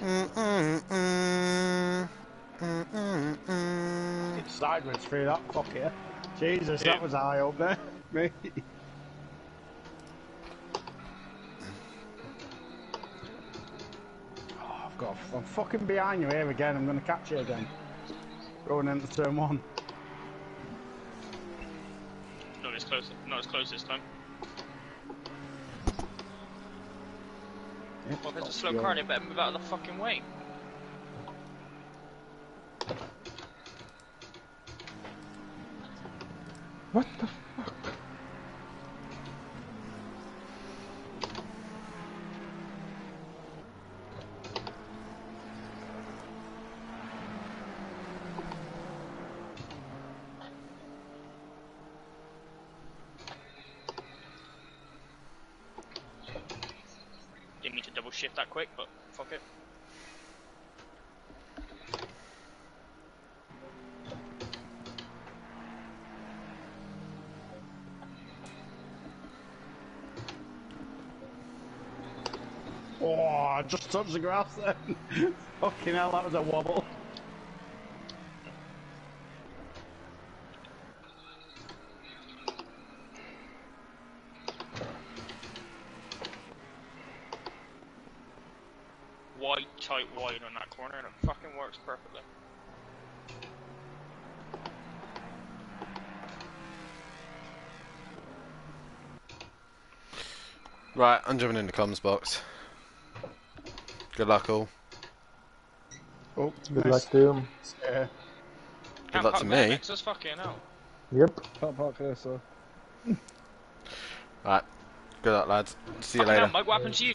Get sideways through that fucker. Jesus, Ew. that was high up there. Me. Oh, I'm fucking behind you here again. I'm gonna catch you again. Going into turn one. Not as close. Not as close this time. Well, there's a slow car. They better move out of the fucking way. What the fuck? Didn't mean to double shift that quick, but fuck it. Oh, I just touched the grass then. Fucking hell, that was a wobble. Wide, tight, wide on that corner, and it fucking works perfectly. Right, I'm jumping in the comms box. Good luck, all. Oh, Good luck to him. Yeah. Good luck to me. That's fucking hell. Yep. Can't park here, sir. Right, good luck, lads. See you Fucking hell, later. Mike, what happened to you?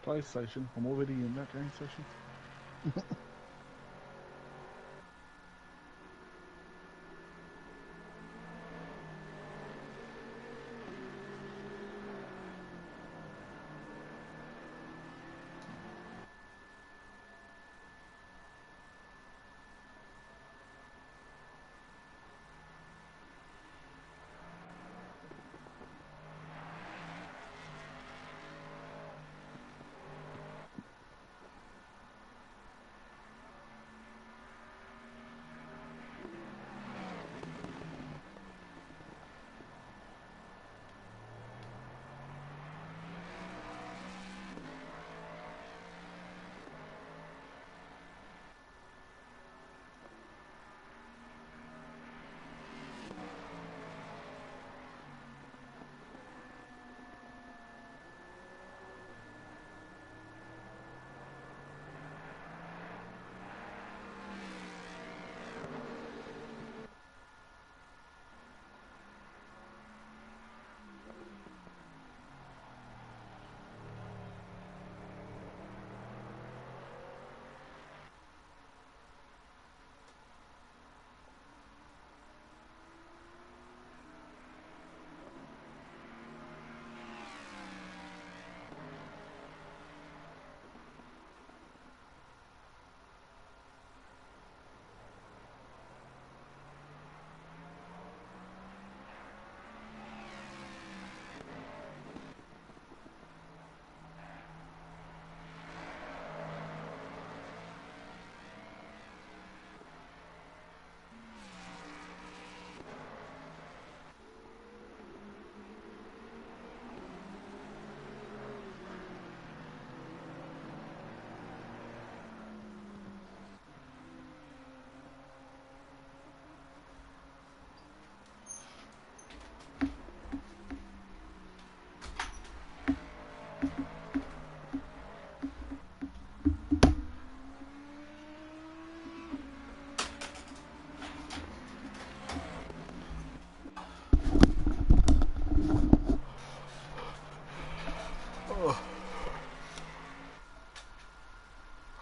PlayStation. I'm already in that game session.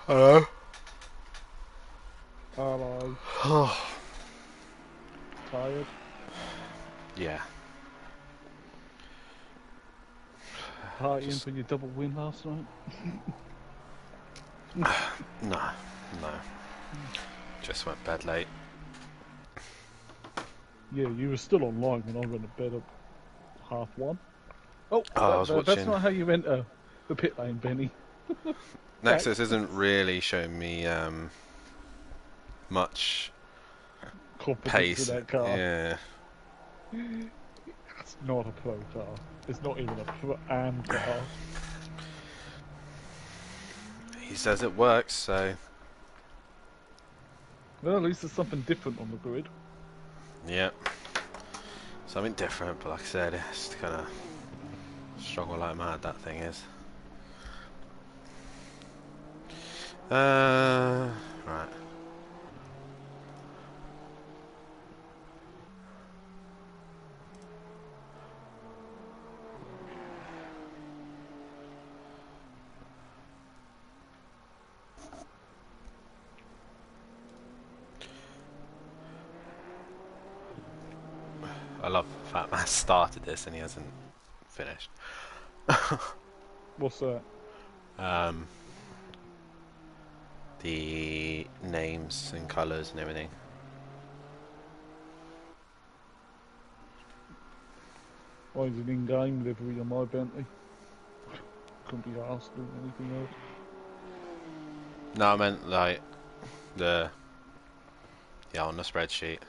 Hello? Hello. Tired? Yeah. Partying for your double win last night? No. Just went bed late. Yeah, you were still online when I went to bed at 1:30. Oh, I was that's watching. not how you enter the pit lane, Benny. Nexus isn't really showing me much Confidence pace. in that car. Yeah. It's not a pro car. It's not even a pro-am car. He says it works, so Well, at least there's something different on the grid. yeah. Something different, but like I said, it's kind of struggle like mad, that thing is. Right. I love the fact man started this and he hasn't finished. What's that? The names and colours and everything. Oh, it's an in-game livery on my Bentley. Couldn't be asked doing anything else. No, I meant like the on the spreadsheet.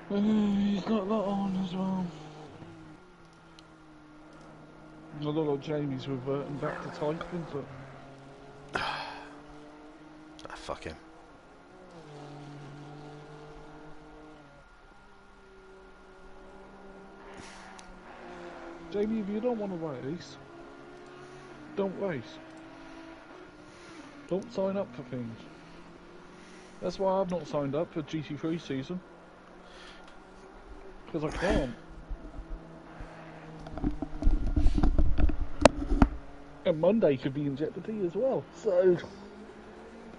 He's got that on as well. I look like Jamie's reverting back to typing, but Ah, fuck him. Jamie, if you don't want to race, don't race. Don't sign up for things. That's why I've not signed up for GT3 season. because I can't. And Monday could be in jeopardy as well. So,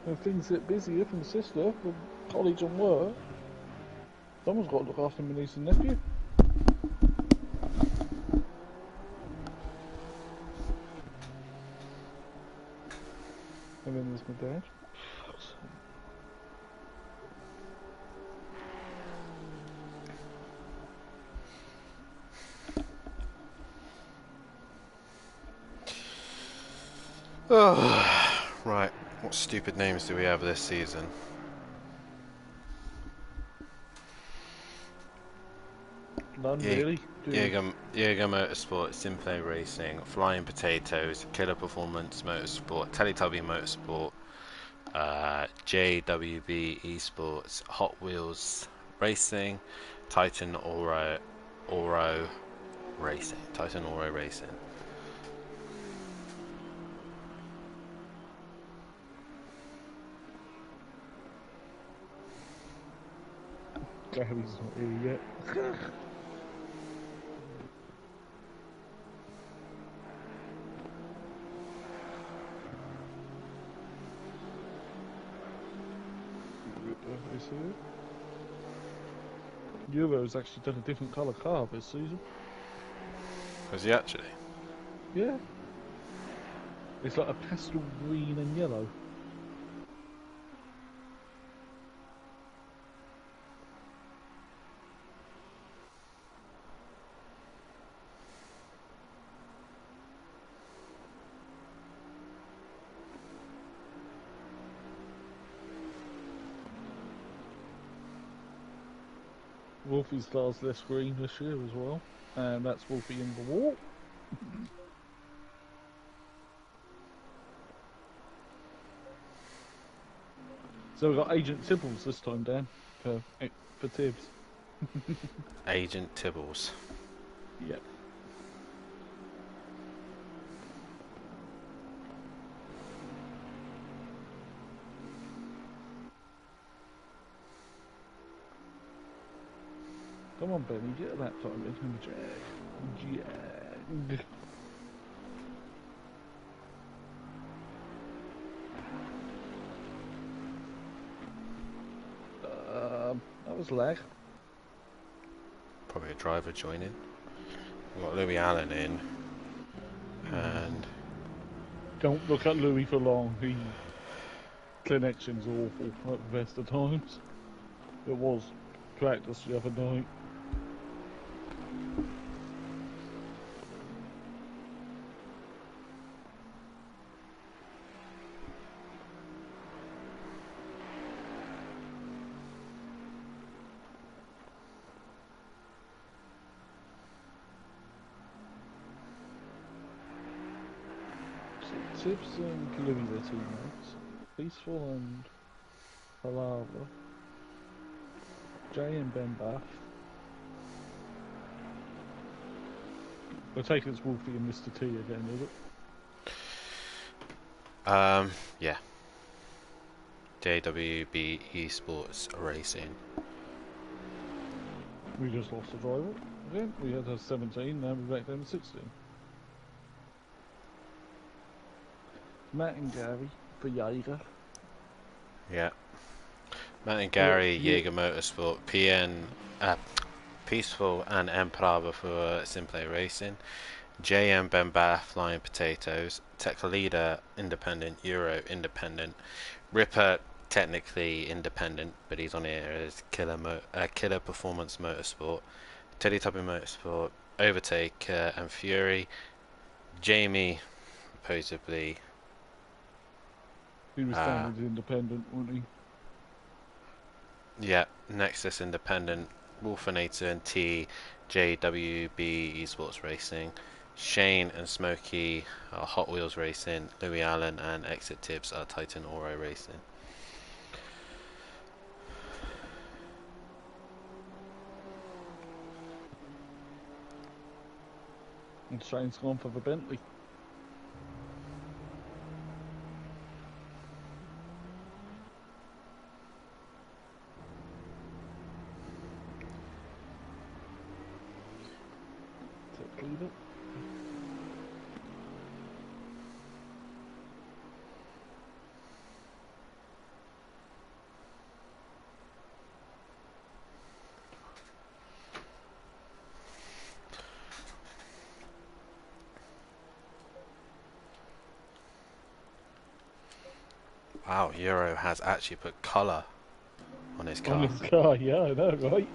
if things get busier for my sister, with college and work, someone's got to look after my niece and nephew. And then there's my dad. Oh, right. What stupid names do we have this season? None really. Jaeger Motorsport, Simplay Racing, Flying Potatoes, Killer Performance Motorsport, Teletubby Motorsport, JWB Esports, Hot Wheels Racing, Titan Oro Racing. Titan Oro Racing. Gary's not here yet. Euro's actually done a different colour car this season. Was he actually? Yeah. It's like a pastel green and yellow. Wolfie's car's less green this year as well, and that's Wolfie in the wall. So we've got Agent Tibbles this time, Dan, for Tibbs. Agent Tibbles. Yep. Come on, Benny, get a laptop in. Jag. That was lag. Probably a driver joining. We've got Louis Allen in. And Don't look at Louis for long. His connection's awful at the best of times. It was practice the other night. Tibbs and Louis are teammates. Peaceful and Palava. Jay and Ben Bath. I take it's Wolfie and Mr. T again, is it? yeah. JWB Esports Racing. We just lost a driver again. We had a 17, now we're back down to 16. Matt and Gary for Jaeger. Yeah. Matt and Gary, Yeah. Jaeger Motorsport, Peaceful and M Prava for Simplay Racing, JM Bemba Flying Potatoes, Tech Leader Independent, Euro Independent, Ripper technically independent, but he's on here as Killer Performance Motorsport, Teletubby Motorsport, Overtake and Fury, Jamie supposedly. He was standard independent, wasn't he? Yeah, Nexus Independent, Wolfinator and T, JWB Esports Racing, Shane and Smokey are Hot Wheels Racing, Louis Allen and Exit Tips are Titan Oro Racing. And Shane's gone for the Bentley. Leave it. Wow, Euro has actually put colour on his car. On his car, yeah, I know, right?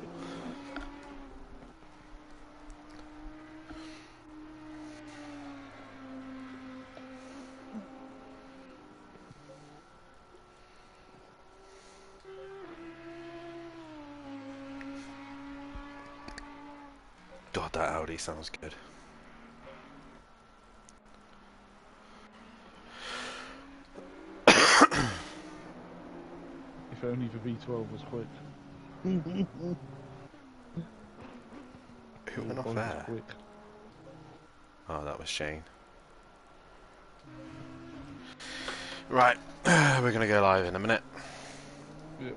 God, that Audi sounds good. If only the V12 was quick. Who went off there? Quick. Oh, that was Shane. Right, we're gonna go live in a minute. Yep.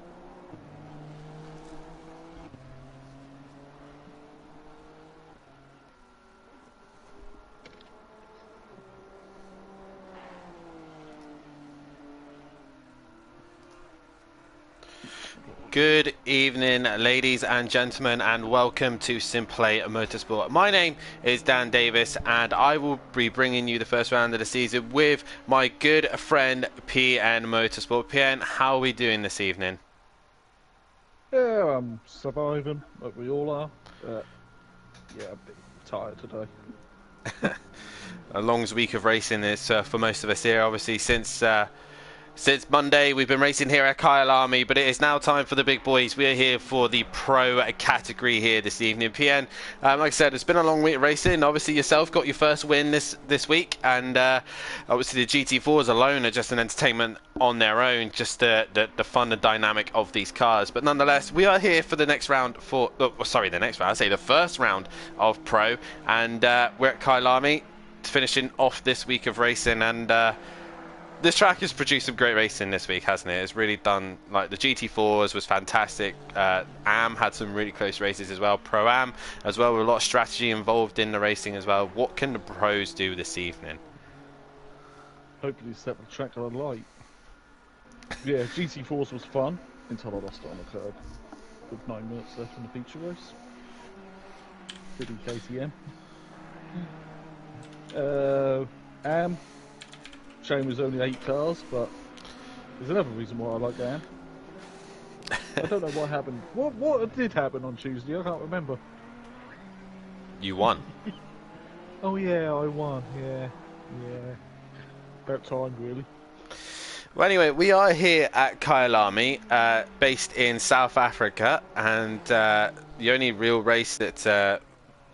Good evening, ladies and gentlemen, and welcome to Simplay Motorsport. My name is Dan Davis, and I will be bringing you the first round of the season with my good friend PN Motorsport. PN, how are we doing this evening? Yeah, I'm surviving, like we all are. But yeah, I'm a bit tired today. A long week of racing is for most of us here, obviously, since Monday. We've been racing here at Kyle Army, but it is now time for the big boys. We are here for the pro category here this evening. PN, like I said, it's been a long week of racing. Obviously, yourself got your first win this week, and obviously the GT4s alone are just an entertainment on their own, just the fun and dynamic of these cars. But nonetheless, we are here for the next round the first round of pro, and we're at Kyle Army, finishing off this week of racing, and this track has produced some great racing this week, hasn't it? It's really done, like the GT4s was fantastic. AM had some really close races as well. Pro-Am as well, with a lot of strategy involved in the racing as well. What can the pros do this evening? Hopefully set the track on light. Yeah, GT4s was fun until I lost it on the curb. With 9 minutes left in the feature race. Pretty KTM. AM. Shame was only 8 cars, but there's another reason why I like AM. I don't know what happened. What did happen on Tuesday? I can't remember. You won. Oh yeah, I won. Yeah. About time, really. Well, anyway, we are here at Kyle Army, based in South Africa, and the only real race that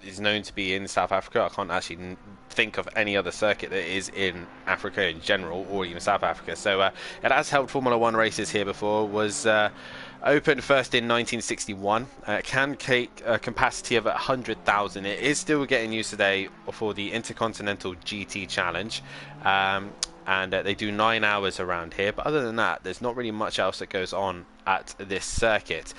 is known to be in South Africa. I can't actually think of any other circuit that is in Africa in general, or even South Africa. So it has held Formula 1 races here before. Was opened first in 1961. Can take a capacity of 100,000. It is still getting used today for the Intercontinental GT Challenge. And they do 9 hours around here, but other than that, there's not really much else that goes on at this circuit.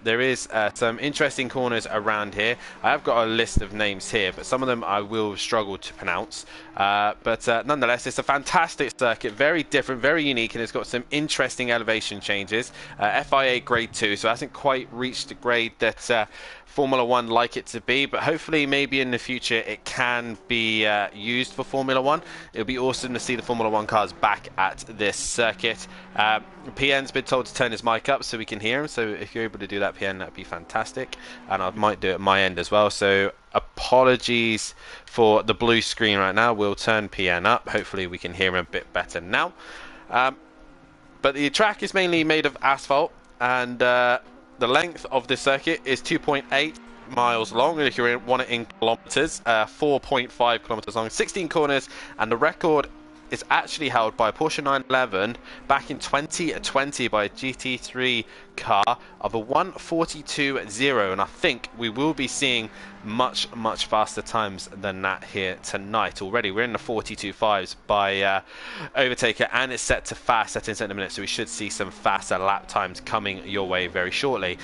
There is some interesting corners around here. I have got a list of names here, but some of them I will struggle to pronounce. But nonetheless, it's a fantastic circuit, very different, very unique, and it's got some interesting elevation changes. FIA grade 2, so it hasn't quite reached the grade that Formula 1 like it to be, but hopefully maybe in the future it can be used for Formula 1. It'll be awesome to see the Formula 1 cars back at this circuit. PN's been told to turn his mic up so we can hear him, so if you're able to do that, PN, that'd be fantastic, and I might do it at my end as well. So apologies for the blue screen right now. We'll turn PN up, hopefully we can hear him a bit better now. But the track is mainly made of asphalt, and the length of this circuit is 2.8 miles long, and if you want it in kilometers, 4.5 kilometers long, 16 corners, and the record is actually held by a Porsche 911 back in 2020 by a GT3 car of a 1:42.0, and I think we will be seeing much faster times than that here tonight. Already we're in the 42.5s by Overtaker, and it's set to fast settings in a minute, so we should see some faster lap times coming your way very shortly.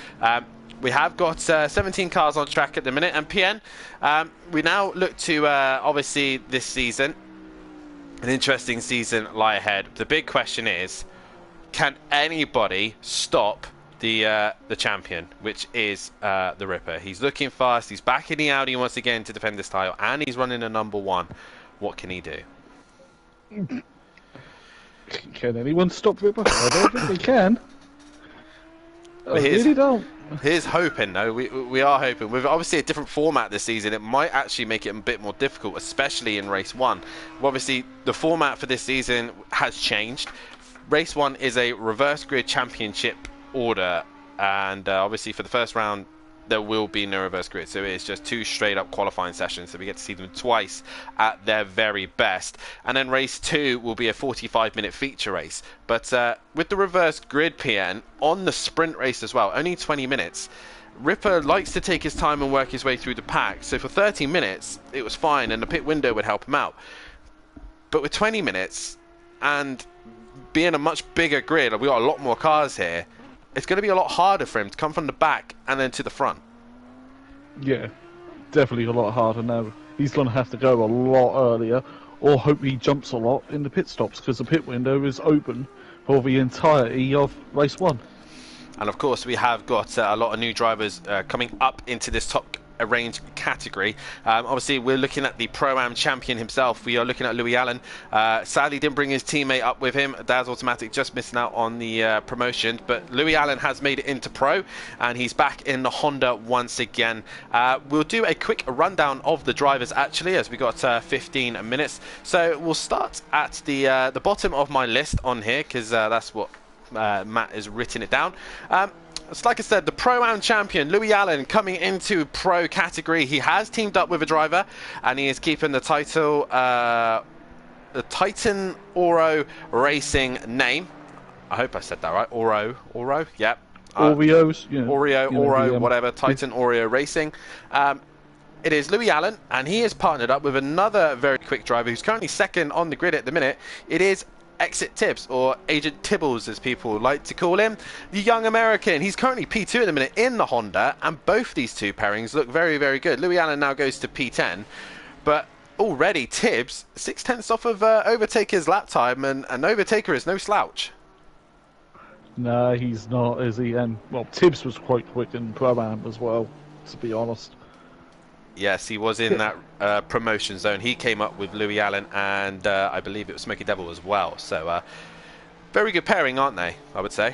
we have got 17 cars on track at the minute, and PN, we now look to obviously this season, an interesting season lie ahead. The big question is, can anybody stop the champion, which is the Ripper? He's looking fast, he's back in the Audi once again to defend this title, and he's running a number 1. What can he do? Can anyone stop Ripper? I don't think they can. I really don't. Here's hoping, though. We are hoping. With obviously a different format this season, it might actually make it a bit more difficult, especially in Race 1. Obviously, the format for this season has changed. Race 1 is a reverse grid championship order, and obviously for the first round, there will be no reverse grid, so it's just 2 straight up qualifying sessions, so we get to see them twice at their very best. And then race 2 will be a 45-minute feature race, but with the reverse grid, PN, on the sprint race as well, only 20 minutes, Ripper likes to take his time and work his way through the pack, so for 30 minutes it was fine and the pit window would help him out. But with 20 minutes and being a much bigger grid, we got a lot more cars here, it's going to be a lot harder for him to come from the back and then to the front. Yeah, definitely a lot harder now. He's going to have to go a lot earlier, or hope he jumps a lot in the pit stops, because the pit window is open for the entirety of race 1. And of course, we have got a lot of new drivers coming up into this top range category. Obviously, we're looking at the Pro-Am champion himself. We are looking at Louis Allen. Sadly, didn't bring his teammate up with him. Daz Automatic just missing out on the promotion, but Louis Allen has made it into Pro, and he's back in the Honda once again. We'll do a quick rundown of the drivers, actually, as we got 15 minutes. So we'll start at the bottom of my list on here, because that's what Matt has written it down. It's like I said, the Pro-Am champion, Louis Allen, coming into Pro category. He has teamed up with a driver, and he is keeping the title, the Titan Oro Racing name. I hope I said that right. Oro, yep. Oreos, yeah. Oro, whatever. Titan Oreo Racing. It is Louis Allen, and he is partnered up with another very quick driver who's currently second on the grid at the minute. It is Exit Tibbs, or Agent Tibbles as people like to call him, the young American. He's currently P2 at the minute in the Honda, and both these two pairings look very, very good. Louis Allen now goes to P10, but already Tibbs 6/10 off of Overtaker's lap time, and Overtaker is no slouch. No, he's not, is he? And well, Tibbs was quite quick in Pro-Am as well, to be honest. Yes, he was in that promotion zone. He came up with Louis Allen, and I believe it was Smoky Devil as well. So, very good pairing, aren't they, I would say?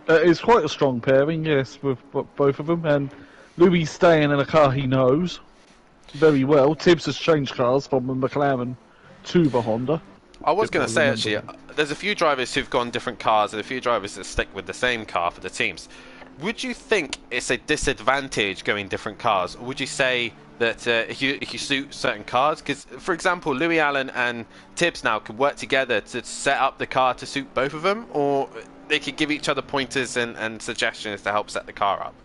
It's quite a strong pairing, yes, with both of them. And Louis staying in a car he knows very well. Tibbs has changed cars from the McLaren to the Honda. I was going to say, actually, there's a few drivers who've gone different cars and a few drivers that stick with the same car for the teams. Would you think it's a disadvantage going different cars? Or would you say that if you suit certain cars? Because, for example, Louis Allen and Tibbs now could work together to set up the car to suit both of them, or they could give each other pointers and suggestions to help set the car up?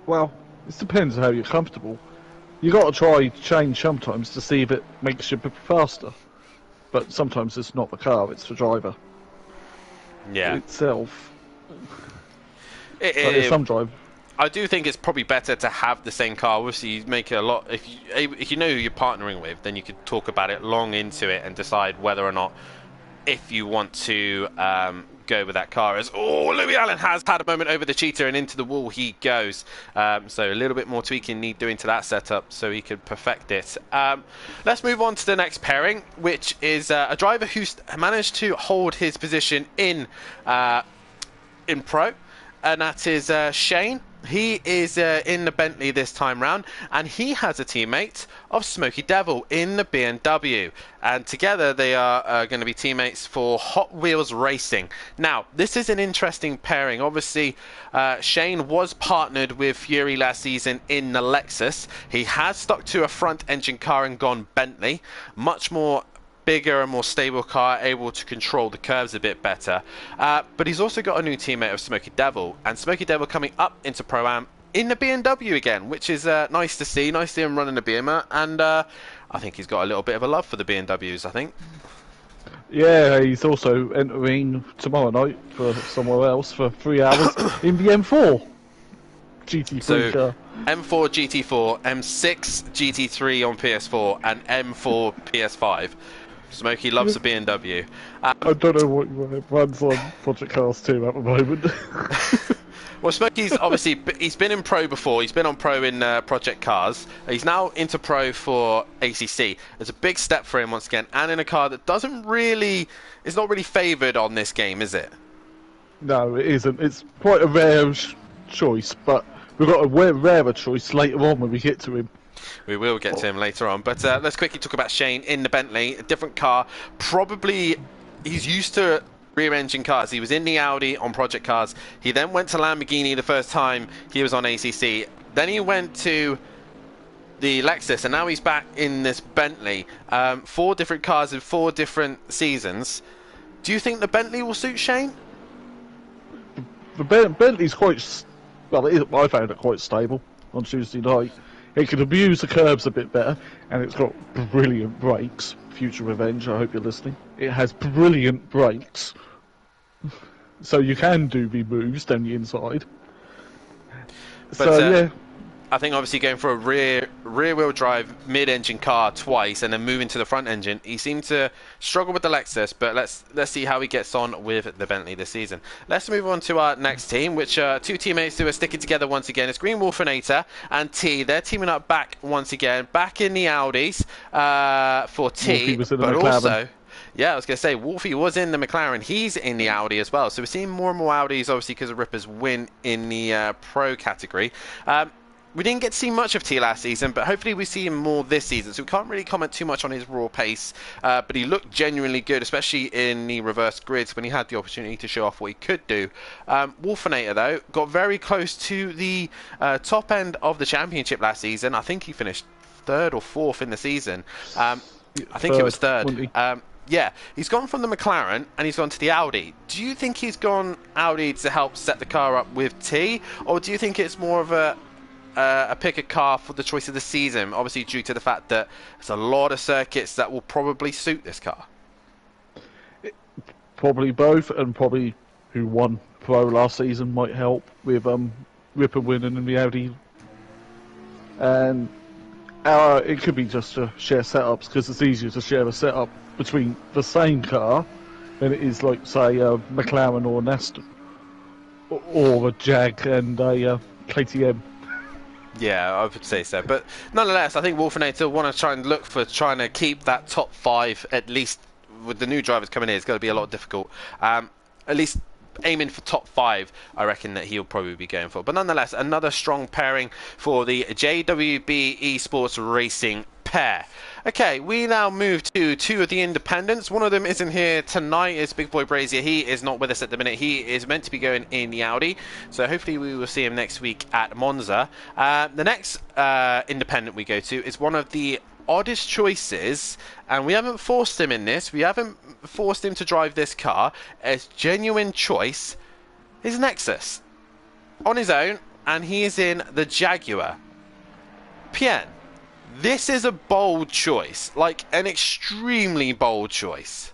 Well, it depends how you're comfortable. You got to try change sometimes to see if it makes you faster. But sometimes it's not the car, it's the driver. Yeah. Itself. Some drive. I do think it's probably better to have the same car. Obviously, you make it a lot. If you know who you're partnering with, then you could talk about it long into it and decide whether or not, if you want to go with that car. As Louis Allen has had a moment over the cheater, and into the wall he goes. So a little bit more tweaking need doing to that setup so he could perfect it. Let's move on to the next pairing, which is a driver who's managed to hold his position in Pro, and that is Shane. He is in the Bentley this time round, and he has a teammate of Smoky Devil in the BMW, and together they are going to be teammates for Hot Wheels Racing. Now, this is an interesting pairing. Obviously, Shane was partnered with Fury last season in the Lexus. He has stuck to a front engine car and gone Bentley, much more bigger and more stable car, able to control the curves a bit better. But he's also got a new teammate of Smoky Devil, and Smoky Devil coming up into Pro-Am in the BMW again, which is nice to see. Nice to see him running the Beamer, and I think he's got a little bit of a love for the BMWs, I think. Yeah, he's also entering tomorrow night for somewhere else for 3 hours in the M4 GT3 So car. M4 GT4, M6 GT3 on PS4, and M4 PS5. Smokey loves a BMW. I don't know what runs on Project Cars 2 at the moment. Well, Smokey's obviously he's been in Pro before. He's been on Pro in Project Cars. He's now into Pro for ACC. It's a big step for him once again, and in a car that is not really favoured on this game, is it? No, it isn't. It's quite a rare choice, but we've got a rarer choice later on when we get to him. We will get to him later on, but let's quickly talk about Shane in the Bentley. A different car. Probably he's used to rear-engine cars. He was in the Audi on Project Cars. He then went to Lamborghini the first time he was on ACC. Then he went to the Lexus, and now he's back in this Bentley. 4 different cars in 4 different seasons. Do you think the Bentley will suit Shane? The Bentley's quite... Well, I found it quite stable on Tuesday night. It could abuse the curbs a bit better, and it's got brilliant brakes. Future Revenge, I hope you're listening. It has brilliant brakes. So you can do the moves down the inside. But, yeah. I think obviously going for a rear-wheel drive mid-engine car twice and then moving to the front engine, he seemed to struggle with the Lexus, but let's see how he gets on with the Bentley this season. Let's move on to our next team, which are 2 teammates who are sticking together once again. It's Green Wolfinator and T. They're teaming up back once again, back in the Audis for T, but also... Yeah, I was going to say, Wolfie was in the McLaren. He's in the Audi as well. So we're seeing more and more Audis, obviously, because of Ripper's win in the Pro category. We didn't get to see much of T last season, but hopefully we see him more this season. So we can't really comment too much on his raw pace, but he looked genuinely good, especially in the reverse grids when he had the opportunity to show off what he could do. Wolfinator, though, got very close to the top end of the championship last season. I think he finished 3rd or 4th in the season. I think it was 3rd. Yeah, he's gone from the McLaren and he's gone to the Audi. Do you think he's gone Audi to help set the car up with T, or do you think it's more of a pick a car for the choice of the season, obviously due to the fact that there's a lot of circuits that will probably suit this car? Probably both, and probably who won Pro last season might help with Ripper winning in the Audi. And it could be just to share setups, because it's easier to share a setup between the same car than it is, like, say, a McLaren or an Aston, or a Jag and a KTM. Yeah, I would say so. But nonetheless, I think Wolfinator want to try and look for trying to keep that top 5, at least with the new drivers coming in. It's going to be a lot difficult. At least aiming for top 5, I reckon that he'll probably be going for. But nonetheless, another strong pairing for the JWB Esports Racing pair. Okay, we now move to 2 of the independents. One of them isn't here tonight. It's Big Boy Brazier. He is not with us at the minute. He is meant to be going in the Audi, so hopefully we will see him next week at Monza. The next independent we go to is one of the oddest choices, and we haven't forced him in this. We haven't forced him to drive this car. It's genuine choice. His Nexus on his own, and he is in the Jaguar. Pien, this is a bold choice, like an extremely bold choice.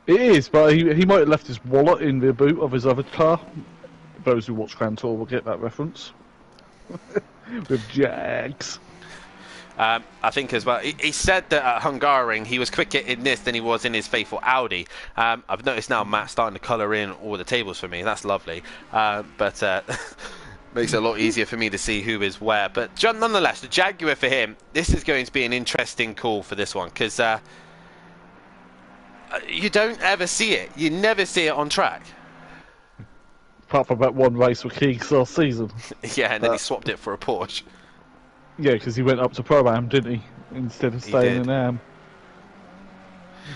It is, but he might have left his wallet in the boot of his other car. Those who watch Grand Tour will get that reference. With Jags. I think as well, he said that at Hungaroring he was quicker in this than he was in his faithful Audi. I've noticed now Matt's starting to colour in all the tables for me. That's lovely. But makes it a lot easier for me to see who is where. But nonetheless, the Jaguar for him, this is going to be an interesting call for this one, because you don't ever see it. You never see it on track. Apart from that one race with Keeks last season. Yeah, and then he swapped it for a Porsche. Yeah, because he went up to Pro-Am, didn't he? Instead of staying in Am.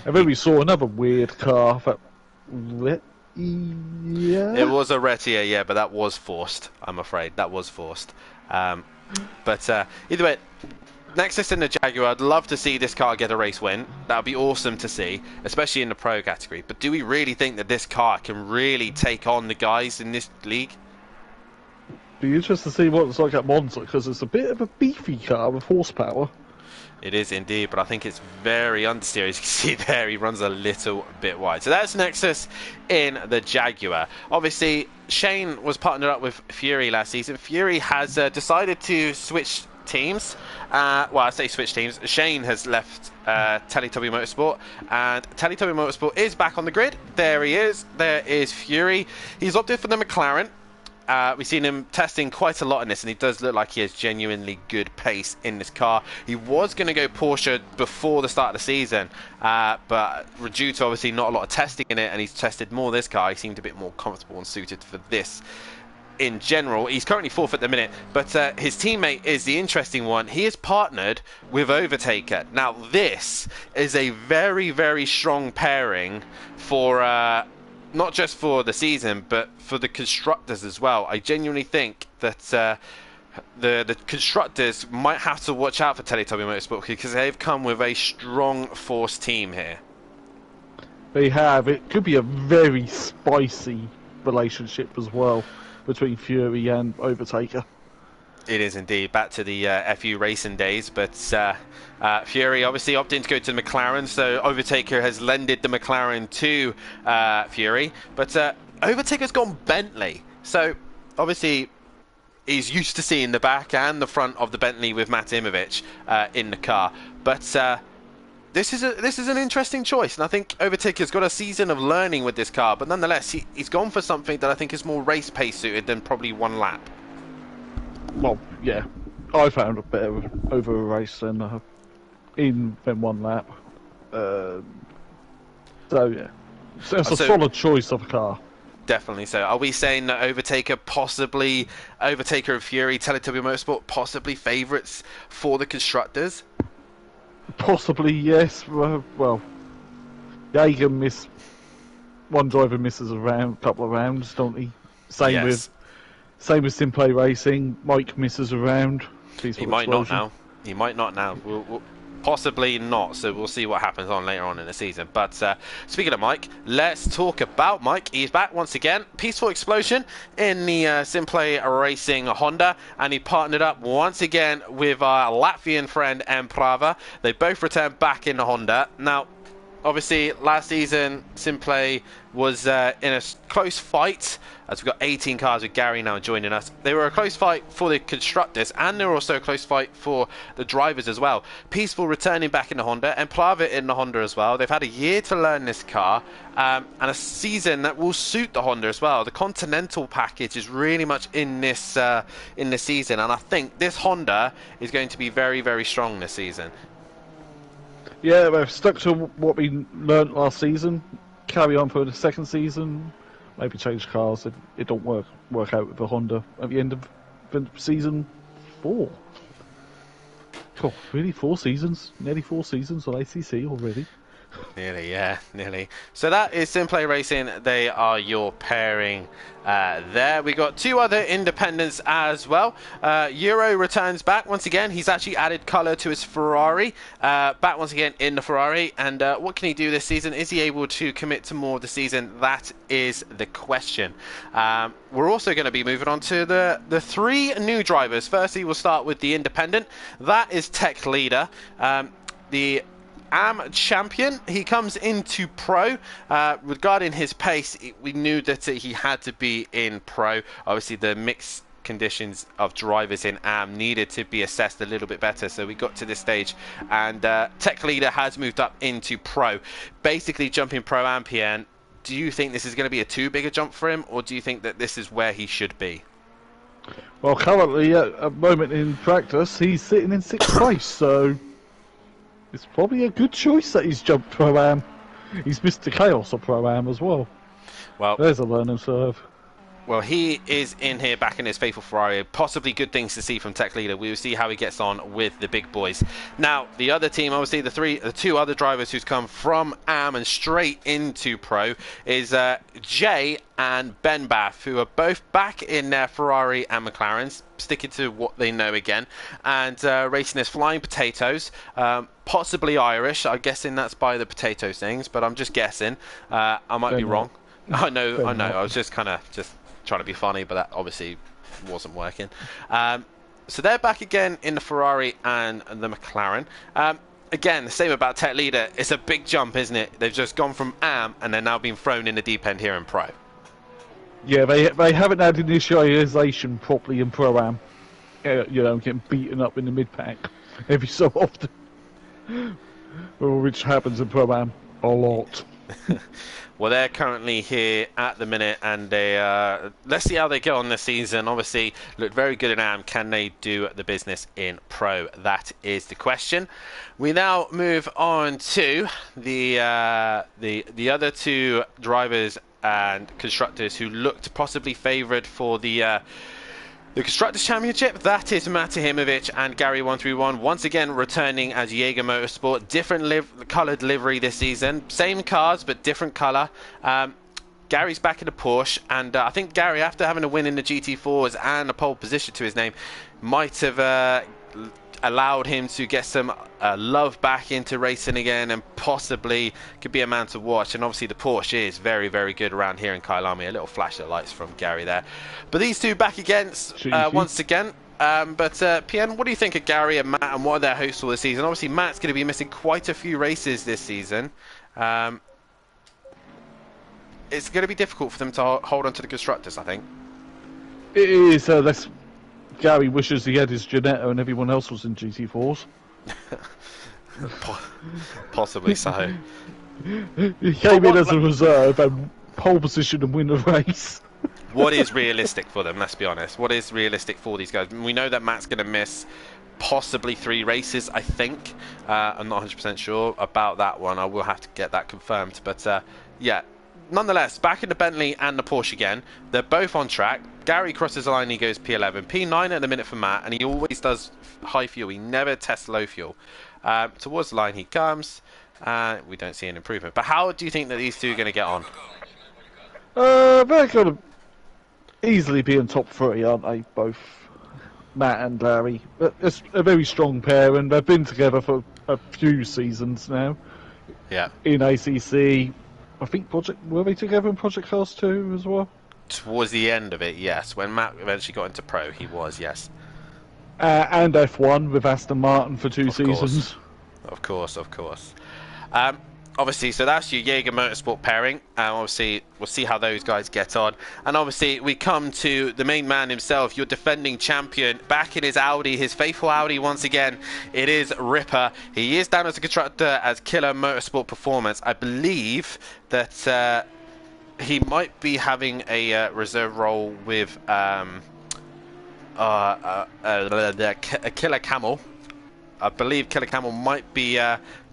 And then we saw another weird car that... Yeah. It was a Retia, yeah, but that was forced, I'm afraid. That was forced. But either way, Nexus in the Jaguar, I'd love to see this car get a race win. That would be awesome to see, especially in the Pro category. But do we really think that this car can really take on the guys in this league? Be interested to see what it's like at Monza, because it's a bit of a beefy car with horsepower. It is indeed, but I think it's very understeer. As you can see there, he runs a little bit wide. So that's Nexus in the Jaguar. Obviously, Shane was partnered up with Fury last season. Fury has decided to switch teams. Well, I say switch teams. Shane has left Teletubby Motorsport, and Teletubby Motorsport is back on the grid. There he is. There is Fury. He's opted for the McLaren. We've seen him testing quite a lot in this, and he does look like he has genuinely good pace in this car. He was going to go Porsche before the start of the season, but due to obviously not a lot of testing in it, and he's tested more this car, he seemed a bit more comfortable and suited for this. In general, he's currently fourth at the minute, but his teammate is the interesting one. He is partnered with Overtaker. Now, this is a very, very strong pairing for not just for the season, but for the constructors as well. I genuinely think that the constructors might have to watch out for Teletubby Motorsport, because they've come with a strong force team here. They have. It could be a very spicy relationship as well between Fury and Overtaker. It is indeed. Back to the FU racing days, but Fury obviously opting to go to the McLaren, so Overtaker has lended the McLaren to Fury, but Overtaker's gone Bentley, so obviously he's used to seeing the back and the front of the Bentley with Matt Imovic in the car, but this is an interesting choice, and I think Overtaker's got a season of learning with this car, but nonetheless he's gone for something that I think is more race pace suited than probably one lap. Well, yeah, I found a better over a race than one lap. So yeah, so it's a solid choice of a car. Definitely so. Are we saying that Overtaker and Fury, Teletubby Motorsport, possibly favourites for the constructors? Possibly, yes. Well, Jaeger one driver misses a couple of rounds, don't he? Same with Simplay Racing. Mike misses a round. He might not now. He might not now. We'll possibly not, so we'll see what happens later on in the season. But speaking of Mike, let's talk about Mike. He's back once again. Peaceful explosion in the Simplay Racing Honda, and he partnered up once again with our Latvian friend Prava. They both returned back in the Honda. Now, obviously, last season, Simplay was in a close fight, as we've got 18 cars with Gary now joining us. They were a close fight for the constructors, and they were also a close fight for the drivers as well. Peaceful returning back in the Honda, and Plavit in the Honda as well. They've had a year to learn this car, and a season that will suit the Honda as well. The Continental package is really much in this season, and I think this Honda is going to be very, very strong this season. Yeah, we've stuck to what we learnt last season. Carry on for the second season. Maybe change cars if it don't work out with the Honda at the end of the season 4. Oh, really? 4 seasons? Nearly 4 seasons on ACC already. Nearly, yeah, nearly. So that is Simplay Racing. They are your pairing there. We got 2 other independents as well. Euro returns back once again. He's actually added colour to his Ferrari. Back once again in the Ferrari. And what can he do this season? Is he able to commit to more of the season? That is the question. We're also going to be moving on to the 3 new drivers. Firstly, we'll start with the independent. That is Tech Leader. The Am champion. He comes into pro. Regarding his pace, we knew that he had to be in pro. Obviously, the mixed conditions of drivers in Am needed to be assessed a little bit better, so we got to this stage, and Tech Leader has moved up into pro, basically jumping pro Am PN. Do you think this is going to be a too big a jump for him, or do you think that this is where he should be? Well, currently at a moment in practice, he's sitting in 6th place, so it's probably a good choice that he's jumped Pro-Am. He's Mr. Chaos of Pro-Am as well. Well, there's a learning curve. Well, he is in here back in his faithful Ferrari. Possibly good things to see from Tech Leader. We will see how he gets on with the big boys. Now, the other team, obviously the 2 other drivers who's come from Am and straight into Pro is Jay and Ben Bath, who are both back in their Ferrari and McLarens, sticking to what they know again, and racing as Flying Potatoes. Possibly Irish. I'm guessing that's by the potato things, but I'm just guessing. I might be wrong. I know. I was just kind of trying to be funny, but that obviously wasn't working. So they're back again in the Ferrari and the McLaren. Again, the same about Tech Leader. It's a big jump, isn't it? They've just gone from AM and they're now being thrown in the deep end here in Pro. Yeah, they haven't had initialization properly in Pro-Am. You know, getting beaten up in the mid-pack every so often. Which happens in Pro-Am a lot. Well, they're currently here at the minute, and they let's see how they go on this season. Obviously, look very good at AM. Can they do the business in Pro? That is the question. We now move on to the other two drivers and constructors who looked possibly favoured for the Constructors' Championship. That is Matahimovic and Gary131 once again returning as Jaeger Motorsport. Different coloured livery this season. Same cars, but different colour. Gary's back in the Porsche, and I think Gary, after having a win in the GT4s and a pole position to his name, might have allowed him to get some love back into racing again, and possibly could be a man to watch. And obviously the Porsche is very, very good around here in Kyalami. A little flash of lights from Gary there. But these two back against once again. But PN, what do you think of Gary and Matt, and what are their hopes for the season? Obviously Matt's going to be missing quite a few races this season. It's going to be difficult for them to hold on to the constructors, I think. It is. Gary wishes he had his Janetta and everyone else was in GT4s. Possibly so. He came in as a reserve and pole position and win the race. What is realistic for them? Let's be honest. What is realistic for these guys? We know that Matt's going to miss possibly 3 races, I think. I'm not 100% sure about that one. I will have to get that confirmed. But yeah, nonetheless, back in the Bentley and the Porsche again. They're both on track. Gary crosses the line, he goes P11. P9 at the minute for Matt, and he always does high fuel. He never tests low fuel. Towards the line he comes. We don't see an improvement. But how do you think that these two are going to get on? They're going to easily be in top 3, aren't they? Both Matt and Larry. It's a very strong pair, and they've been together for a few seasons now. Yeah. In ACC, I think were they together in Project Cars 2 as well? Towards the end of it, yes. When Matt eventually got into Pro, he was, yes. And F1 with Aston Martin for 2 seasons. Of course. Obviously, so that's your Jaeger Motorsport pairing. Obviously, we'll see how those guys get on. And obviously, we come to the main man himself, your defending champion, back in his Audi, his faithful Audi once again. It is Ripper. He is down as a constructor as Killer Motorsport Performance. I believe that he might be having a reserve role with Killer Camel. I believe Killer Camel might be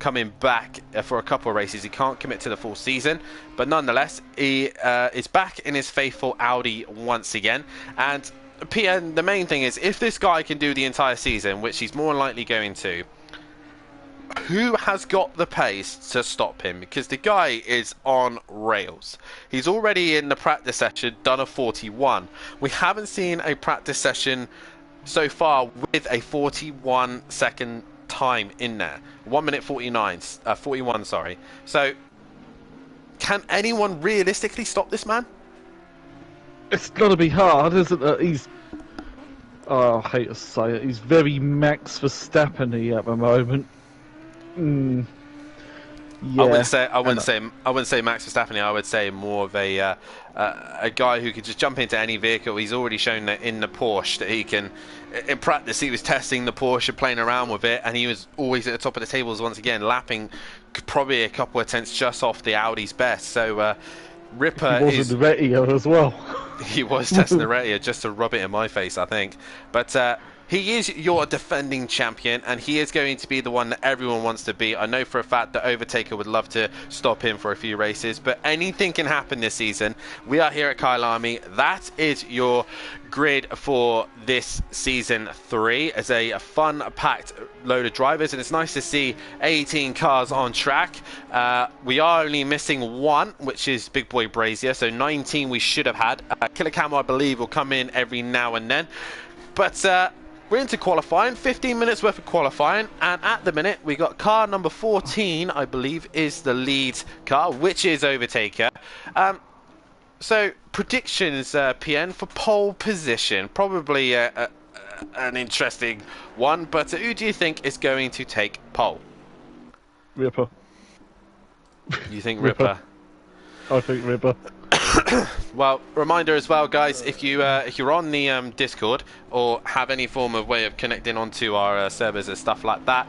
coming back for a couple of races. He can't commit to the full season, but nonetheless, he is back in his faithful Audi once again. And PN, the main thing is, if this guy can do the entire season, which he's more likely going to, who has got the pace to stop him? Because the guy is on rails. He's already in the practice session done a 41. We haven't seen a practice session so far with a 41-second time in there. 1 minute 41, sorry. So, can anyone realistically stop this man? It's got to be hard, isn't it? He's... Oh, I hate to say it. He's very Max Verstappen-y at the moment. Yeah. I wouldn't say Max Verstappen. I would say more of a guy who could just jump into any vehicle. He's already shown that in the Porsche that he can. In practice, he was testing the Porsche, playing around with it, and he was always at the top of the tables once again, lapping probably a couple of tenths just off the Audi's best. So Ripper he was in the Retia as well. He was testing the Retia just to rub it in my face, I think. But he is your defending champion, and he is going to be the one that everyone wants to be. I know for a fact that Overtaker would love to stop him for a few races, but anything can happen this season. We are here at Kyalami. That is your grid for this season 3 as a fun-packed load of drivers, and it's nice to see 18 cars on track. We are only missing 1, which is Big Boy Brazier, so 19 we should have had. Killer Camel, I believe, will come in every now and then. But we're into qualifying, 15 minutes worth of qualifying, and at the minute we got car number 14, I believe, is the lead car, which is Overtaker. So predictions, PN, for pole position, probably an interesting one. But who do you think is going to take pole? Ripper. You think Ripper. Ripper? I think Ripper. Well, reminder as well, guys, if you're on the Discord or have any form of way of connecting onto our servers and stuff like that,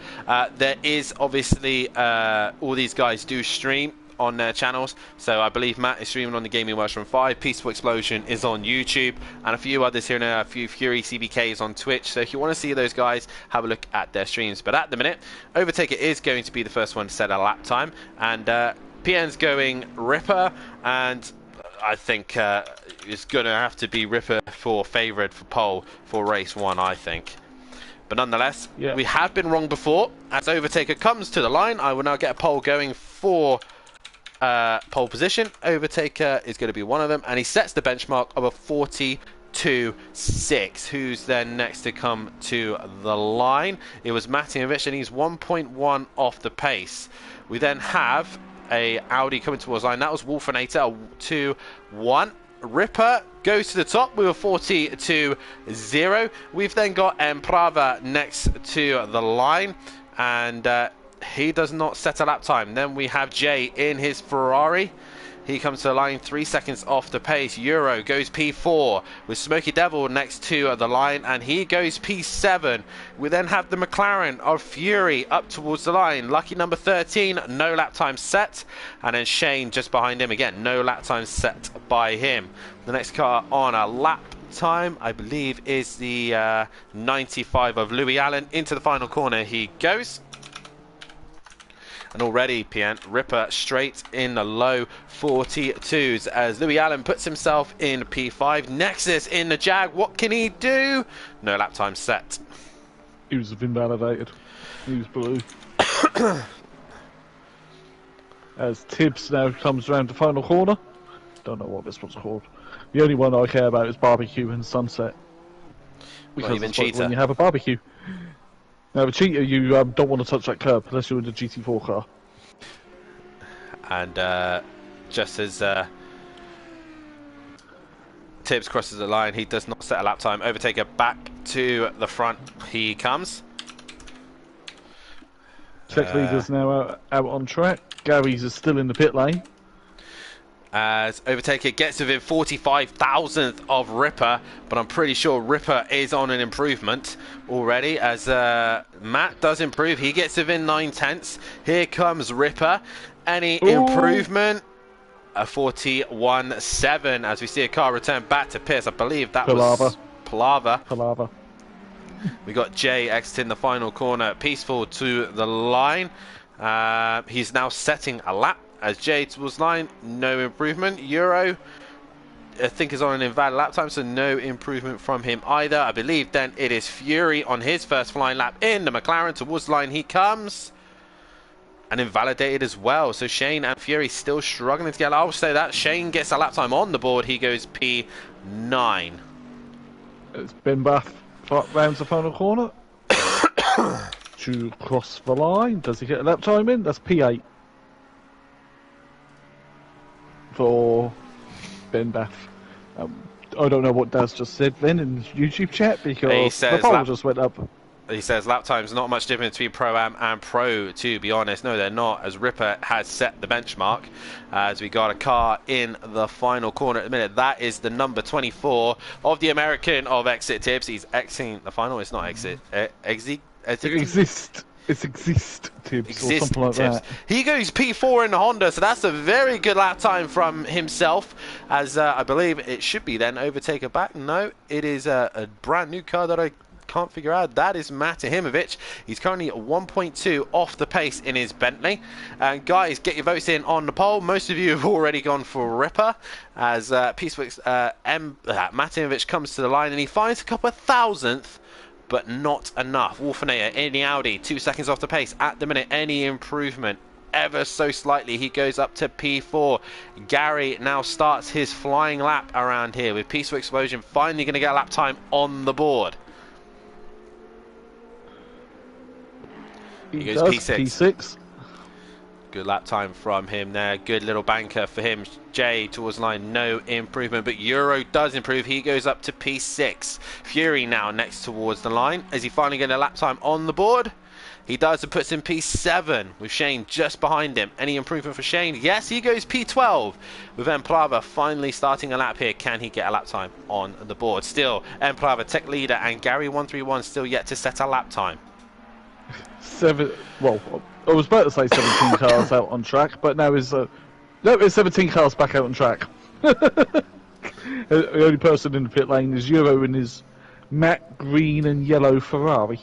there is obviously all these guys do stream on their channels. So I believe Matt is streaming on the Gaming Works from 5, Peaceful Explosion is on YouTube, and a few others here and there, a few Fury CBKs on Twitch. So if you want to see those guys, have a look at their streams. But at the minute, Overtaker is going to be the first one to set a lap time, and PN's going Ripper, and I think it's going to have to be Ripper for favourite for pole for race 1, I think. But nonetheless, we have been wrong before. As Overtaker comes to the line, I will now get a pole going for pole position. Overtaker is going to be one of them, and he sets the benchmark of a 42.6. Who's then next to come to the line? It was Matinovic, and he's 1.1 off the pace. We then have a Audi coming towards the line. That was Wolfinator, a 2-1. Ripper goes to the top with a 40.0. We've then got Emprava next to the line, and he does not set a lap time. Then we have Jay in his Ferrari. He comes to the line 3 seconds off the pace. Euro goes P4 with Smoky Devil next to the line, and he goes P7. We then have the McLaren of Fury up towards the line. Lucky number 13, no lap time set. And then Shane just behind him again, no lap time set by him. The next car on a lap time, I believe, is the 95 of Louis Allen. Into the final corner he goes. And already, PN, Ripper straight in the low 42s as Louis Allen puts himself in P5. Nexus in the Jag. What can he do? No lap time set. He was invalidated. He was blue. As Tibbs now comes around the final corner. Don't know what this one's called. The only one I care about is barbecue and sunset. Because Not even it's like Cheetah. when you have a barbecue. Now, with Cheetah, you don't want to touch that curb unless you're in the GT4 car. And just as Tibbs crosses the line, he does not set a lap time. Overtaker back to the front he comes. Tech leader's now out on track. Gary's is still in the pit lane. As Overtaker gets within 45,000th of Ripper, but I'm pretty sure Ripper is on an improvement already, as Matt does improve. He gets within 9/10. Here comes Ripper. Any improvement? A 41.7 as we see a car return back to Pierce. I believe that was Palava. We got Jay exiting the final corner, Peaceful to the line. He's now setting a lap. As Jay towards line, no improvement. Euro, I think, is on an invalid lap time, so no improvement from him either. I believe then it is Fury on his first flying lap in the McLaren. Towards the line he comes. And invalidated as well. So Shane and Fury still struggling together. I'll say that. Shane gets a lap time on the board. He goes P9. It's Ben Bath rounds the final corner. To cross the line. Does he get a lap time in? That's P8. For Ben Bath. I don't know what Daz just said then in the YouTube chat because the poll just went up. He says lap time's not much difference between Pro-Am and Pro, to be honest. No, they're not, as Ripper has set the benchmark. As we got a car in the final corner at the minute. That is the number 24 of the American of Exit Tips. He's exiting the final. It's not Exit. It's Exist Tips or something like that. He goes P4 in the Honda, so that's a very good lap time from himself. As I believe it should be then Overtaker back. No, it is a brand new car that I can't figure out. That is Matahimovic. He's currently 1.2 off the pace in his Bentley. And guys, get your votes in on the poll. Most of you have already gone for Ripper. As Matahimovic comes to the line and he finds a couple of thousandth, but not enough. Wolfinator in the Audi, 2 seconds off the pace at the minute. Any improvement? Ever so slightly. He goes up to P4. Gary now starts his flying lap around here with Peaceful Explosion finally going to get a lap time on the board. He goes P6. Good lap time from him there. Good little banker for him. Jay towards line, no improvement, but Euro does improve. He goes up to P6. Fury now next towards the line. Is he finally getting a lap time on the board? He does, and puts in P7 with Shane just behind him. Any improvement for Shane? Yes, he goes P12 with Emplava finally starting a lap here. Can he get a lap time on the board? Still, Emplava, tech leader, and Gary 131 still yet to set a lap time. Well, I was about to say 17 cars out on track, but now it's 17 cars back out on track. The only person in the pit lane is Euro in his matte green and yellow Ferrari.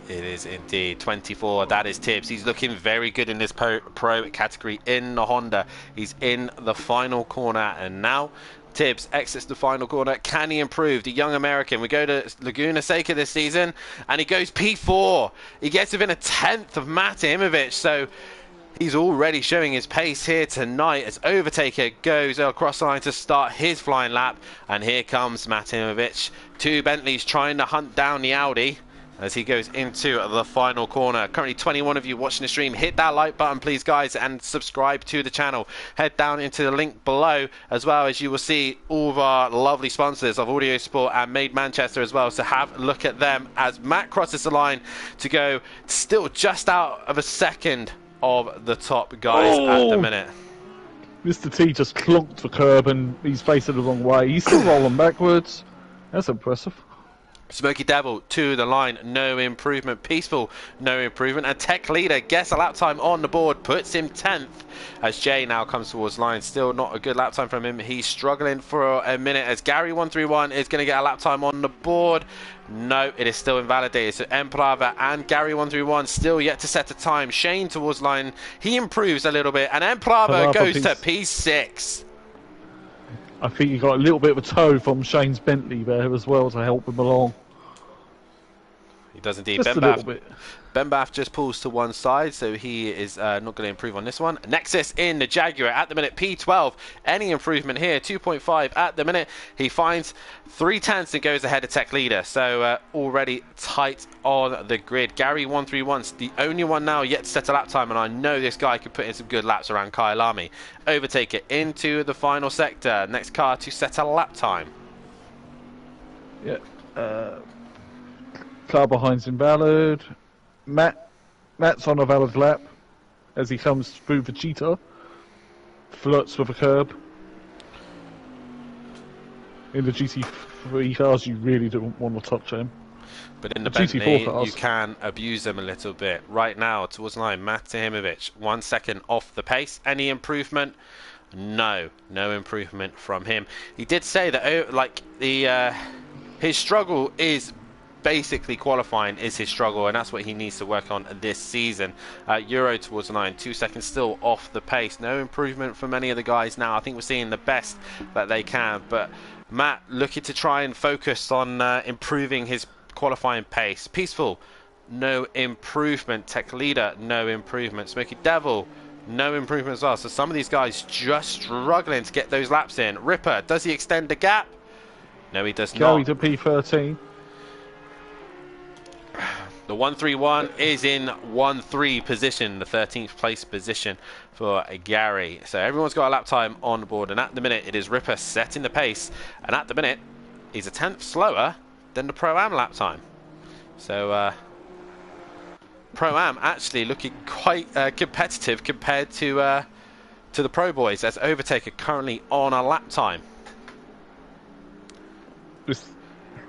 It is indeed 24. That is Tibbs. He's looking very good in this pro category in the Honda. He's in the final corner, and now Tibbs exits the final corner. Can he improve? The young American. We go to Laguna Seca this season, and he goes P4. He gets within a tenth of Matt Imovic, so he's already showing his pace here tonight as Overtaker goes across the line to start his flying lap. And here comes Matt Imovic. Two Bentleys trying to hunt down the Audi as he goes into the final corner. Currently 21 of you watching the stream. Hit that like button please guys, and subscribe to the channel. Head down into the link below, as well as you will see all of our lovely sponsors of Audio Sport and Made Manchester as well, so have a look at them as Matt crosses the line to go still just out of a second of the top guys at the minute. Mr. T just clunked the curb and he's facing the wrong way. He's still rolling backwards. That's impressive. Smoky Devil to the line, no improvement. Peaceful, no improvement. And Tech Leader gets a lap time on the board, puts him 10th as Jay now comes towards line. Still not a good lap time from him. He's struggling for a minute as Gary 131 is going to get a lap time on the board. No, it is still invalidated. So Emplava and Gary 131 still yet to set a time. Shane towards line, he improves a little bit, and Emplava goes to P6. I think he got a little bit of a tow from Shane's Bentley there as well to help him along. He does indeed. Just a little bit. Ben Bath just pulls to one side, so he is not going to improve on this one. Nexus in the Jaguar at the minute, P12. Any improvement here? 2.5 at the minute. He finds 3/10 and goes ahead of Tech Leader, so already tight on the grid. Gary 131's the only one now yet to set a lap time, and I know this guy could put in some good laps around Kyalami. Overtaker into the final sector. Next car to set a lap time. Yeah. Car behind's invalid. Matt's on a valid lap as he comes through the cheetah. Flirts with a curb. In the GT3 cars, you really don't want to touch him. But in the Bentley, you can abuse them a little bit. Right now, towards the line, Matt Imovic, 1 second off the pace. Any improvement? No improvement from him. He did say that, like, his struggle is basically qualifying is his struggle, and that's what he needs to work on this season. Euro towards the line, 2 seconds still off the pace. No improvement from many of the guys now. I think we're seeing the best that they can, but Matt looking to try and focus on improving his qualifying pace. Peaceful, no improvement. Tech Leader, no improvement. Smoky Devil, no improvement as well. So some of these guys just struggling to get those laps in. Ripper, does he extend the gap? No, he does not. Going to P13. The 131 is in 1-3 position, the 13th place position for Gary. So everyone's got a lap time on the board, and at the minute it is Ripper setting the pace, and at the minute he's a 10th slower than the Pro-Am lap time. So Pro-Am actually looking quite competitive compared to the Pro Boys, as Overtaker currently on a lap time. Is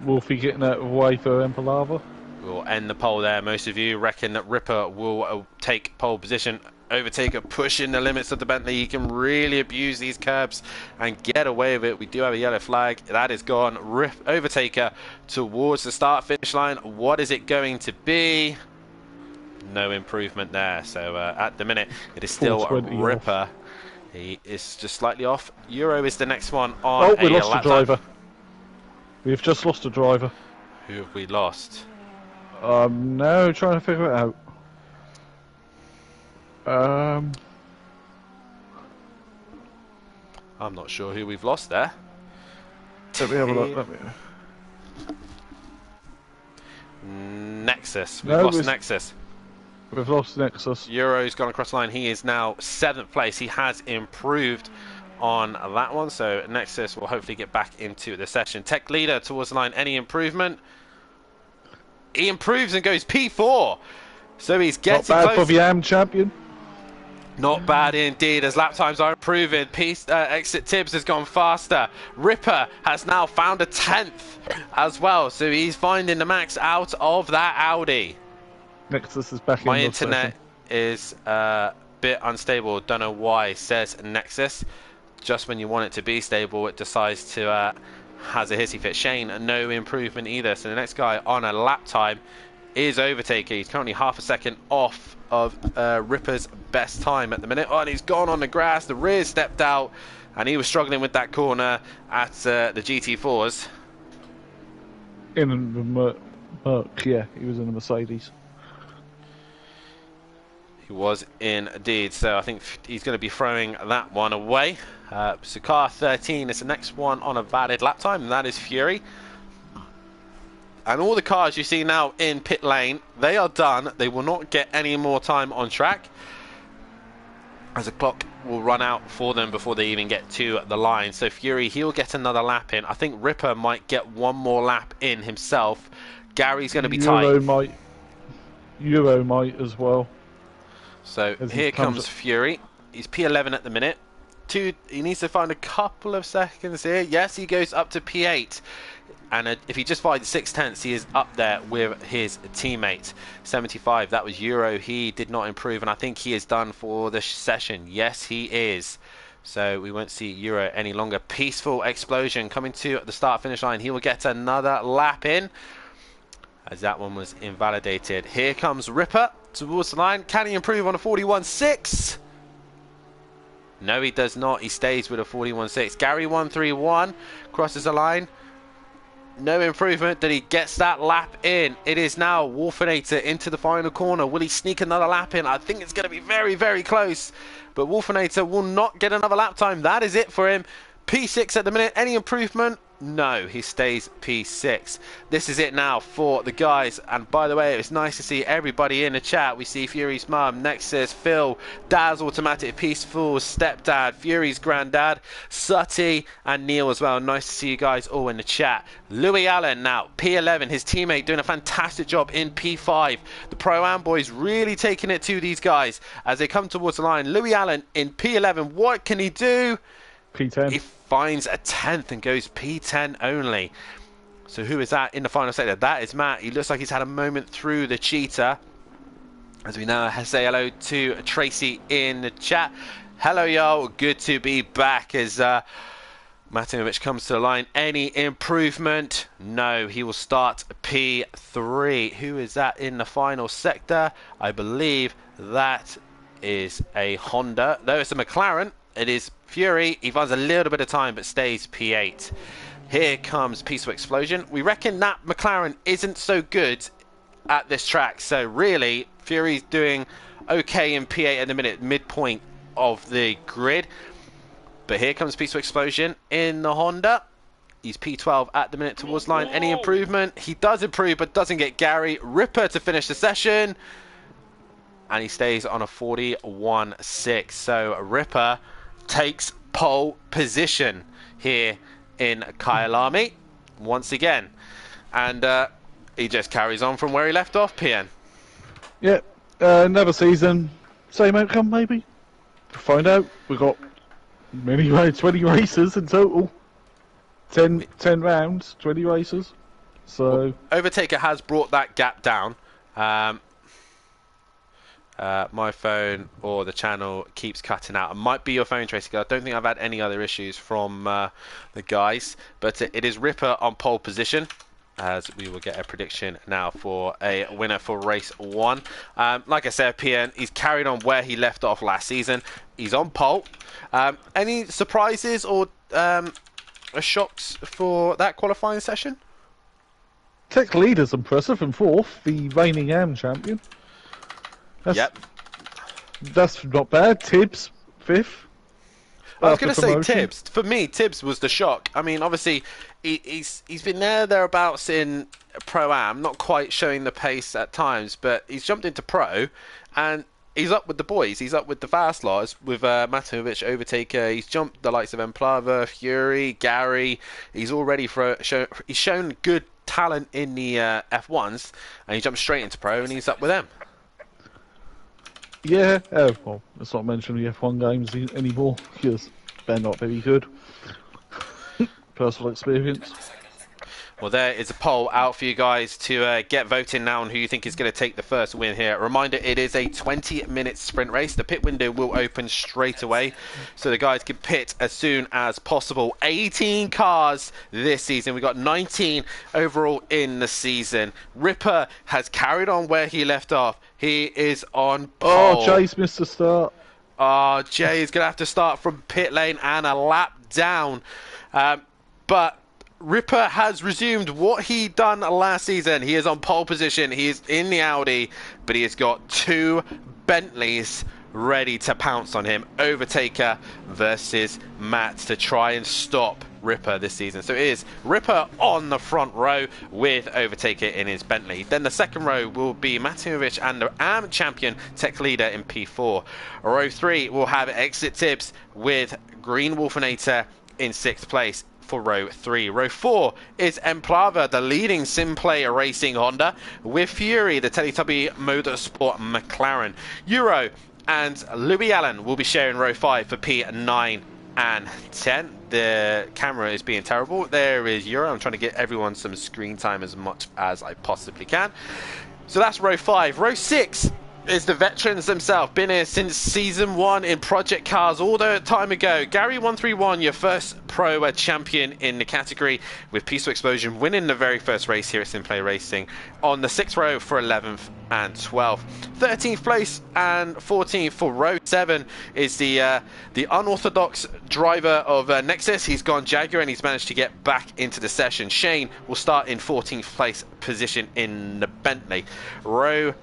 Wolfie getting out of the way for Empalava? We'll end the poll there. Most of you reckon that Ripper will take pole position. Overtaker pushing the limits of the Bentley. He can really abuse these curbs and get away with it. We do have a yellow flag. That is gone. Overtaker towards the start finish line. What is it going to be? No improvement there. So at the minute, it is still Ripper. Off. He is just slightly off. Euro is the next one on. Oh, we lost a driver. We've just lost a driver. Who have we lost? No, trying to figure it out. I'm not sure who we've lost there. Let me have a look. Nexus. We've lost Nexus. We've lost Nexus. Euro's gone across the line. He is now 7th place. He has improved on that one, so Nexus will hopefully get back into the session. Tech Leader towards the line. Any improvement? He improves and goes P4. So he's getting Not bad close. for the AM champion. Not bad indeed, as lap times are improving. Exit Tibbs has gone faster. Ripper has now found a 10th as well, so he's finding the max out of that Audi. Nexus is back My in the internet is a bit unstable. Don't know why, says Nexus. Just when you want it to be stable, it decides to has a hissy fit. Shane, no improvement either. So the next guy on a lap time is Overtaker. He's currently half a second off of Ripper's best time at the minute. Oh, and he's gone on the grass. The rear stepped out, and he was struggling with that corner at the GT4s. In the Merc, yeah, he was in the Mercedes. He was indeed. So I think he's going to be throwing that one away. So car 13 is the next one on a valid lap time, and that is Fury. And all the cars you see now in pit lane, they are done. They will not get any more time on track, as the clock will run out for them before they even get to the line. So Fury, he'll get another lap in. I think Ripper might get one more lap in himself. Gary's going to be tight. Euro might as well. So here comes Fury. He's P11 at the minute. He needs to find a couple of seconds here. Yes, he goes up to P8. And if he just finds 6/10, he is up there with his teammate. 75, that was Euro. He did not improve, and I think he is done for the session. Yes, he is. So we won't see Euro any longer. Peaceful Explosion coming to the start-finish line. He will get another lap in, as that one was invalidated. Here comes Ripper towards the line. Can he improve on a 41.6? No, he does not. He stays with a 41.6. Gary 131 crosses the line. No improvement, that he gets that lap in. It is now Wolfinator into the final corner. Will he sneak another lap in? I think it's going to be very, very close. But Wolfinator will not get another lap time. That is it for him. P6 at the minute. Any improvement? No, he stays P6. This is it now for the guys. And by the way, it's nice to see everybody in the chat. We see Fury's mum, Nexus, Phil, Daz Automatic, Peaceful, Stepdad, Fury's granddad, Sutty, and Neil as well. Nice to see you guys all in the chat. Louis Allen now, P11. His teammate doing a fantastic job in P5. The Pro-Am boys really taking it to these guys as they come towards the line. Louis Allen in P11. What can he do? P10. He finds a 10th and goes P10 only. So who is that in the final sector? That is Matt. He looks like he's had a moment through the cheetah. As we now say hello to Tracy in the chat. Hello, y'all. Good to be back as Matimovic comes to the line. Any improvement? No, he will start P3. Who is that in the final sector? I believe that is a Honda. Though it's a McLaren, it is Fury. He finds a little bit of time but stays P8. Here comes Peaceful Explosion. We reckon that McLaren isn't so good at this track. So really, Fury's doing okay in P8 at the minute, midpoint of the grid. But here comes Peaceful Explosion in the Honda. He's P12 at the minute towards line. Any improvement? He does improve, but doesn't get Gary. Ripper to finish the session. And he stays on a 41.6. So Ripper takes pole position here in Kyalami once again. And he just carries on from where he left off, PN. Yeah, another season. Same outcome, maybe? To find out. We've got 20 races in total. 10 rounds, 20 races. So well, Overtaker has brought that gap down. My phone or the channel keeps cutting out. It might be your phone, Tracy. I don't think I've had any other issues from the guys. But it is Ripper on pole position, as we will get a prediction now for a winner for race 1. Like I said, PN, he's carried on where he left off last season. He's on pole. Any surprises or shocks for that qualifying session? Tech Leader's impressive in 4th, the reigning AM champion. That's not bad. Tibbs, 5th. I was going to say promotion. Tibbs. For me, Tibbs was the shock. I mean, obviously, he's been thereabouts in Pro-Am, not quite showing the pace at times, but he's jumped into Pro, and he's up with the boys. He's up with the fast lots, with Matovic, Overtaker. He's jumped the likes of Emplava, Fury, Gary. He's already he's shown good talent in the F1s, and he jumped straight into Pro, and he's up with them. Yeah, well, let's not mention the F1 games anymore, because they're not very good. Personal experience. Well, there is a poll out for you guys to get voting now on who you think is going to take the first win here. Reminder, it is a 20-minute sprint race. The pit window will open straight away, so the guys can pit as soon as possible. 18 cars this season. We've got 19 overall in the season. Ripper has carried on where he left off. He is on pole. Oh, Chase missed the start. Oh, Jay is going to have to start from pit lane and a lap down. But Ripper has resumed what he done last season. He is on pole position. He is in the Audi, but he has got 2 Bentleys ready to pounce on him. Overtaker versus Matt to try and stop Ripper this season. So it is Ripper on the front row with Overtaker in his Bentley. Then the second row will be Matovic and the AM champion Tech Leader in P4. Row 3 will have Exit Tibbs with Green Wolfinator in 6th place. For row 3. Row 4 is Emplava, the leading Simplay Racing Honda, with Fury, the Teletubby Motorsport McLaren. Euro and Louis Allen will be sharing row 5 for P9 and 10. The camera is being terrible. There is Euro. I'm trying to get everyone some screen time as much as I possibly can. So that's row 5. Row 6 is the veterans themselves. Been here since season 1 in Project Cars all the time ago. Gary 131, your first pro champion in the category, with Peaceful Explosion winning the very first race here at Simplay Racing on the 6th row for 11th and 12th. 13th place and 14th for row 7 is the unorthodox driver of Nexus. He's gone Jaguar and he's managed to get back into the session. Shane will start in 14th place position in the Bentley. Row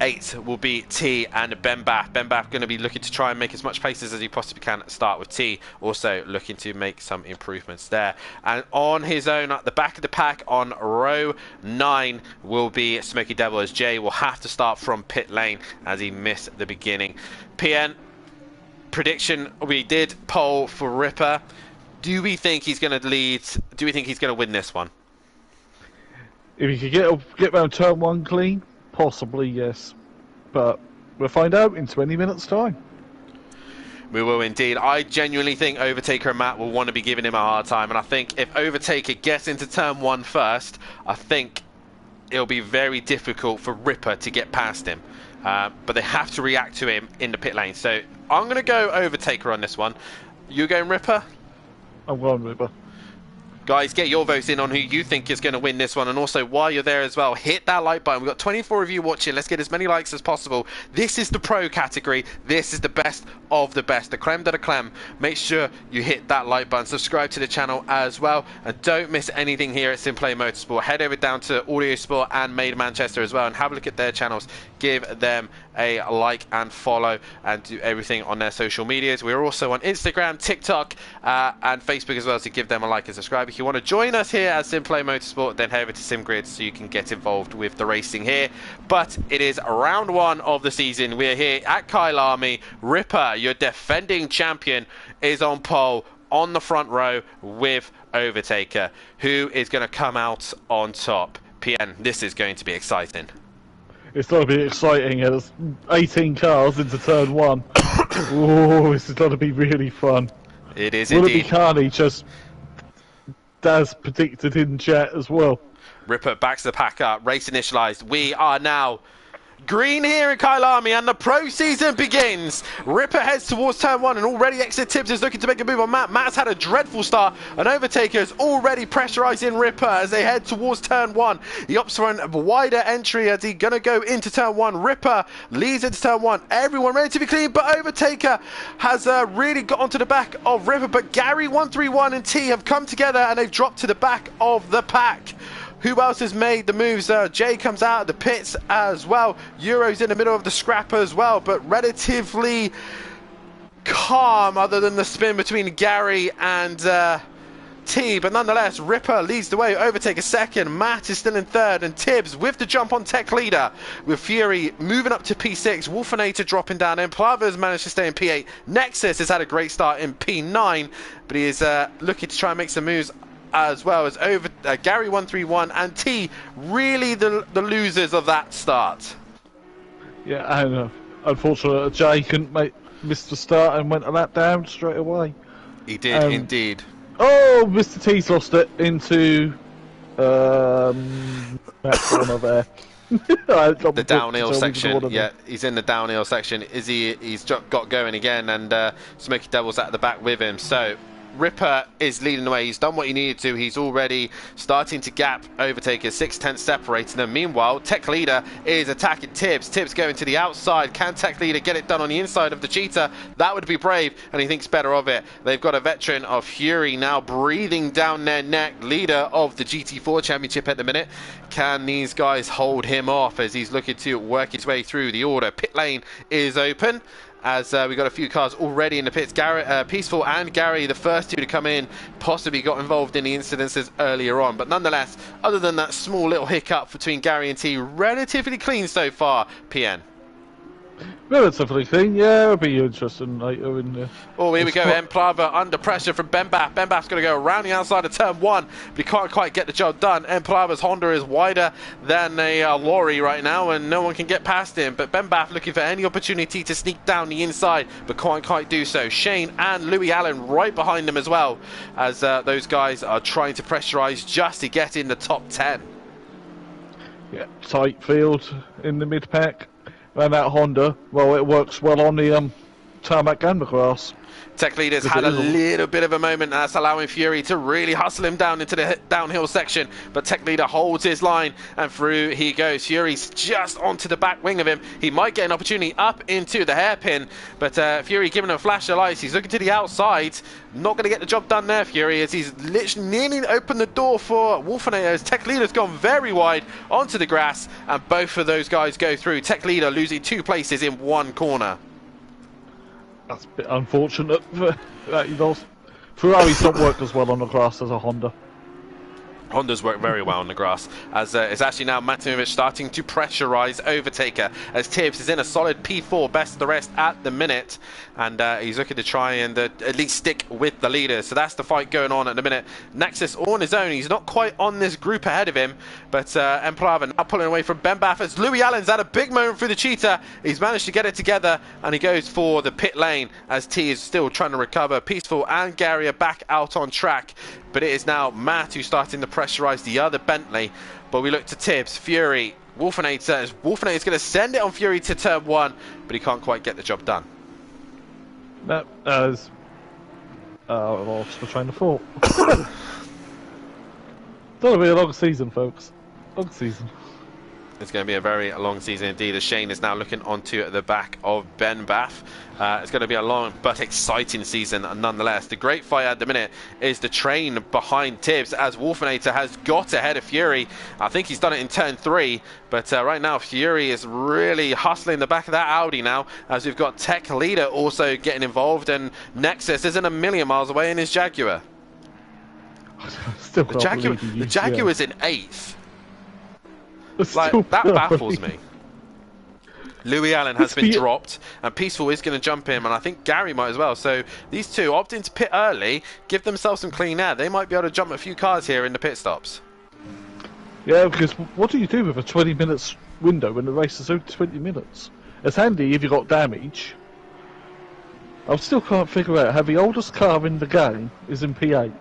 8 will be T and Ben Bath. Ben Bath going to be looking to try and make as much places as he possibly can at start with T. Also looking to make some improvements there. And on his own at the back of the pack on row 9 will be Smoky Devil, as Jay will have to start from pit lane as he missed the beginning. PN, prediction, we did poll for Ripper. Do we think he's going to lead? Do we think he's going to win this one? If he could get round turn 1 clean, possibly, yes. But we'll find out in 20 minutes' time. We will indeed. I genuinely think Overtaker and Matt will want to be giving him a hard time. And I think if Overtaker gets into turn 1 first, I think it'll be very difficult for Ripper to get past him. But they have to react to him in the pit lane. So I'm going to go Overtaker on this one. You going Ripper? I'm going Ripper. Guys, get your votes in on who you think is going to win this one. And also, while you're there as well, hit that like button. We've got 24 of you watching. Let's get as many likes as possible. This is the pro category. This is the best of the best. The creme de la creme. Make sure you hit that like button. Subscribe to the channel as well. And don't miss anything here at Simplay Motorsport. Head over down to Audio Sport and Made Manchester as well. And have a look at their channels. Give them a like and follow. And do everything on their social medias. We're also on Instagram, TikTok, and Facebook as well. So give them a like and subscribe. If you want to join us here at Simplay Motorsport, then head over to SimGrid so you can get involved with the racing here. But it is round 1 of the season. We're here at Kyle Army. Ripper, your defending champion, is on pole on the front row with Overtaker. Who is going to come out on top? PN, this is going to be exciting. It's going to be exciting. There's 18 cars into turn 1. Oh, this is going to be really fun. It is Will indeed. It be carnage, as Daz predicted in chat as well? Ripper backs the pack up. Race initialized. We are now green here in Kyle Army, and the pro season begins. Ripper heads towards turn 1, and already Exit Tibbs is looking to make a move on Matt. Matt's had a dreadful start, and Overtaker's already pressurizing Ripper as they head towards turn 1. He opts for a wider entry as he's gonna go into turn 1. Ripper leads into turn 1. Everyone ready to be clean, but Overtaker has really got onto the back of Ripper. But Gary 131 and T have come together, and they've dropped to the back of the pack. Who else has made the moves? Jay comes out of the pits as well. Euro's in the middle of the scrap as well, but relatively calm other than the spin between Gary and T, but nonetheless, Ripper leads the way, overtake a second, Matt is still in third, and Tibbs with the jump on Tech Leader, with Fury moving up to P6, Wolfinator dropping down, and Plava's managed to stay in P8. Nexus has had a great start in P9, but he is looking to try and make some moves as well as over Gary 131 and T, really the losers of that start. Yeah, and unfortunately, Jay couldn't miss the start and went a lap down straight away. He did indeed. Oh, Mr. T's lost it into that corner there. The downhill section. Yeah, he's in the downhill section. He's got going again, and Smoky Devil's at the back with him. So Ripper is leading the way. He's done what he needed to. He's already starting to gap overtakers, 6/10 separating them. Meanwhile, Tech Leader is attacking Tibbs. Tibbs going to the outside. Can Tech Leader get it done on the inside of the Cheetah? That would be brave, and he thinks better of it. They've got a veteran of Fury now breathing down their neck, leader of the GT4 Championship at the minute. Can these guys hold him off as he's looking to work his way through the order? Pit lane is open, as we got a few cars already in the pits. Peaceful and Gary, the first two to come in, possibly got involved in the incidences earlier on. But nonetheless, other than that small little hiccup between Gary and T, relatively clean so far, PN. Relatively clean, yeah, it'll be interesting later in the... Oh, here we go, Emplava under pressure from Benbath. Benbath's going to go around the outside of turn one, but he can't quite get the job done. Emplava's Honda is wider than a lorry right now, and no one can get past him. But Benbath looking for any opportunity to sneak down the inside, but can't quite do so. Shane and Louis Allen right behind them as well, as those guys are trying to pressurise just to get in the top 10. Yeah, tight field in the mid-pack. And that Honda, well, it works well on the tarmac and the grass. Tech Leader's had a little bit of a moment, that's allowing Fury to really hustle him down into the downhill section, but Tech Leader holds his line and through he goes. Fury's just onto the back wing of him. He might get an opportunity up into the hairpin, but Fury giving him a flash of lights. He's looking to the outside, not going to get the job done there, Fury, as he's literally nearly opened the door for Wolfinator, as Tech Leader's gone very wide onto the grass, and both of those guys go through. Tech Leader losing 2 places in one corner. That's a bit unfortunate that he lost. Ferrari's not worked as well on the grass as a Honda. Honda's worked very well on the grass, as it's actually now Matimovic starting to pressurise Overtaker, as Tibbs is in a solid P4, best of the rest at the minute, and he's looking to try and at least stick with the leader. So that's the fight going on at the minute. Nexus on his own, he's not quite on this group ahead of him, but Emplava now pulling away from Benbath, as Louis Allen's had a big moment through the Cheetah. He's managed to get it together, and he goes for the pit lane, as T is still trying to recover. Peaceful and Gary are back out on track, but it is now Matt who's starting to pressurise the other Bentley. But we look to Tibbs, Fury, Wolfinator. Wolfinator's going to send it on Fury to turn one, but he can't quite get the job done. That as I lost the train of thought. That'll be a long season, folks. Long season. It's going to be a very long season indeed, as Shane is now looking onto the back of Benbath. It's going to be a long but exciting season nonetheless. The great fight at the minute is the train behind Tibbs, as Wolfinator has got ahead of Fury. I think he's done it in turn 3, but right now Fury is really hustling the back of that Audi now, as we've got Tech Leader also getting involved, and Nexus isn't a million miles away in his Jaguar. The Jaguar's in 8th. Like, that baffles me. Louis Allen has been dropped, and Peaceful is going to jump in, and I think Gary might as well. So these two opt into pit early, give themselves some clean air. They might be able to jump a few cars here in the pit stops. Yeah, because what do you do with a 20 minutes window when the race is only 20 minutes? It's handy if you got damage. I still can't figure out how the oldest car in the game is in P8.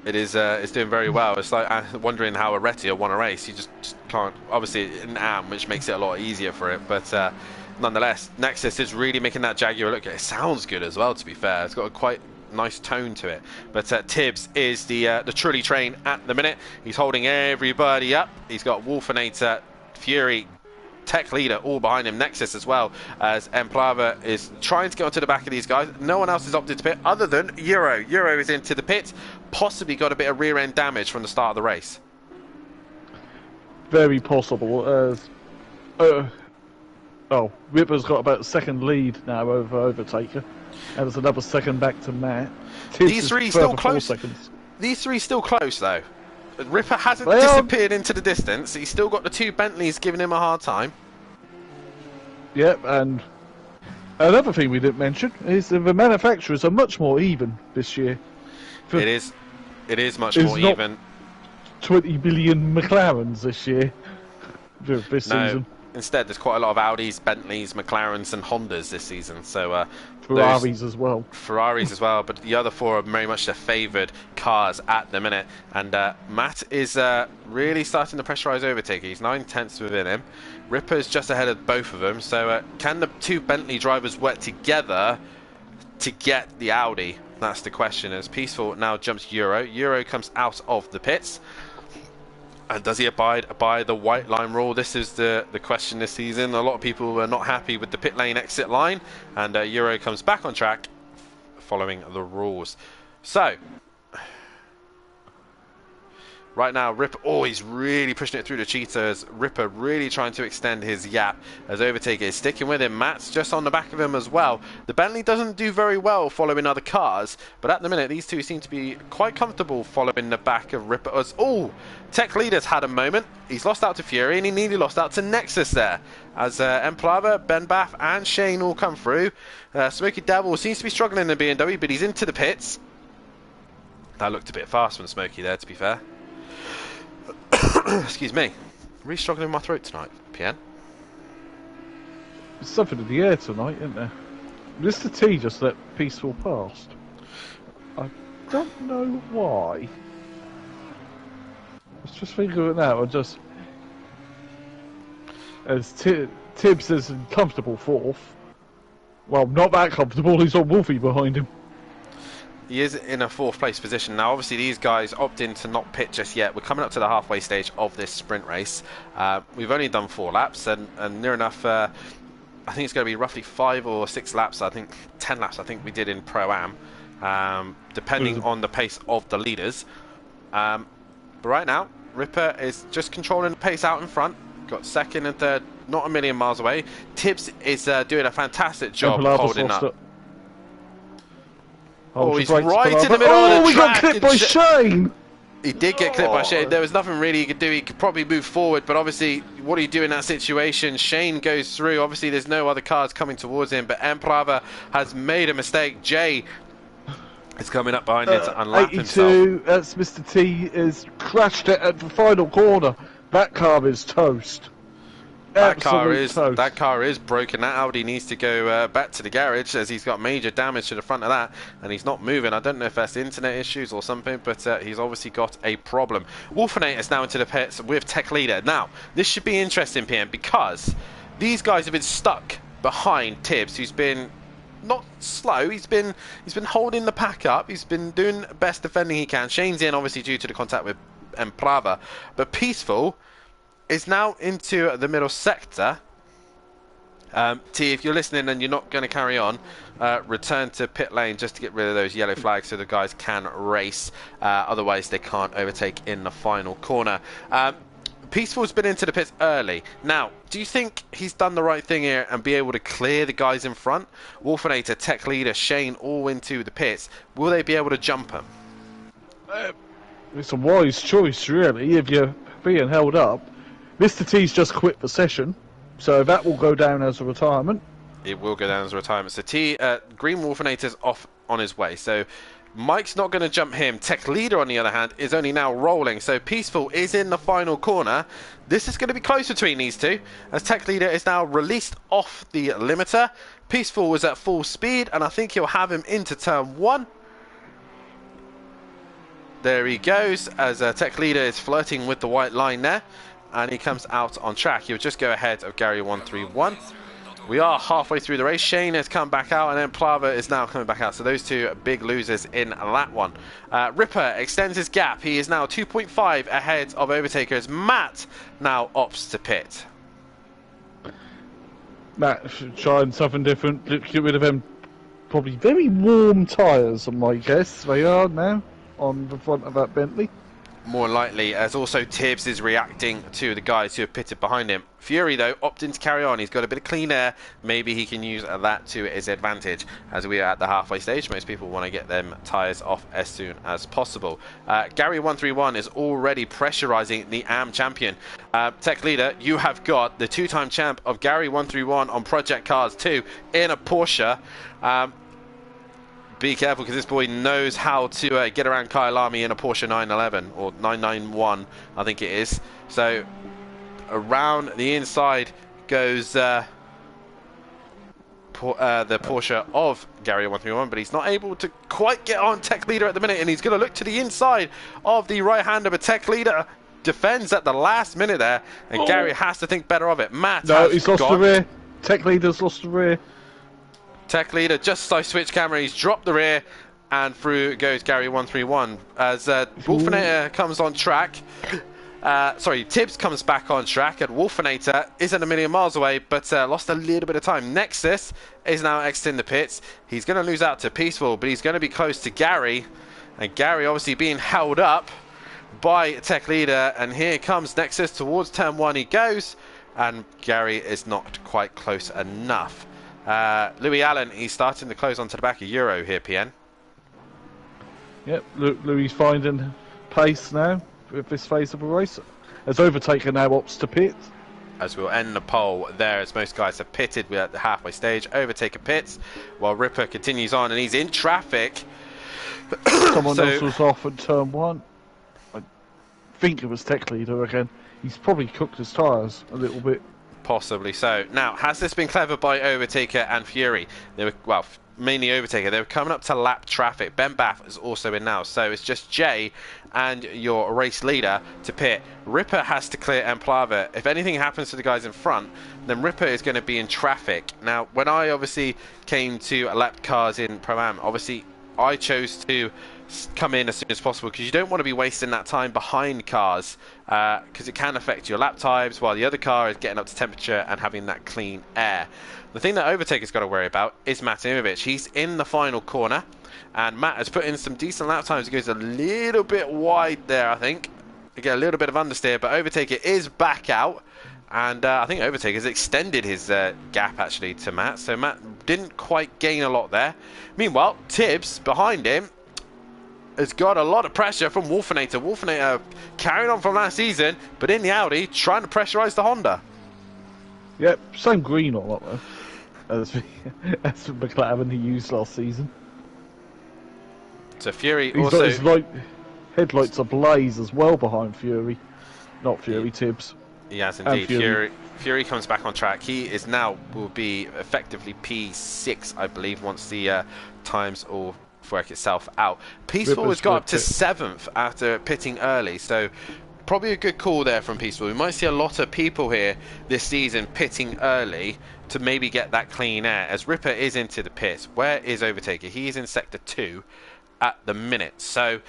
It is. It's doing very well. It's like wondering how Aretia won a race. You just can't. Obviously, an AM, which makes it a lot easier for it. But nonetheless, Nexus is really making that Jaguar look. It sounds good as well. To be fair, it's got a quite nice tone to it. But Tibbs is the trolley train at the minute. He's holding everybody up. He's got Wolfinator, Fury, Tech Leader all behind him, Nexus as well, as Emplava is trying to get onto the back of these guys. No one else is opted to pit other than Euro. Euro is into the pit, possibly got a bit of rear end damage from the start of the race. Very possible, as Oh, Ripper's got about a second lead now over Overtaker. And there's another second back to Matt. These three still further close. 4 seconds. These three still close though. Ripper hasn't They are- disappeared into the distance. He's still got the 2 Bentleys giving him a hard time. Yep, and another thing we didn't mention is that the manufacturers are much more even this year. It is much It's more not- even. 20 billion McLarens this year. This No, season. instead there's quite a lot of Audis, Bentleys, McLarens and Hondas this season. So Ferraris as well. Ferraris as well, but the other 4 are very much the favoured cars at the minute. And Matt is really starting to pressurise Overtaker. He's 9/10 within him. Ripper's just ahead of both of them. So can the 2 Bentley drivers work together to get the Audi? That's the question. As Peaceful now jumps Euro. Euro comes out of the pits. And does he abide by the white line rule? This is the question this season. A lot of people are not happy with the pit lane exit line. And Euro comes back on track following the rules. So, right now, Ripper, oh, he's really pushing it through the cheaters. Ripper really trying to extend his gap as Overtaker is sticking with him. Matt's just on the back of him as well. The Bentley doesn't do very well following other cars, but at the minute, these two seem to be quite comfortable following the back of Ripper. Oh, Tech Leader's had a moment. He's lost out to Fury, and he nearly lost out to Nexus there. As Emplava, Ben Bath, and Shane all come through. Smoky Devil seems to be struggling in the BMW, but he's into the pits. That looked a bit fast from Smoky there, to be fair. Excuse me. Really struggling with my throat tonight, PN. There's something in the air tonight, isn't there? Mr. T just let Peaceful past. I don't know why. Let's just figure it out. As Tibbs is in comfortable 4th. Well, not that comfortable. He's on Wolfie behind him. He is in a 4th place position. Now, obviously, these guys opt in to not pit just yet. We're coming up to the halfway stage of this sprint race. We've only done 4 laps, and near enough, I think it's going to be roughly 5 or 6 laps. I think 10 laps, I think we did in Pro-Am, depending on the pace of the leaders. But right now, Ripper is just controlling the pace out in front. Got 2nd and 3rd, not a million miles away. Tibbs is doing a fantastic job holding up. Oh, he's right in the middle of the track. Oh, we got clipped by Shane! He did get clipped by Shane. There was nothing really he could do. He could probably move forward, but obviously, what do you do in that situation? Shane goes through. Obviously, there's no other cars coming towards him, but Emprava has made a mistake. Jay is coming up behind him to unlap 82, himself. that's Mr. T, has crashed it at the final corner. That car is toast. That car is broken. That Audi needs to go back to the garage as he's got major damage to the front of that, and he's not moving. I don't know if that's internet issues or something, but he's obviously got a problem. Wolfinator's now into the pits with Tech Leader. Now, this should be interesting, PM, because these guys have been stuck behind Tibbs, who's been not slow. He's been holding the pack up. He's been doing the best defending he can. Shane's in, obviously, due to the contact with Emprava, but Peaceful is now into the middle sector. T, if you're listening and you're not going to carry on, return to pit lane just to get rid of those yellow flags so the guys can race. Otherwise, they can't overtake in the final corner. Peaceful's been into the pits early. Now, do you think he's done the right thing here and be able to clear the guys in front? Wolfinator, Tech Leader, Shane all into the pits. Will they be able to jump him? It's a wise choice, really, if you're being held up. Mr. T's just quit the session, so that will go down as a retirement. It will go down as a retirement. So Green Wolfinator's off on his way. So Mike's not going to jump him. Tech Leader, on the other hand, is only now rolling. So Peaceful is in the final corner. This is going to be close between these two, as Tech Leader is now released off the limiter. Peaceful was at full speed, and I think he'll have him into turn 1. There he goes, as Tech Leader is flirting with the white line there. And he comes out on track. He'll just go ahead of Gary 131. We are halfway through the race. Shane has come back out, and then Plava is now coming back out. So those two big losers in that one. Ripper extends his gap. He is now 2.5 ahead of Overtaker as Matt now opts to pit. Matt trying something different. Get rid of them probably very warm tyres, on my guess. They are now on the front of that Bentley. more likely, as also Tibbs is reacting to the guys who have pitted behind him. Fury, though, opting to carry on. He's got a bit of clean air. Maybe he can use that to his advantage. As we are at the halfway stage, most people want to get them tyres off as soon as possible. Gary131 is already pressurising the AM champion. Tech leader, you have got the two-time champ of Gary131 on Project Cars 2 in a Porsche. Be careful, because this boy knows how to get around Kyle Lamy in a Porsche 911 or 991, I think it is. So around the inside goes the Porsche of Gary131, but he's not able to quite get on Tech leader at the minute, and he's going to look to the inside of the right hander, but Tech leader defends at the last minute there, and Gary has to think better of it. Matt, no, he's lost the rear. Tech leader's lost the rear. Tech leader just so switch camera, he's dropped the rear, and through goes Gary131 as Wolfenator comes on track. Sorry, Tibbs comes back on track, and Wolfenator isn't a million miles away, but lost a little bit of time. Nexus is now exiting the pits. He's going to lose out to Peaceful, but he's going to be close to Gary, and Gary obviously being held up by Tech leader, and here comes Nexus towards turn 1 he goes, and Gary is not quite close enough. Louis Allen, he's starting to close onto the back of Euro here, PN. Yep, Louis finding pace now with this phase of a race. As Overtaker now opts to pit. As we'll end the poll there, as most guys have pitted, we're at the halfway stage. Overtaker pits, while Ripper continues on, and he's in traffic. Someone else was off at turn 1. I think it was Tech leader again. He's probably cooked his tyres a little bit. Possibly so. Now, has this been clever by Overtaker and Fury? They were, well, mainly Overtaker. They were coming up to lap traffic. Ben Baff is also in now, so it's just Jay and your race leader to pit. Ripper has to clear Emplava. If anything happens to the guys in front, then Ripper is going to be in traffic. Now, when I obviously came to lap cars in Pro-Am, obviously I chose to come in as soon as possible, because you don't want to be wasting that time behind cars, because it can affect your lap times while the other car is getting up to temperature and having that clean air. The thing that Overtaker's got to worry about is Matt Imovic. He's in the final corner, and Matt has put in some decent lap times. He goes a little bit wide there, I think. You get a little bit of understeer, but Overtaker is back out, and I think Overtaker's extended his gap actually to Matt, so Matt didn't quite gain a lot there. Meanwhile, Tibbs behind him has got a lot of pressure from Wolfenator. Wolfenator carrying on from last season, but in the Audi, trying to pressurise the Honda. Yep, same green on that though, as McLaren he used last season. So Fury He's also... got his headlights ablaze as well behind Fury. Not Fury, Tibbs. He has indeed. Fury comes back on track. He is now, will be effectively P6, I believe, once the times all work itself out. Peaceful has got up to 7th after pitting early, so probably a good call there from Peaceful. We might see a lot of people here this season pitting early to maybe get that clean air, as Ripper is into the pits. Where is Overtaker? He is in sector 2 at the minute, so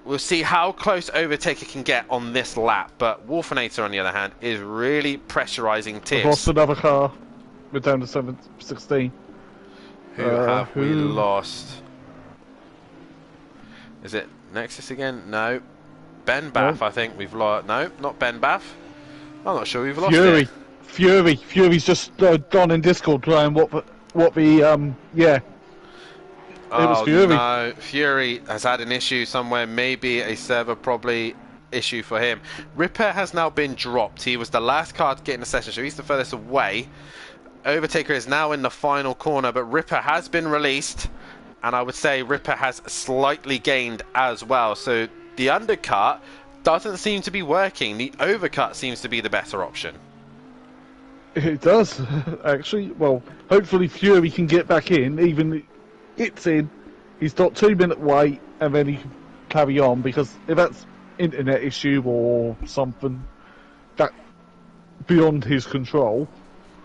we'll see how close Overtaker can get on this lap, but Wolfenator on the other hand is really pressurising Tibbs. We've lost another car. We're down to 16. Who have we lost? Is it Nexus again? No. Ben Baff, I think we've lost. No, not Ben Baff. I'm not sure we've lost it. Fury's just gone in Discord playing what the yeah. It was Fury. No, Fury has had an issue somewhere, maybe a server probably issue for him. Ripper has now been dropped. He was the last car to get in the session, so he's the furthest away. Overtaker is now in the final corner, but Ripper has been released. And I would say Ripper has slightly gained as well. So the undercut doesn't seem to be working. The overcut seems to be the better option. It does, actually. Well, hopefully Fury can get back in. Even it's in. He's got 2 minute wait, and then he can carry on. Because if that's internet issue or something that beyond his control,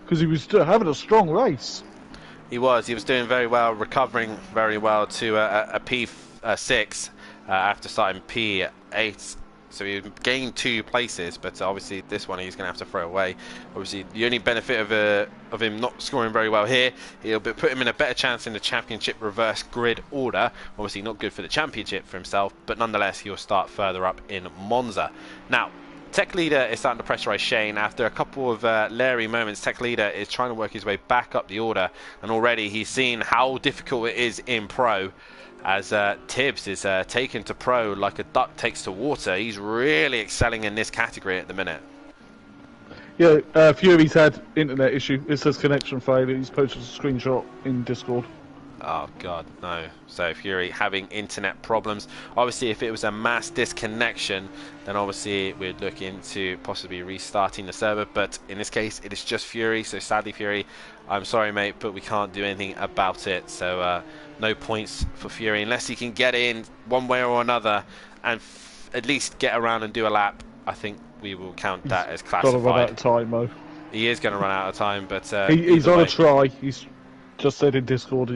because he was still having a strong race. He was doing very well, recovering very well to a P6 after starting P8. so he gained 2 places, but obviously this one he's going to have to throw away. Obviously, the only benefit of him not scoring very well here, he'll put him in a better chance in the championship reverse grid order. Obviously not good for the championship for himself, but nonetheless he'll start further up in Monza. Now, Tech Leader is starting to pressurize Shane. After a couple of leery moments, Tech Leader is trying to work his way back up the order, and already he's seen how difficult it is in Pro, as Tibbs is taken to Pro like a duck takes to water. He's really excelling in this category at the minute. Yeah, Fury's had internet issue. It says connection failure. He's posted a screenshot in Discord. Oh god, no. So Fury having internet problems. Obviously if it was a mass disconnection, then obviously we'd look into possibly restarting the server, but in this case it is just Fury. So sadly, Fury, I'm sorry mate, but we can't do anything about it. So no points for Fury unless he can get in one way or another and at least get around and do a lap. I think we will count that as classified. Got to run out of time though. He is going to run out of time, but he's on a try. He's just said in Discord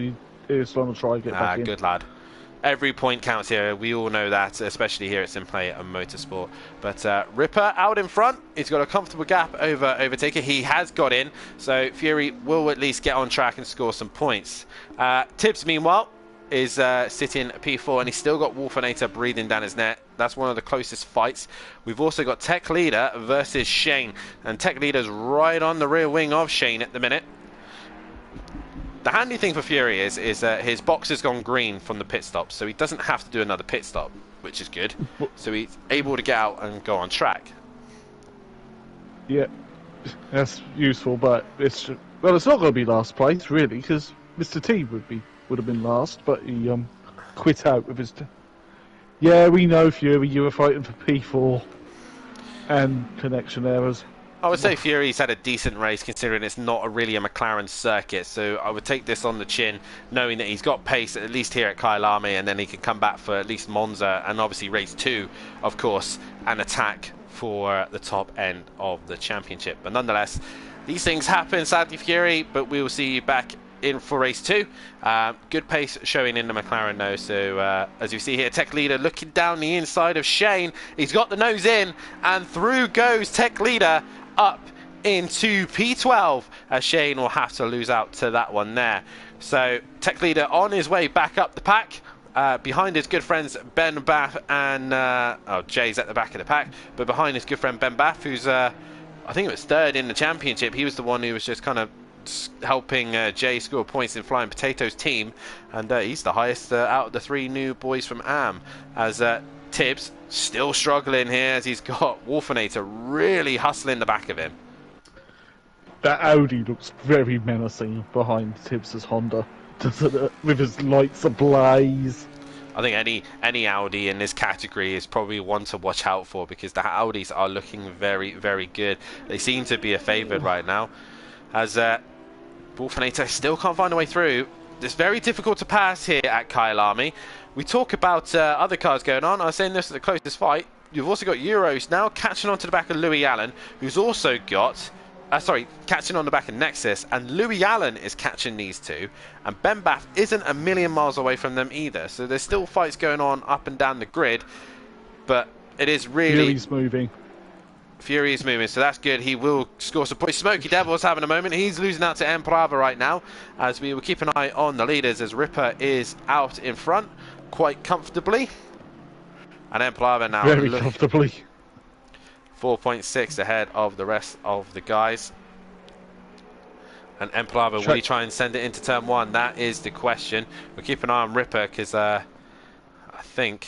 he's on a try to get back in. Good lad. Every point counts here. We all know that, especially here at Simplay Motorsport. But Ripper out in front. He's got a comfortable gap over Overtaker. He has got in, so Fury will at least get on track and score some points. Tibbs, meanwhile, is sitting P4, and he's still got Wolfinator breathing down his neck. That's one of the closest fights. We've also got Tech Leader versus Shane, and Tech Leader's right on the rear wing of Shane at the minute. The handy thing for Fury is his box has gone green from the pit stop, so he doesn't have to do another pit stop, which is good. So he's able to get out and go on track. Yeah, that's useful, but it's not going to be last place really, because Mr. T would have been last, but he quit out with his. Yeah, we know Fury. You were fighting for P4 and connection errors. I would say Fury's had a decent race considering it's not really a McLaren circuit, so I would take this on the chin, knowing that he's got pace at least here at Kyalami, and then he can come back for at least Monza and obviously race 2, of course, and attack for the top end of the championship. But nonetheless, these things happen, sadly, Fury, but we will see you back in for race 2. Good pace showing in the McLaren though, so as you see here, Tech Leader looking down the inside of Shane. He's got the nose in, and through goes Tech Leader up into P12, as Shane will have to lose out to that one there. So Tech Leader on his way back up the pack, behind his good friends Ben Bath and Jay's at the back of the pack, but behind his good friend Ben Bath, who's I think it was 3rd in the championship. He was the one who was just kind of helping Jay score points in Flying Potatoes team, and he's the highest out of the 3 new boys from AM, as Tibbs still struggling here, as he's got Wolfinator really hustling the back of him. That Audi looks very menacing behind Tibbs' Honda, with his lights ablaze. I think any Audi in this category is probably one to watch out for, because the Audis are looking very, very good. They seem to be a favoured right now, as Wolfinator still can't find a way through. It's very difficult to pass here at Kyalami. We talk about other cars going on. I was saying this is the closest fight. You've also got Euros now catching onto the back of Louis Allen, who's also got catching on the back of Nexus, and Louis Allen is catching these two, and Ben Bath isn't a million miles away from them either. So there's still fights going on up and down the grid, but it is really... Fury is moving, so that's good. He will score some points. Smoky Devil's having a moment. He's losing out to Emprava right now, as we will keep an eye on the leaders, as Ripper is out in front quite comfortably, and Emprava now very comfortably 4.6 ahead of the rest of the guys. And Emprava, will he try and send it into turn 1? That is the question. We'll keep an eye on Ripper, because I think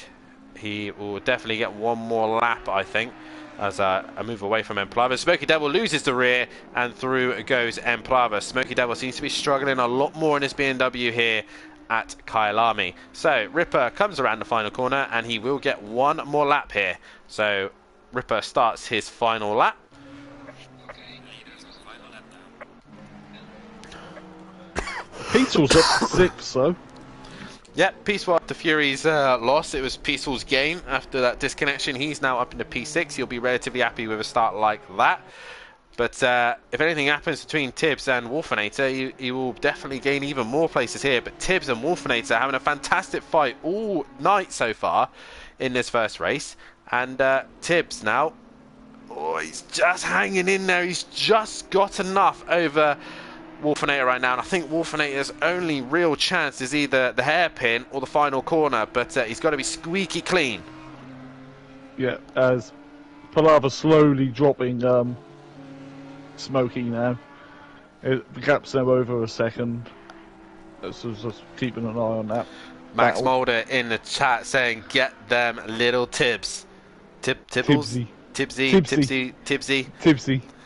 he will definitely get one more lap, I think, as I move away from Emplava. Smoky Devil loses the rear, and through goes Emplava. Smoky Devil seems to be struggling a lot more in his BMW here at Kyalami. So Ripper comes around the final corner, and he will get one more lap here. So Ripper starts his final lap. Peaceful's up 6, so. Yep, Peaceful after Fury's loss. It was Peaceful's gain after that disconnection. He's now up into P6. He'll be relatively happy with a start like that. But if anything happens between Tibbs and Wolfinator, he will definitely gain even more places here. But Tibbs and Wolfinator are having a fantastic fight all night so far in this first race. And Tibbs now. Oh, he's just hanging in there. He's just got enough over Wolfinator right now. And I think Wolfinator's only real chance is either the hairpin or the final corner. But he's got to be squeaky clean. Yeah, as Palava slowly dropping Smokey now. The gap's now over a second. So just keeping an eye on that. Max battle. Mulder in the chat saying, "Get them little Tibbs." Tibbles? Tipsy. Tipsy.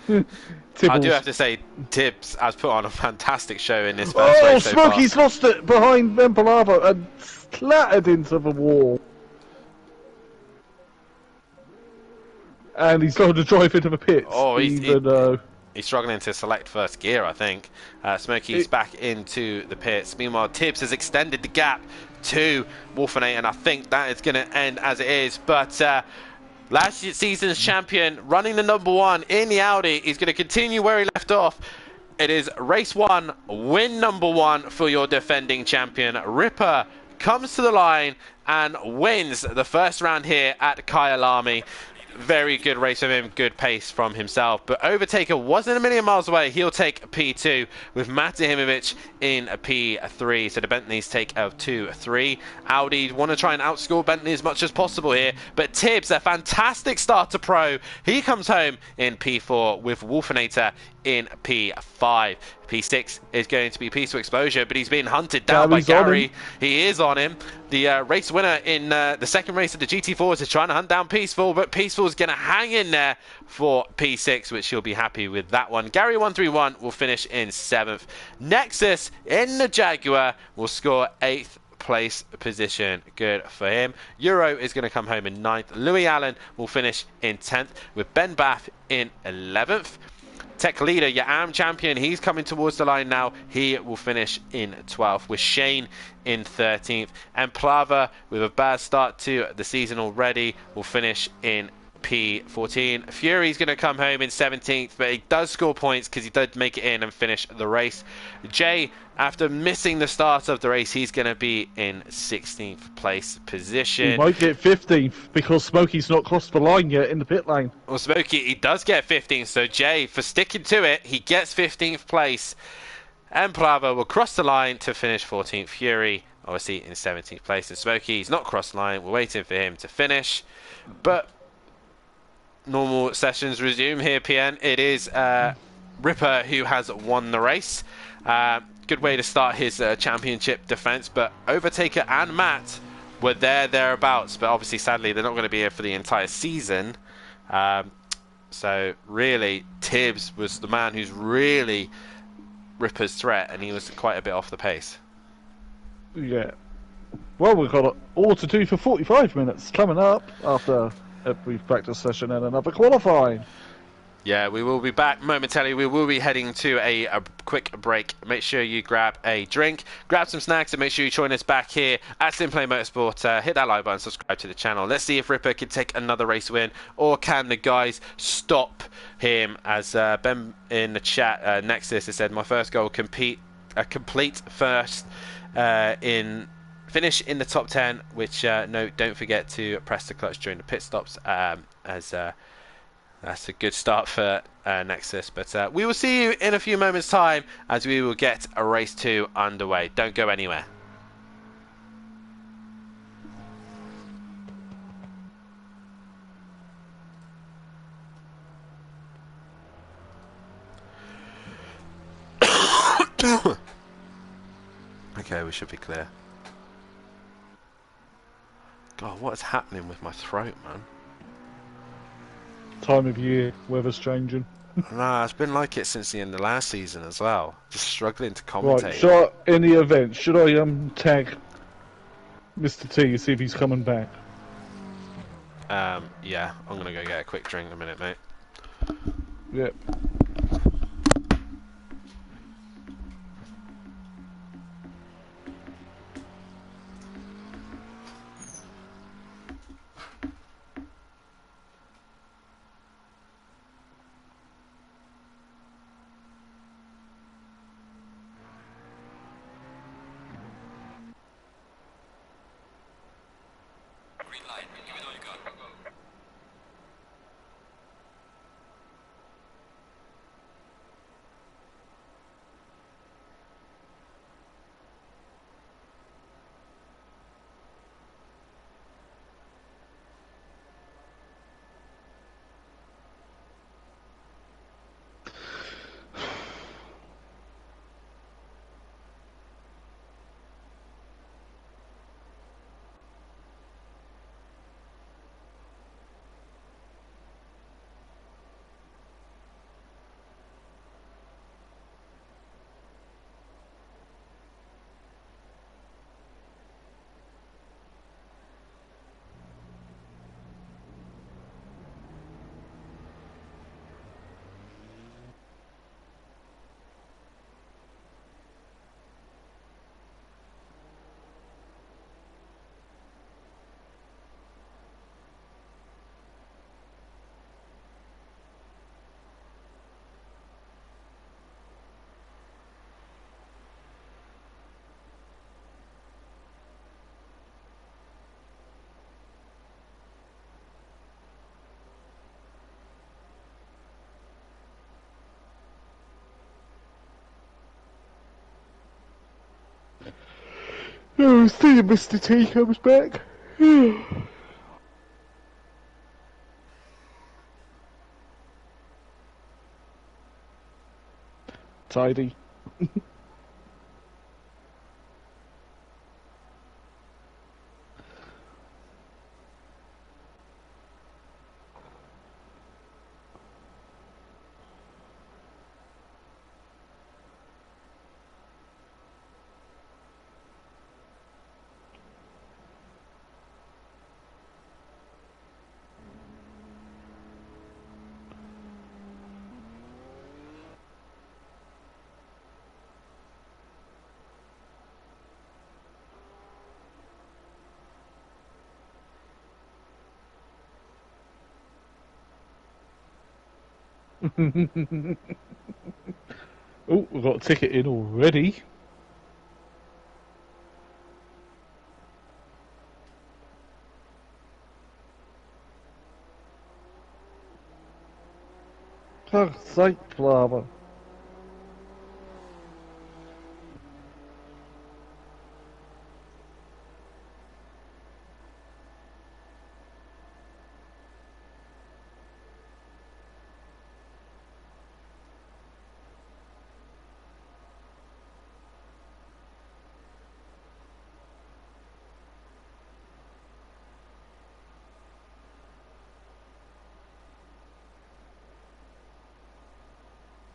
I do have to say, Tibbs has put on a fantastic show in this first race so far. Smokey's lost it behind Palava and splattered into the wall. And he's going to drive into the pits. Oh, he's struggling to select first gear, I think. Smokey's back into the pits. Meanwhile, Tibbs has extended the gap to Wolfinator, and I think that is going to end as it is. But last season's champion, running the number 1 in the Audi, is going to continue where he left off. It is race 1, win number 1 for your defending champion. Ripper comes to the line and wins the first round here at Kyalami. Very good race from him, good pace from himself. But Overtaker wasn't a million miles away. He'll take P2 with Matahimovic in P3. So the Bentleys take a 2-3. Audi want to try and outscore Bentley as much as possible here. But Tibbs, a fantastic start to pro. He comes home in P4 with Wolfinator in P5. P6 is going to be Peaceful Exposure, but he's being hunted down by Gary. He is on him. The race winner in the second race of the GT4s is trying to hunt down Peaceful, but Peaceful is going to hang in there for P6, which he'll be happy with that one. Gary 131 will finish in 7th. Nexus in the Jaguar will score 8th place position. Good for him. Euro is going to come home in 9th. Louis Allen will finish in 10th with Ben Bath in 11th. Tech leader, your AM champion, he's coming towards the line now. He will finish in 12th with Shane in 13th. And Plava, with a bad start to the season already, will finish in P14. Fury's going to come home in 17th, but he does score points because he did make it in and finish the race. Jay, after missing the start of the race, he's going to be in 16th place position. He might get 15th because Smokey's not crossed the line yet in the pit lane. Well, Smokey, he does get 15th, so Jay, for sticking to it, he gets 15th place. And Plava will cross the line to finish 14th. Fury, obviously, in 17th place. And Smokey, he's not crossed the line. We're waiting for him to finish. But normal sessions resume here, PN. It is Ripper who has won the race. Good way to start his championship defense, but Overtaker and Matt were thereabouts, but obviously, sadly, they're not going to be here for the entire season. So really, Tibbs was the man who's really Ripper's threat, and he was quite a bit off the pace. Yeah. Well, we've got all to do for 45 minutes coming up after a brief practice session and another qualifying. Yeah, we will be back momentarily. We will be heading to a quick break. Make sure you grab a drink, grab some snacks, and make sure you join us back here at Simplay Motorsport. Hit that like button, subscribe to the channel. Let's see if Ripper can take another race win, or can the guys stop him? As Ben in the chat, Nexus has said, my first goal, complete first finish in the top 10, which no, don't forget to press the clutch during the pit stops, that's a good start for Nexus. But we will see you in a few moments' time as we will get a race 2 underway. Don't go anywhere. Okay, we should be clear. God, what is happening with my throat, man? Time of year, weather's changing. Nah, it's been like it since the end of last season as well. Just struggling to commentate. Right, in the event, should I tag Mr. T, see if he's coming back? Yeah, I'm gonna go get a quick drink in a minute, mate. Yep. Oh, see Mr. T comes back. Tidy. Oh, we've got a ticket in already. Fuck's sake, Flava.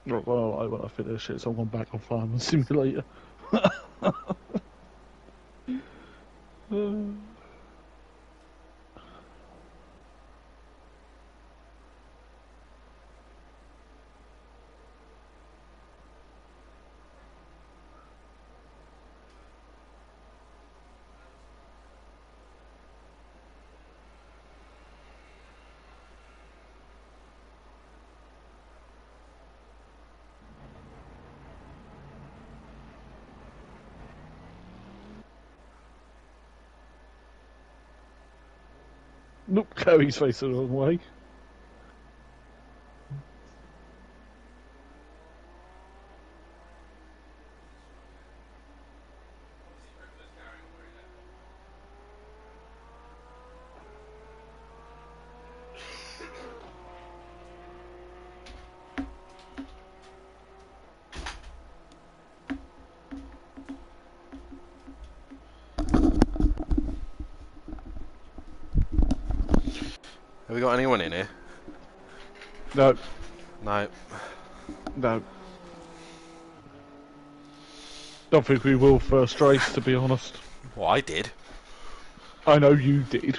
Well, when I finish it, so I'm going back on Farming Simulator. Nope, Cody's facing the wrong way. Have we got anyone in here? No, No. no. Don't think we will first race, to be honest. Well, I did. I know you did.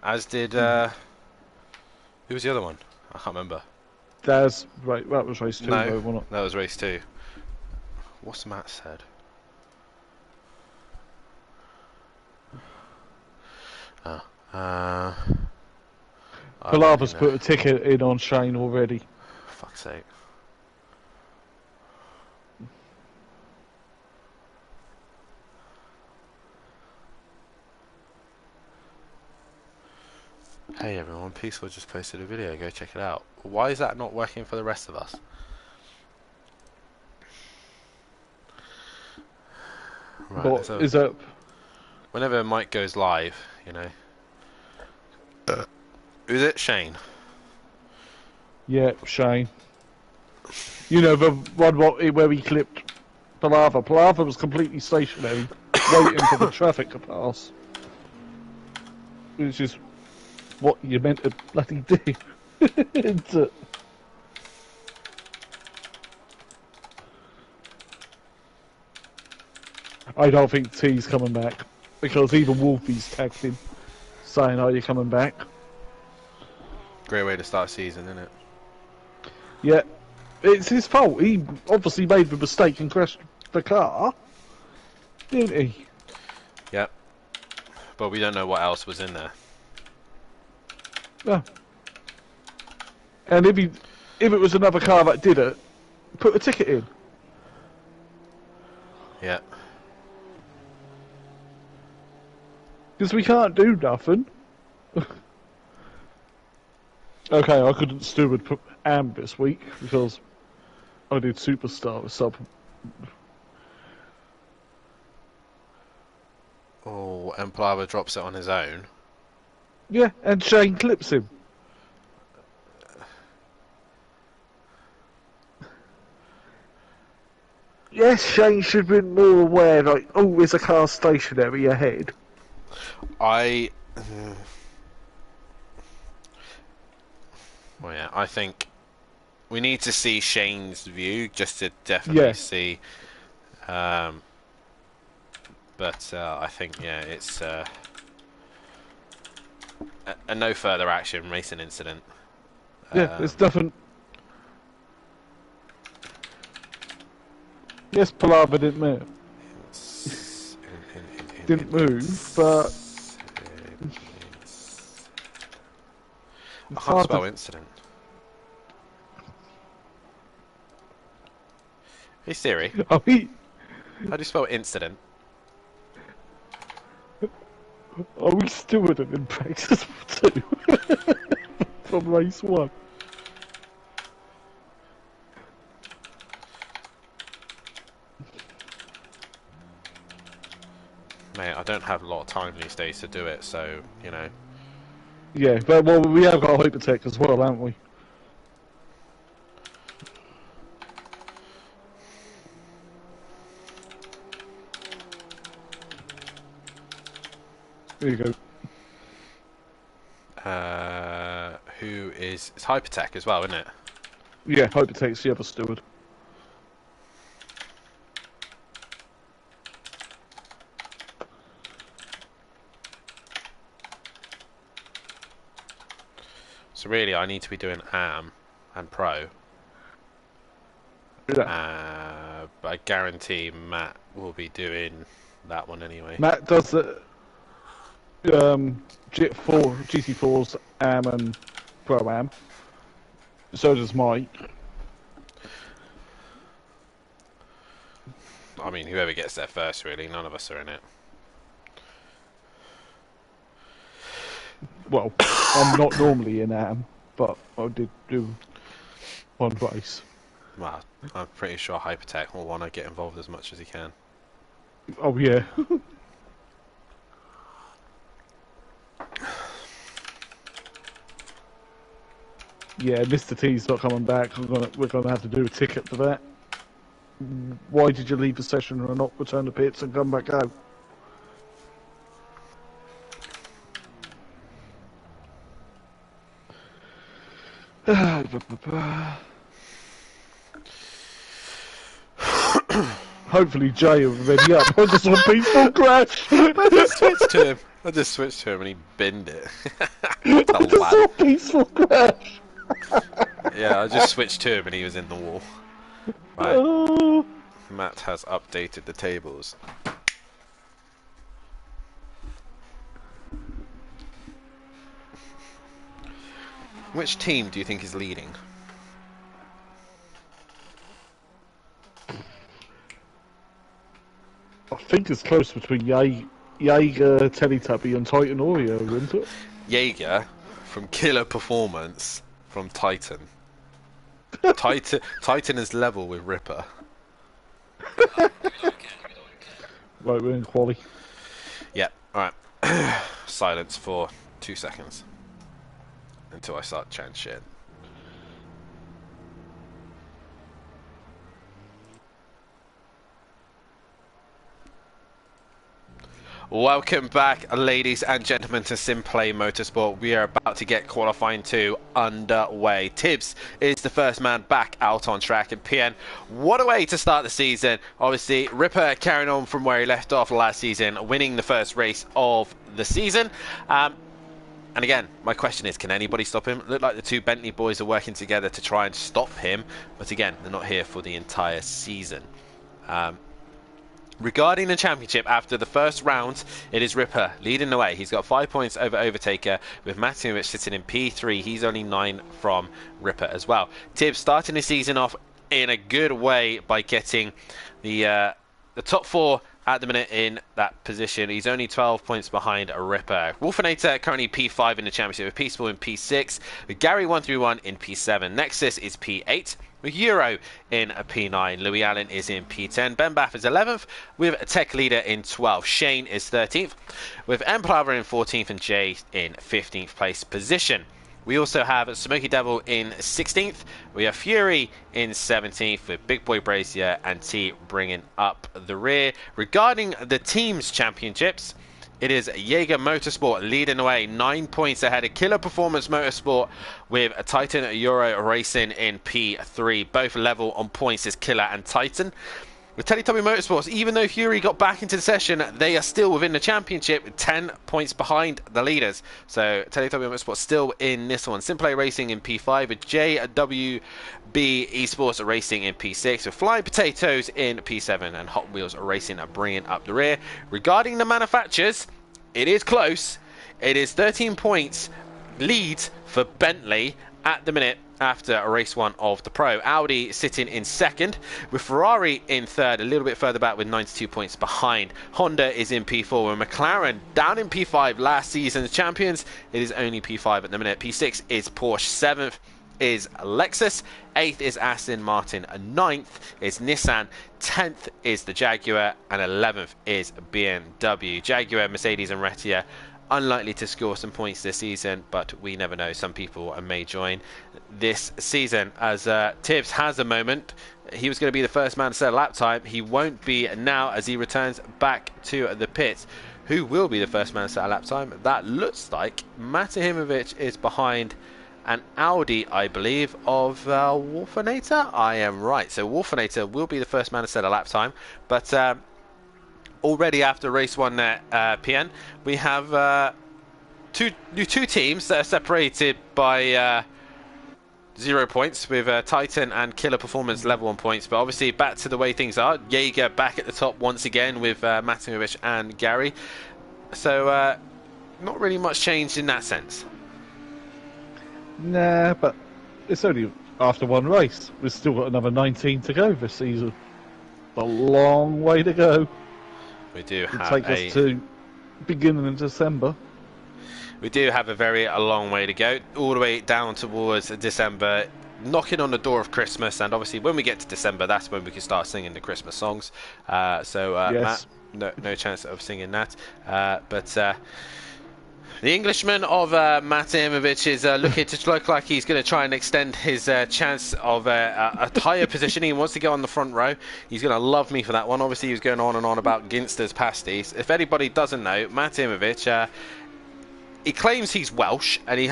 As did, who was the other one? I can't remember. Daz, right, that was race 2 No, though, wasn't it? that was race 2. What's Matt said? Oh. Palava's put a ticket in on Shane already. Fuck's sake. Hey everyone, Peaceful just posted a video, go check it out. Why is that not working for the rest of us? Right, What so is up? whenever Mike goes live, you know. Who's it? Shane. Yeah, Shane. You know, the one where he clipped Palava. Palava was completely stationary, waiting for the traffic to pass. Which is what you meant to bloody do. Isn't it? I don't think T's coming back. Because even Wolfie's tagged him, saying, "Are you coming back?" Great way to start a season, isn't it? Yeah. It's his fault. He obviously made the mistake and crashed the car. Didn't he? Yep. But we don't know what else was in there. Yeah. And if it was another car that did it, put a ticket in. Yep. Because we can't do nothing. Okay, I couldn't steward Am this week because I did Superstar with sub. and Palava drops it on his own. Yeah, and Shane clips him. Yes, Shane should have been more aware, like, oh, there's a car stationary ahead. Well, yeah, I think we need to see Shane's view just to definitely see. But I think, yeah, it's a no further action racing incident. Yeah, there's nothing. Yes, Palava didn't move. Didn't move, but I can't spell incident. Hey Siri, oh, how do you spell incident? are we steward in practice too? From race 1. Mate, I don't have a lot of time these days to do it, so, you know. Yeah, but well, we have got a hypertech as well, haven't we? There you go. Who is... It's Hypertech as well, isn't it? Yeah, hypertech's the other steward. So really, I need to be doing AM and Pro. Yeah. But I guarantee Matt will be doing that one anyway. Matt does the GT4s, AM and Pro Am. So does Mike. I mean, whoever gets there first, really. None of us are in it. Well, I'm not normally in AM, but I did do one race. Well, I'm pretty sure Hypertech will want to get involved as much as he can. Oh yeah. Yeah, Mr. T's not coming back. We're gonna have to do a ticket for that. Why did you leave the session and not return the pits and come back out? Hopefully Jay will be ready up. I just want peaceful crash. I just switched to him. And he binned it. I just want peaceful crash. Yeah, I just switched to him and he was in the wall. Right. Oh. Matt has updated the tables. Which team do you think is leading? I think it's close between Jaeger, Teletubby and Titan Oreo, isn't it? Jaeger from Killer Performance from Titan. Titan is level with Ripper. Right, we're in quali. Yeah, alright. Silence for 2 seconds. Until I start chatting shit. Welcome back, ladies and gentlemen, to Simplay Motorsport. We are about to get qualifying 2 underway. Tibbs is the first man back out on track, and PN, what a way to start the season. Obviously, Ripper carrying on from where he left off last season, winning the first race of the season. And again, my question is, can anybody stop him? Look like the two Bentley boys are working together to try and stop him, but again, they're not here for the entire season. Regarding the championship, after the first round, it is Ripper leading the way. He's got 5 points over Overtaker, with Matimovic sitting in P3. He's only 9 from Ripper as well. Tibbs starting the season off in a good way by getting the top 4 at the minute in that position. He's only 12 points behind Ripper. Wolfinator currently P5 in the championship, with Peaceful in P6, with Gary 131 in P7. Nexus is P8, with Euro in a P9. Louis Allen is in P10. Ben Baff is 11th, with Tech Leader in 12th. Shane is 13th, with Emperor in 14th, and Jay in 15th place position. We also have Smoky Devil in 16th. We have Fury in 17th, with Big Boy Brazier and T bringing up the rear. Regarding the team's championships, it is Jaeger Motorsport leading the way, 9 points ahead of Killer Performance Motorsport, with Titan Euro Racing in P3. Both level on points as Killer and Titan. With Teletubby Motorsports, even though Fury got back into the session, they are still within the championship, with 10 points behind the leaders. So Teletubby Motorsports still in this one. Simplay Racing in P5, with JWB Esports Racing in P6, with Flying Potatoes in P7, and Hot Wheels Racing are bringing up the rear. Regarding the manufacturers, it is close. It is 13 points lead for Bentley at the minute after race 1 of the Pro. Audi sitting in second, with Ferrari in third, a little bit further back with 92 points behind. Honda is in P4, and McLaren down in P5, last season's champions. It is only P5 at the minute. P6 is Porsche, 7th is Lexus, 8th is Aston Martin, 9th is Nissan, 10th is the Jaguar, and 11th is BMW. Jaguar, Mercedes and Retia unlikely to score some points this season, but we never know. Some people may join this season, as Tibbs has a moment. He was going to be the first man to set a lap time. He won't be now, as he returns back to the pits. Who will be the first man to set a lap time? That looks like Matahimovic is behind an Audi, I believe, of Wolfinator. I am right. So Wolfinator will be the first man to set a lap time, but already after race 1 PN, we have two teams that are separated by 0 points, with Titan and Killer Performance level on points. But obviously back to the way things are. Jaeger back at the top once again, with Matimovic and Gary. So not really much changed in that sense. Nah, but it's only after one race. We've still got another 19 to go this season. A long way to go. We do It'll have take us to beginning of December. We do have a long way to go, all the way down towards December, knocking on the door of Christmas. And obviously when we get to December, that's when we can start singing the Christmas songs. Yes. Matt, no chance of singing that. The Englishman of Matimovic is looking to look like he's going to try and extend his chance of a higher position. He wants to go on the front row. He's going to love me for that one. Obviously, he was going on and on about Ginster's pasties. If anybody doesn't know, Matimovic, he claims he's Welsh, and he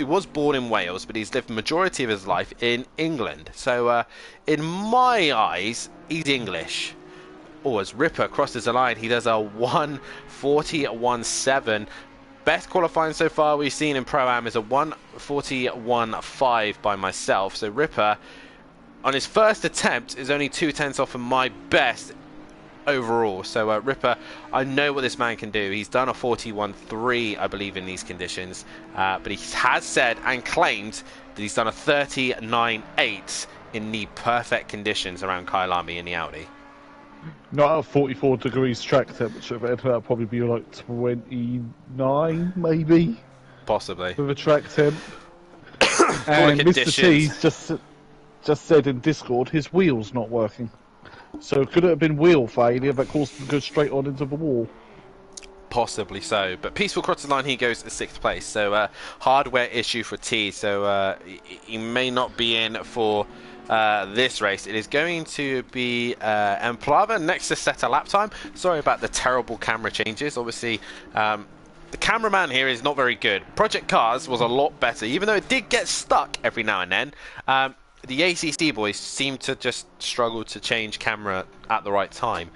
was born in Wales, but he's lived the majority of his life in England. So, in my eyes, he's English. Oh, as Ripper crosses the line, he does a 1:41.7. Best qualifying so far we've seen in Pro-Am is a 1:41.5 by myself. So Ripper, on his first attempt, is only 0.2 off of my best overall. So Ripper, I know what this man can do. He's done a 41.3, I believe, in these conditions. But he has said and claimed that he's done a 39.8 in the perfect conditions around Kyalami in the Audi. Not at 44 degrees track temperature, but that'll probably be like 29, maybe. Possibly. With a track temp. And Mr. T's just said in Discord his wheel's not working. So could it have been wheel failure that caused him to go straight on into the wall? Possibly so, but Peaceful crosses the line, he goes to 6th place. So hardware issue for T, so he may not be in for this race. It is going to be Emplava next to set a lap time. Sorry about the terrible camera changes. Obviously, the cameraman here is not very good. Project Cars was a lot better, even though it did get stuck every now and then. The ACC boys seem to just struggle to change camera at the right time.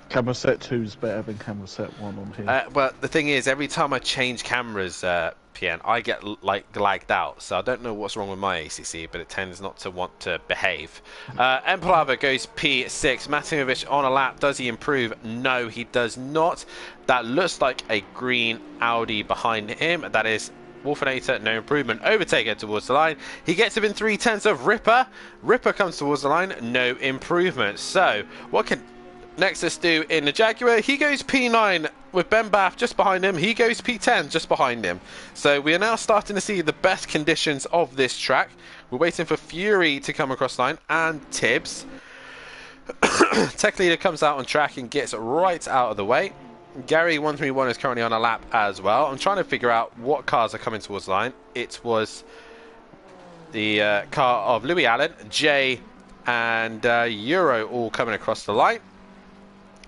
Camera set 2 is better than camera set 1 on here. Well, the thing is, every time I change cameras, PN, I get lagged out. So I don't know what's wrong with my ACC, but it tends not to want to behave. Emplava goes P6. Matimovic on a lap. Does he improve? No, he does not. That looks like a green Audi behind him. That is Wolfinator, no improvement. Overtaker towards the line. He gets within 0.3 of Ripper. Ripper comes towards the line, no improvement. So, what can Next, let's do in the Jaguar. He goes P9 with Ben Bath just behind him. He goes P10 just behind him. So we are now starting to see the best conditions of this track. We're waiting for Fury to come across the line and Tibbs. Tech Leader comes out on track and gets right out of the way. Gary 131 is currently on a lap as well. I'm trying to figure out what cars are coming towards the line. It was the car of Louis Allen, Jay and Euro all coming across the line.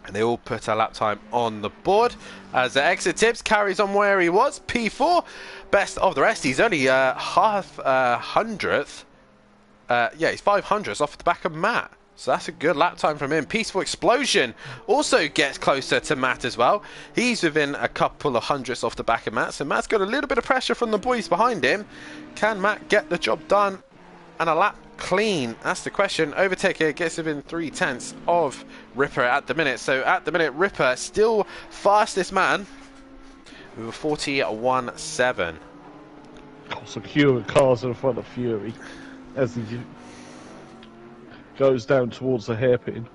And they all put a lap time on the board as Exit Tips carries on where he was, P4, best of the rest. He's only half hundredth. Yeah, he's 500ths off the back of Matt. So that's a good lap time from him. Peaceful Explosion also gets closer to Matt as well. He's within a couple of hundredths off the back of Matt. So Matt's got a little bit of pressure from the boys behind him. Can Matt get the job done and a lap clean? That's the question. Overtaker gets within 3/10 of Ripper at the minute. So at the minute, Ripper still fastest man with a 41.7. Secure cars in front of Fury as he goes down towards the hairpin.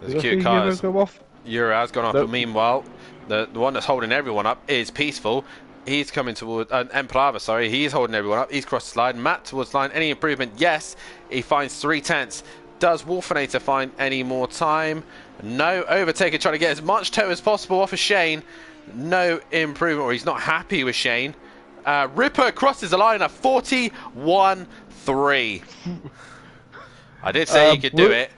There's cute cars. Go off? Euro has gone off, Nope. but meanwhile, the one that's holding everyone up is Peaceful. He's coming towards Emplava, sorry. He's holding everyone up. He's crossed the line. Matt towards the line. Any improvement? Yes. He finds 3/10. Does Wolfinator find any more time? No. Overtaker trying to get as much toe as possible off of Shane. No improvement, or he's not happy with Shane. Ripper crosses the line at 41.3. I did say he could do it.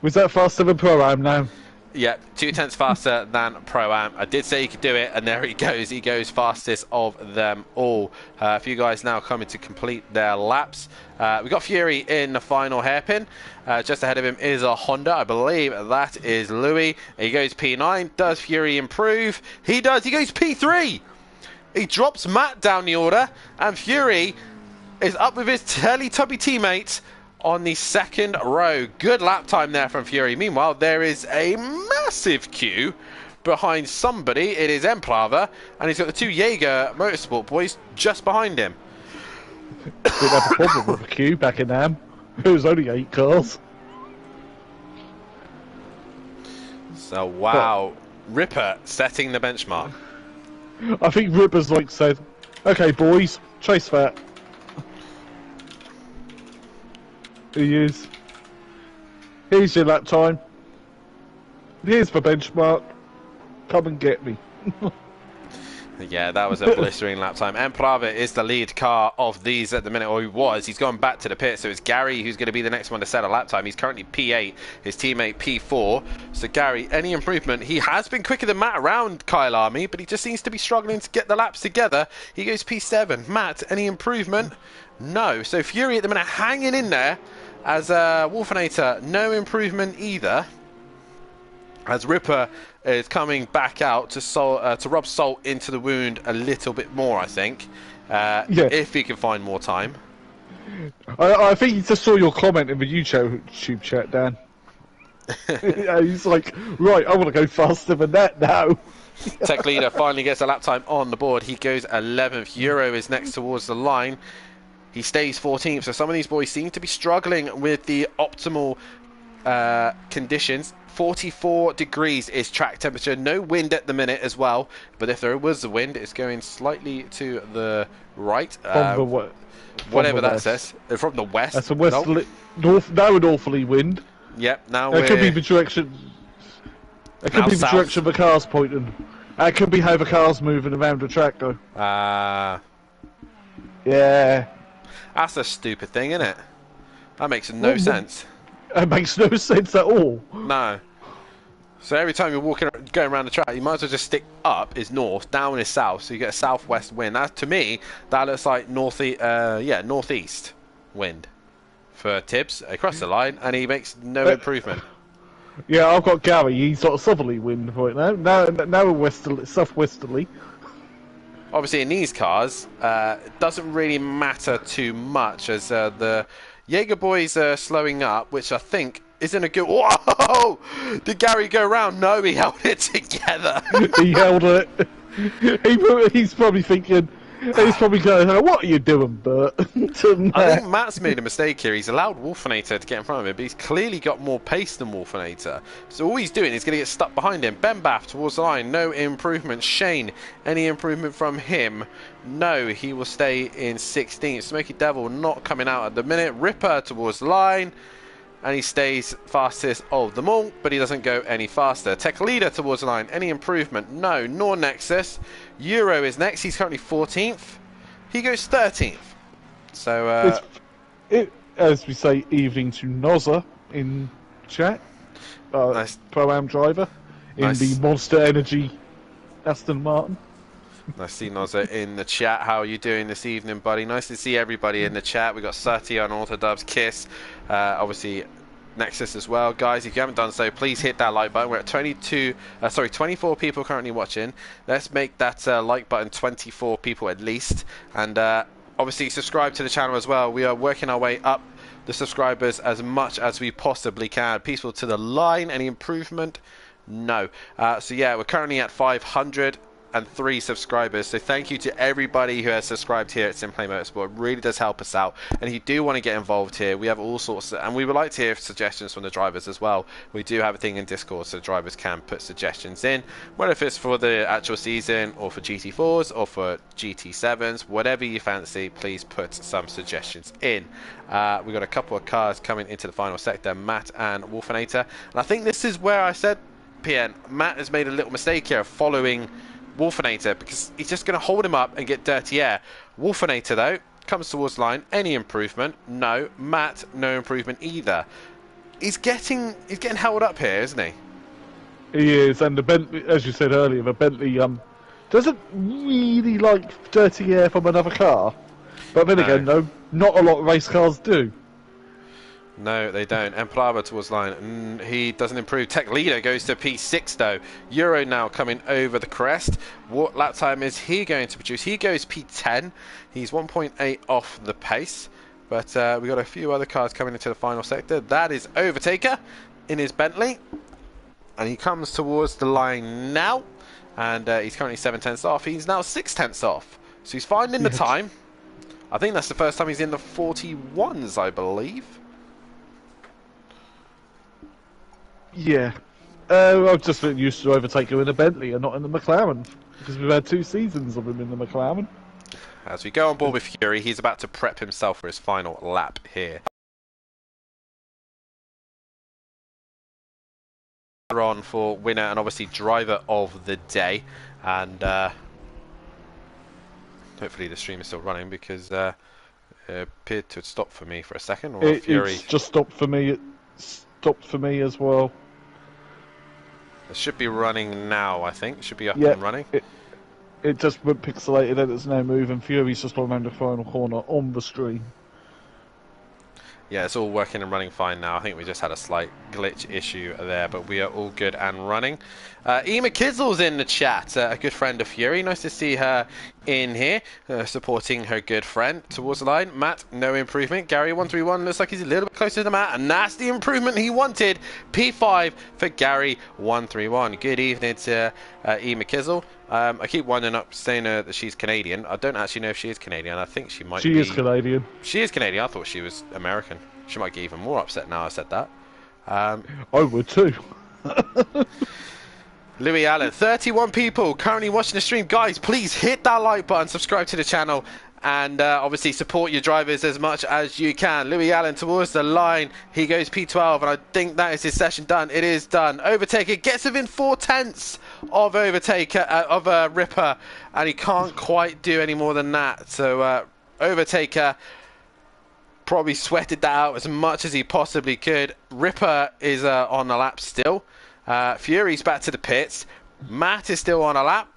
Was that faster than Pro-Am now? Yeah, 2/10 faster than Pro-Am. I did say he could do it, and there he goes. He goes fastest of them all. A few guys now coming to complete their laps. We got Fury in the final hairpin. Just ahead of him is a Honda. I believe that is Louis. He goes P9. Does Fury improve? He does. He goes P3. He drops Matt down the order, and Fury is up with his Teletubby teammates on the second row. Good lap time there from Fury. Meanwhile, there is a massive queue behind somebody. It is Emplava, and he's got the two Jaeger Motorsport boys just behind him. Didn't have a problem with a queue back in Am. It was only 8 cars. So, wow. Ripper setting the benchmark. I think Ripper's like said, okay boys, chase that. He is. Here's your lap time. Here's the benchmark. Come and get me. Yeah, that was a blistering lap time. Emplava is the lead car of these at the minute, or he was. He's gone back to the pit, so it's Gary who's going to be the next one to set a lap time. He's currently P8, his teammate P4. So Gary, any improvement? He has been quicker than Matt around Kyle Army, but he just seems to be struggling to get the laps together. He goes P7. Matt, any improvement? No. So Fury at the minute hanging in there as Wolfinator, no improvement either. As Ripper is coming back out to rub salt into the wound a little bit more, I think. Yeah. If he can find more time. I think he just saw your comment in the YouTube chat, Dan. Yeah, he's like, right, I want to go faster than that now. Tech Leader finally gets a lap time on the board. He goes 11th. Euro is next towards the line. He stays 14th. So some of these boys seem to be struggling with the optimal conditions. 44 degrees is track temperature. No wind at the minute as well. But if there was a wind, it's going slightly to the right. Whatever that says. From the west. That's a westerly, north, now a northerly wind. Yep, now That could be the direction. It could be the south. direction the car's pointing. That could be how the car's moving around the track, though. Yeah. That's a stupid thing, isn't it? That makes no sense. It makes no sense at all. No. So every time you're going around the track, you might as well just stick up is north, down is south, so you get a southwest wind. That, to me, that looks like northeast wind for Tibbs across the line, and he makes no improvement. Yeah, I've got Gary. He's got a southerly wind right now. Now a westerly, southwesterly. Obviously, in these cars, it doesn't really matter too much as the Jaeger boys are slowing up, which I think isn't a good. Whoa! Did Gary go round? No, he held it together. He held it. He's probably thinking, He's probably going, "What are you doing, Bert?" To I think Matt's made a mistake here. He's allowed Wolfinator to get in front of him, but he's clearly got more pace than Wolfinator. So all he's doing is going to get stuck behind him. Benbath towards the line, no improvement. Shane, any improvement from him? No, he will stay in 16th. Smoky Devil not coming out at the minute. Ripper towards the line, and he stays fastest of them all, but he doesn't go any faster. Tech Leader towards the line, any improvement? No, nor Nexus. Euro is next, he's currently 14th. He goes 13th. So, as we say, evening to Nozza in chat. Nice. Pro-Am driver in Nice. the Monster Energy Aston Martin. Nice to see Nozza in the chat. How are you doing this evening, buddy? Nice to see everybody in the chat. We got Sati on Autodubs, Kiss, obviously Nexus as well. Guys, if you haven't done so, please hit that like button. We're at 24 people currently watching. Let's make that like button 24 people at least. And obviously subscribe to the channel as well. We are working our way up the subscribers as much as we possibly can. Peaceful to the line. Any improvement? No. So yeah, we're currently at 503 subscribers, so thank you to everybody who has subscribed here at Simplay Motorsport. It really does help us out, and if you do want to get involved here, we have all sorts and we would like to hear suggestions from the drivers as well. We do have a thing in Discord so drivers can put suggestions in, whether if it's for the actual season or for GT4s or for GT7s, whatever you fancy, please put some suggestions in. We've got a couple of cars coming into the final sector, Matt and Wolfinator, and I think this is where I said, PN, Matt has made a little mistake here following Wolfinator, because he's just going to hold him up and get dirty air. Wolfinator though comes towards the line. Any improvement? No. Matt, no improvement either. He's getting held up here, isn't he? He is, and the Bentley, as you said earlier, the Bentley doesn't really like dirty air from another car. But then again, no, not a lot of race cars do. No, they don't. Emplava towards line. He doesn't improve. Tech Leader goes to P6 though. Euro now coming over the crest. What lap time is he going to produce? He goes P10. He's 1.8 off the pace. But we've got a few other cars coming into the final sector. That is Overtaker in his Bentley. And he comes towards the line now. And he's currently 7/10 off. He's now 6/10 off. So he's finding the time. I think that's the first time he's in the 41s, I believe. Yeah. I've just been used to Overtaker in a Bentley and not in the McLaren, because we've had 2 seasons of him in the McLaren. As we go on board with Fury, he's about to prep himself for his final lap here. On for winner and obviously driver of the day, and hopefully the stream is still running, because it appeared to stop for me for a second. Or Fury... It's just stopped for me. It stopped for me as well. It should be running now, I think. It should be up and running. It just went pixelated and it's now moving. Fury's just around the final corner on the stream. Yeah, it's all working and running fine now. I think we just had a slight glitch issue there, but we are all good and running. Ema Kizzle's in the chat, a good friend of Fury. Nice to see her in here, supporting her good friend towards the line. Matt, no improvement. Gary 131 looks like he's a little bit closer to Matt, and that's the improvement he wanted. P5 for Gary 131. Good evening to Ema Kizzle. I keep winding up saying that she's Canadian. I don't actually know if she is Canadian. I think she might be. She is Canadian. She is Canadian. I thought she was American. She might get even more upset now I said that. I would too. Louis Allen, 31 people currently watching the stream. Guys, please hit that like button, subscribe to the channel, and obviously support your drivers as much as you can. Louis Allen towards the line. He goes P12, and I think that is his session done. It is done. Overtaker gets within 4/10 of Ripper, and he can't quite do any more than that. So Overtaker probably sweated that out as much as he possibly could. Ripper is on a lap still. Fury's back to the pits. Matt is still on a lap,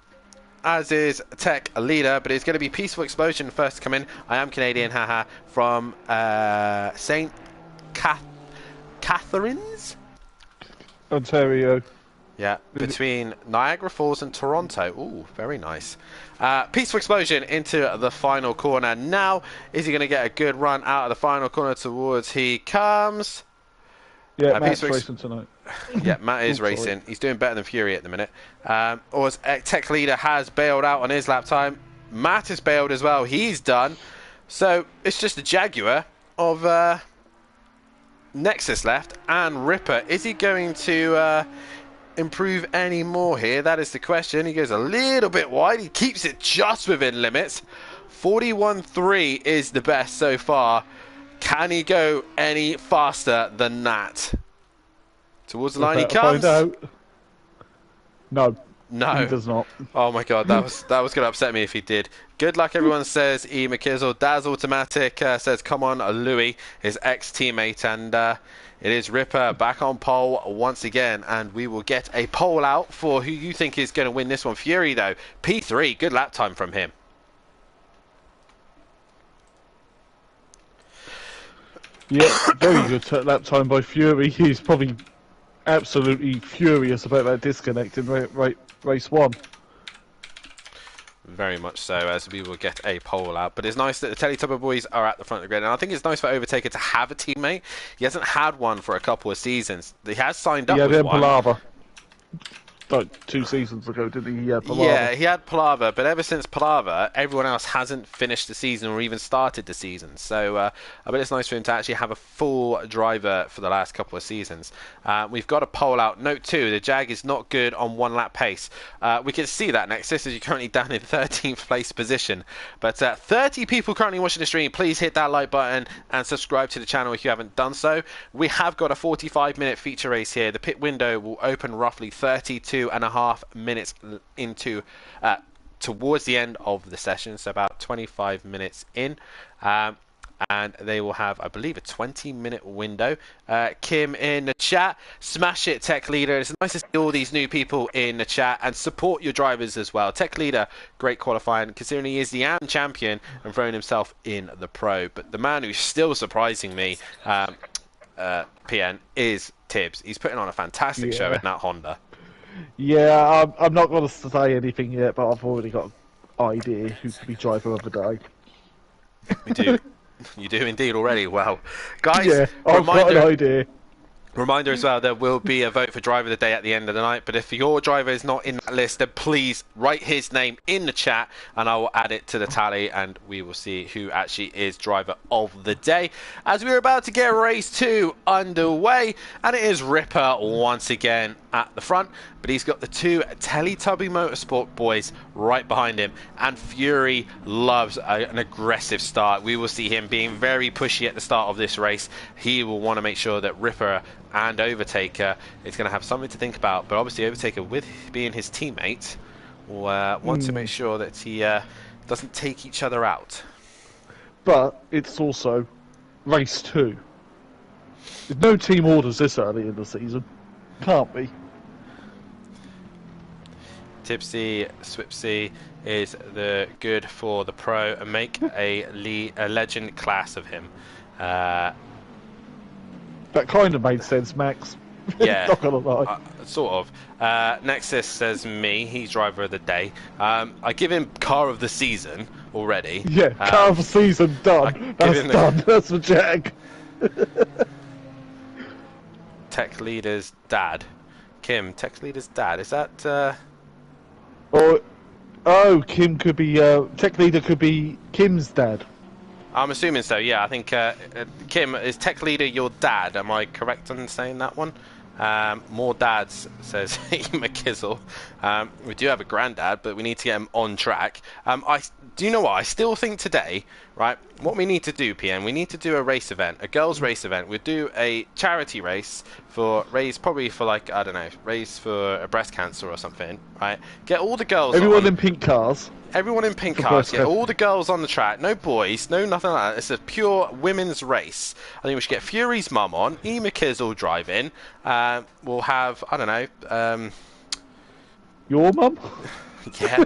as is Tech Leader, but it's going to be Peaceful Explosion first to come in. I am Canadian, haha, from St. Catharines? Ontario. Yeah, between Niagara Falls and Toronto. Ooh, very nice. Peaceful Explosion into the final corner. Now, is he going to get a good run out of the final corner towards he comes? Yeah, Matt's racing tonight. Yeah, Matt is racing. He's doing better than Fury at the minute. Or Tech Leader has bailed out on his lap time. Matt has bailed as well. He's done. So it's just the Jaguar of Nexus left, and Ripper. Is he going to improve any more here? That is the question. He goes a little bit wide. He keeps it just within limits. 41.3 is the best so far. Can he go any faster than that? Towards the line he comes. Find out. No. No. He does not. Oh my god, that was going to upset me if he did. Good luck, everyone, says E. McKizzle. Daz Automatic says, come on, Louis, his ex-teammate. And it is Ripper back on pole once again. And we will get a poll out for who you think is going to win this one. Fury, though, P3, good lap time from him. Yeah, very good lap time by Fury. He's probably absolutely furious about that disconnect in race 1. Very much so, as we will get a poll out. But it's nice that the Teletubber boys are at the front of the grid. And I think it's nice for Overtaker to have a teammate. He hasn't had one for a couple of seasons. He has signed up with one. Palaver. Like 2 seasons ago, didn't he? Yeah, Palaver. Yeah, he had Palaver, but ever since Palaver, everyone else hasn't finished the season or even started the season. So I bet it's nice for him to actually have a full driver for the last couple of seasons. We've got a poll out. Note 2, the Jag is not good on 1 lap pace. We can see that next. This is you're currently down in 13th place position. But 30 people currently watching the stream. Please hit that like button and subscribe to the channel if you haven't done so. We have got a 45-minute feature race here. The pit window will open roughly 32.5 minutes into towards the end of the session, so about 25 minutes in, and they will have, I believe, a 20-minute window. Kim in the chat, smash it, Tech Leader. It's nice to see all these new people in the chat, and support your drivers as well. Tech Leader, great qualifying, considering he is the AM champion and throwing himself in the pro. But the man who's still surprising me, PN, is Tibbs. He's putting on a fantastic show in that Honda. Yeah, I'm not going to say anything yet, but I've already got an idea who could be driver of the day. We do. You do indeed already. Well, guys, yeah, I've got an idea. Reminder as well, there will be a vote for driver of the day at the end of the night, but if your driver is not in that list, then please write his name in the chat and I will add it to the tally and we will see who actually is driver of the day. As we're about to get race 2 underway, and it is Ripper once again at the front, but he's got the 2 Teletubby Motorsport boys right behind him, and Fury loves an aggressive start. We will see him being very pushy at the start of this race. He will want to make sure that Ripper and Overtaker is going to have something to think about, but obviously Overtaker, with being his teammate, will want to make sure that he doesn't take each other out. But it's also race 2. There's no team orders this early in the season. Can't be. Tipsy Swipsy is the good for the pro and make a legend class of him. That kind of made sense, Max. Yeah, not gonna lie. Sort of. Nexus says me, he's driver of the day. I give him car of the season already. Yeah, car of the season done. That's done. That's the Jag. Tech leader's dad, Kim. Tech leader's dad. Is that? Oh, Kim could be. Tech leader could be Kim's dad. I'm assuming so, yeah. I think, Kim, is Tech Leader your dad? Am I correct in saying that one? More dads, says McKizzle. We do have a granddad, but we need to get him on track. Do you know what? I still think today, right, what we need to do, PN, we need to do a race event, a girls' race event. We'll do a charity race for probably for, like, I don't know, race for breast cancer or something, right? Get all the girls Everyone in pink cars. Everyone in pink cars, yeah, all the girls on the track, no boys, no nothing like that. It's a pure women's race. I think we should get Fury's mum on, E. McKizzle driving. We'll have, I don't know, your mum? Yeah,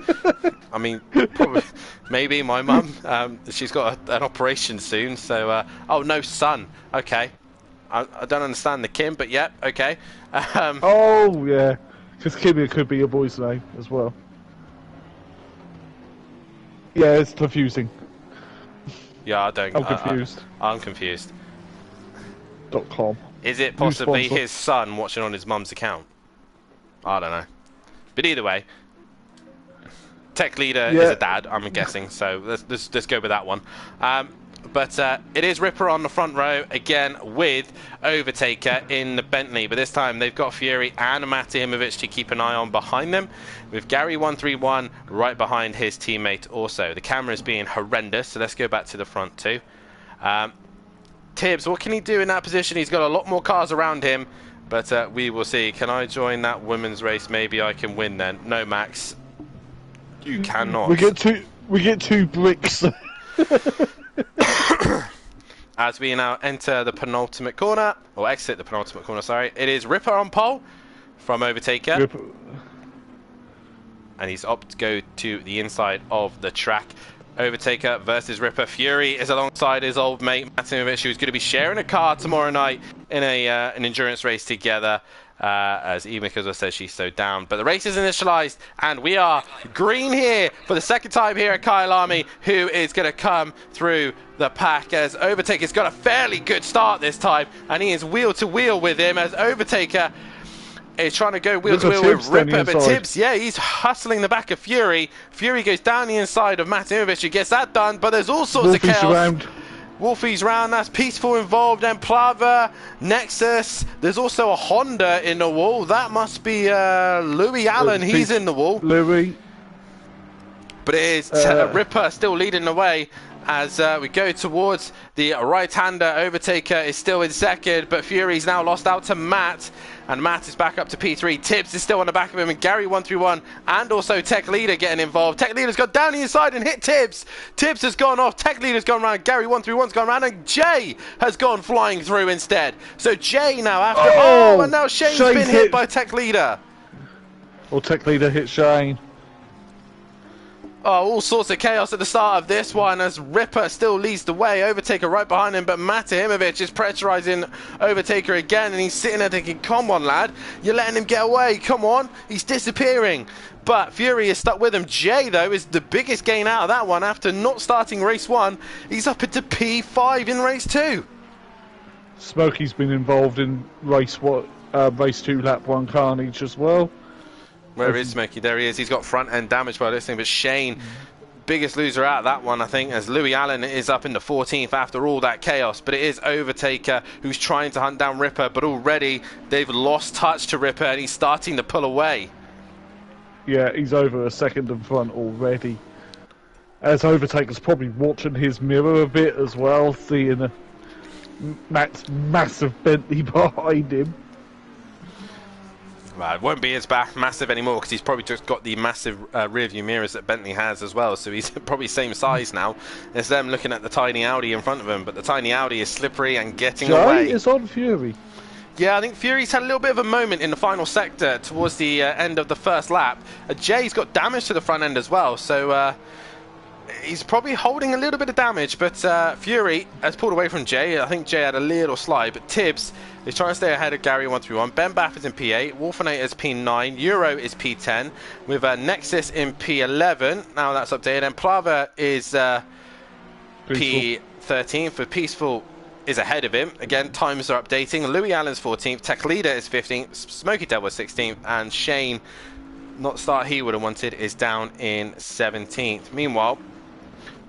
I mean, probably, maybe my mum. She's got an operation soon, so, oh no, son, okay. I don't understand the Kim, but yeah, okay. Oh, yeah, because Kim could be a boy's name as well. Yeah, it's confusing. Yeah, I don't. I'm confused. I'm confused. .com. Is it possibly his son watching on his mum's account? I don't know. But either way. Tech leader is a dad, I'm guessing, so let's go with that one. But it is Ripper on the front row again with Overtaker in the Bentley, but this time they've got Fury and Mate Imovic to keep an eye on behind them, with Gary 131 right behind his teammate also. The camera's being horrendous, so let's go back to the front too. Tibbs, what can he do in that position? He's got a lot more cars around him, but we will see. Can I join that women's race? Maybe I can win then. No, Max, you cannot. We get two bricks. As we now enter the penultimate corner, or exit the penultimate corner, sorry, it is Ripper on pole from Overtaker. Ripper. And he's opted to go to the inside of the track. Overtaker versus Ripper. Fury is alongside his old mate Matimovic, who's going to be sharing a car tomorrow night in an endurance race together. As Emika says, she's so down. But the race is initialized, and we are green here for the second time here at Kyle Army, who is going to come through the pack as Overtaker's got a fairly good start this time, and he is wheel to wheel with him as Overtaker is trying to go wheel to wheel with Ripper, but Tibbs, yeah, he's hustling the back of Fury. Fury goes down the inside of Matimovic, who gets that done, but there's all sorts of chaos. Around. Wolfie's round, that's Peaceful involved, and Plava, Nexus, there's also a Honda in the wall, that must be Louis Allen, he's in the wall. Louis. But it is Ripper still leading the way as we go towards the right-hander. Overtaker is still in second, but Fury's now lost out to Matt, and Matt is back up to P3. Tibbs is still on the back of him, and Gary 131 and also Tech Leader getting involved. Tech Leader's got down the inside and hit Tibbs. Tibbs has gone off, Tech Leader's gone round, Gary 131's gone round, and Jay has gone flying through instead. So Jay now after, and now Shane's been hit by Tech Leader. Or Tech Leader hit Shane. Oh, all sorts of chaos at the start of this one as Ripper still leads the way. Overtaker right behind him, but Mate Imovic is pressurising Overtaker again, and he's sitting there thinking, come on, lad, you're letting him get away, come on, he's disappearing. But Fury is stuck with him. Jay, though, is the biggest gain out of that one after not starting race 1. He's up into P5 in race 2. Smokey's been involved in race 2 lap 1 carnage as well. Where is Smokey? There he is. He's got front end damage by listening, but Shane, biggest loser out of that one, I think, as Louis Allen is up in the 14th after all that chaos. But it is Overtaker who's trying to hunt down Ripper, but already they've lost touch to Ripper and he's starting to pull away. Yeah, he's over a second in front already. As Overtaker's probably watching his mirror a bit as well, seeing Matt's massive Bentley behind him. Well, it won't be as massive anymore because he's probably just got the massive rear view mirrors that Bentley has as well, so he's probably same size now. It's them looking at the tiny Audi in front of him, but the tiny Audi is slippery and getting away. Jay is on Fury. Yeah, I think Fury's had a little bit of a moment in the final sector towards the end of the first lap. Jay's got damage to the front end as well, so he's probably holding a little bit of damage, but Fury has pulled away from Jay. I think Jay had a little slide, but Tibbs is trying to stay ahead of Gary 131. Ben Baff is in P8, Wolfinator is P9, Euro is P10, with Nexus in P11. Now that's updated, and Plava is P13 for Peaceful is ahead of him. Again, times are updating. Louis Allen's 14th, Tech Leader is 15th, Smokey Devil is 16th, and Shane, not start he would have wanted, is down in 17th. Meanwhile,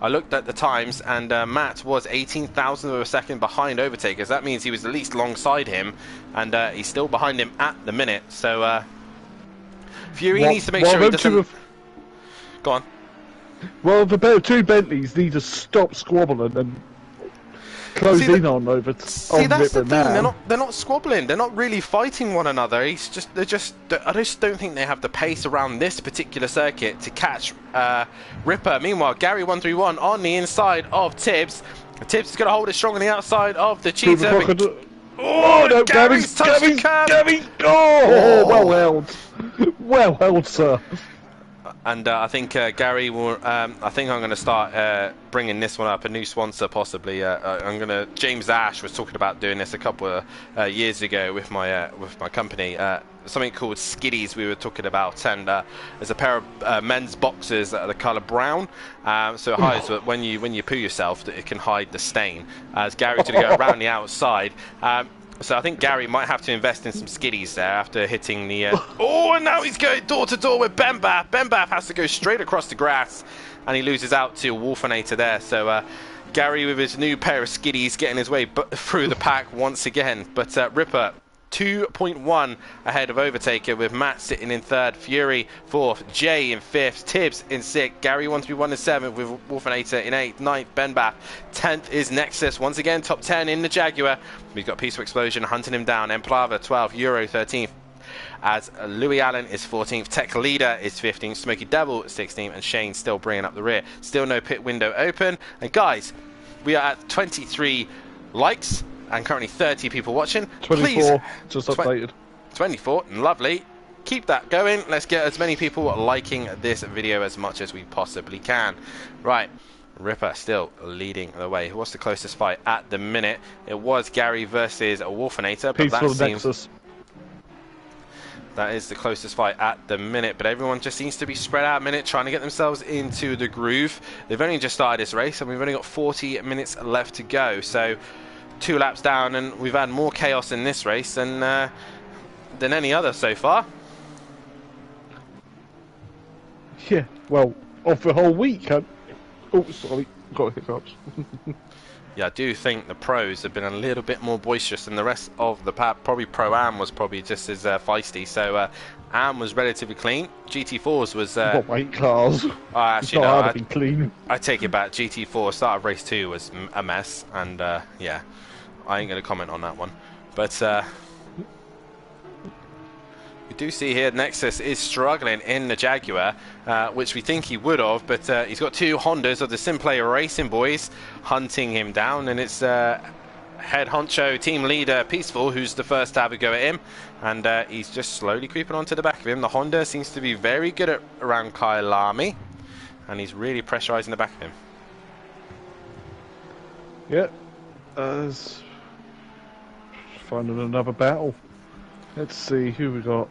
I looked at the times, and Matt was 18,000 of a second behind Overtakers. That means he was at least alongside him, and he's still behind him at the minute. So Fury needs to make sure he doesn't... Go on. Well, the two Bentleys need to stop squabbling and close in on over. See, that's the thing. They're not squabbling. They're not really fighting one another. I just don't think they have the pace around this particular circuit to catch Ripper. Meanwhile, Gary 131 on the inside of Tibbs. Tibbs is going to hold it strong on the outside of the cheater. Oh no, Gary's touched the curb. Gary! Oh, well held. Well held, sir. And I think Gary will. I think I'm going to start bringing this one up, a new sponsor possibly. James Ash was talking about doing this a couple of years ago with my company. Something called Skiddies we were talking about, and there's a pair of men's boxers that are the colour brown, so it hides that when you poo yourself, that it can hide the stain. As Gary's going to go around the outside. So I think Gary might have to invest in some skiddies there after hitting the... Oh, and now he's going door-to-door with Bembath. Bembath has to go straight across the grass, and he loses out to Wolfinator there. So Gary with his new pair of skiddies getting his way through the pack once again. But Ripper 2.1 ahead of Overtaker, with Matt sitting in third, Fury fourth, Jay in fifth, Tibbs in sixth, Gary 131 in seventh, with Wolfinator in eighth, ninth, Benbath 10th is Nexus. Once again, top 10 in the Jaguar. We've got Peaceful Explosion hunting him down, Emplava 12th, Euro 13th, as Louis Allen is 14th, Tech Leader is 15th, Smoky Devil 16th, and Shane still bringing up the rear. Still no pit window open. And guys, we are at 23 likes and currently 30 people watching. 24, Please, just updated. 24, lovely. Keep that going. Let's get as many people liking this video as much as we possibly can. Right, Ripper still leading the way. What's the closest fight at the minute? It was Gary versus Wolfinator, but that seems... That is the closest fight at the minute, but everyone just seems to be spread out a minute, trying to get themselves into the groove. They've only just started this race, and we've only got 40 minutes left to go. So 2 laps down, and we've had more chaos in this race than any other so far. Yeah, well, of the whole week. Oh, sorry, got hiccups. Yeah, I do think the pros have been a little bit more boisterous than the rest of the pack. Probably Pro-Am was probably just as feisty. So Am was relatively clean. GT4s was... What weight cars? Actually, no, no, clean. I take it back. GT4 start of race 2 was a mess. And yeah, I ain't going to comment on that one. But we do see here Nexus is struggling in the Jaguar, which we think he would have, but he's got 2 Hondas of the Simplay Racing boys hunting him down, and it's head honcho team leader Peaceful who's the first to have a go at him, and he's just slowly creeping onto the back of him. The Honda seems to be very good around Kailami, and he's really pressurizing the back of him. Yep. Finding another battle. Let's see who we got.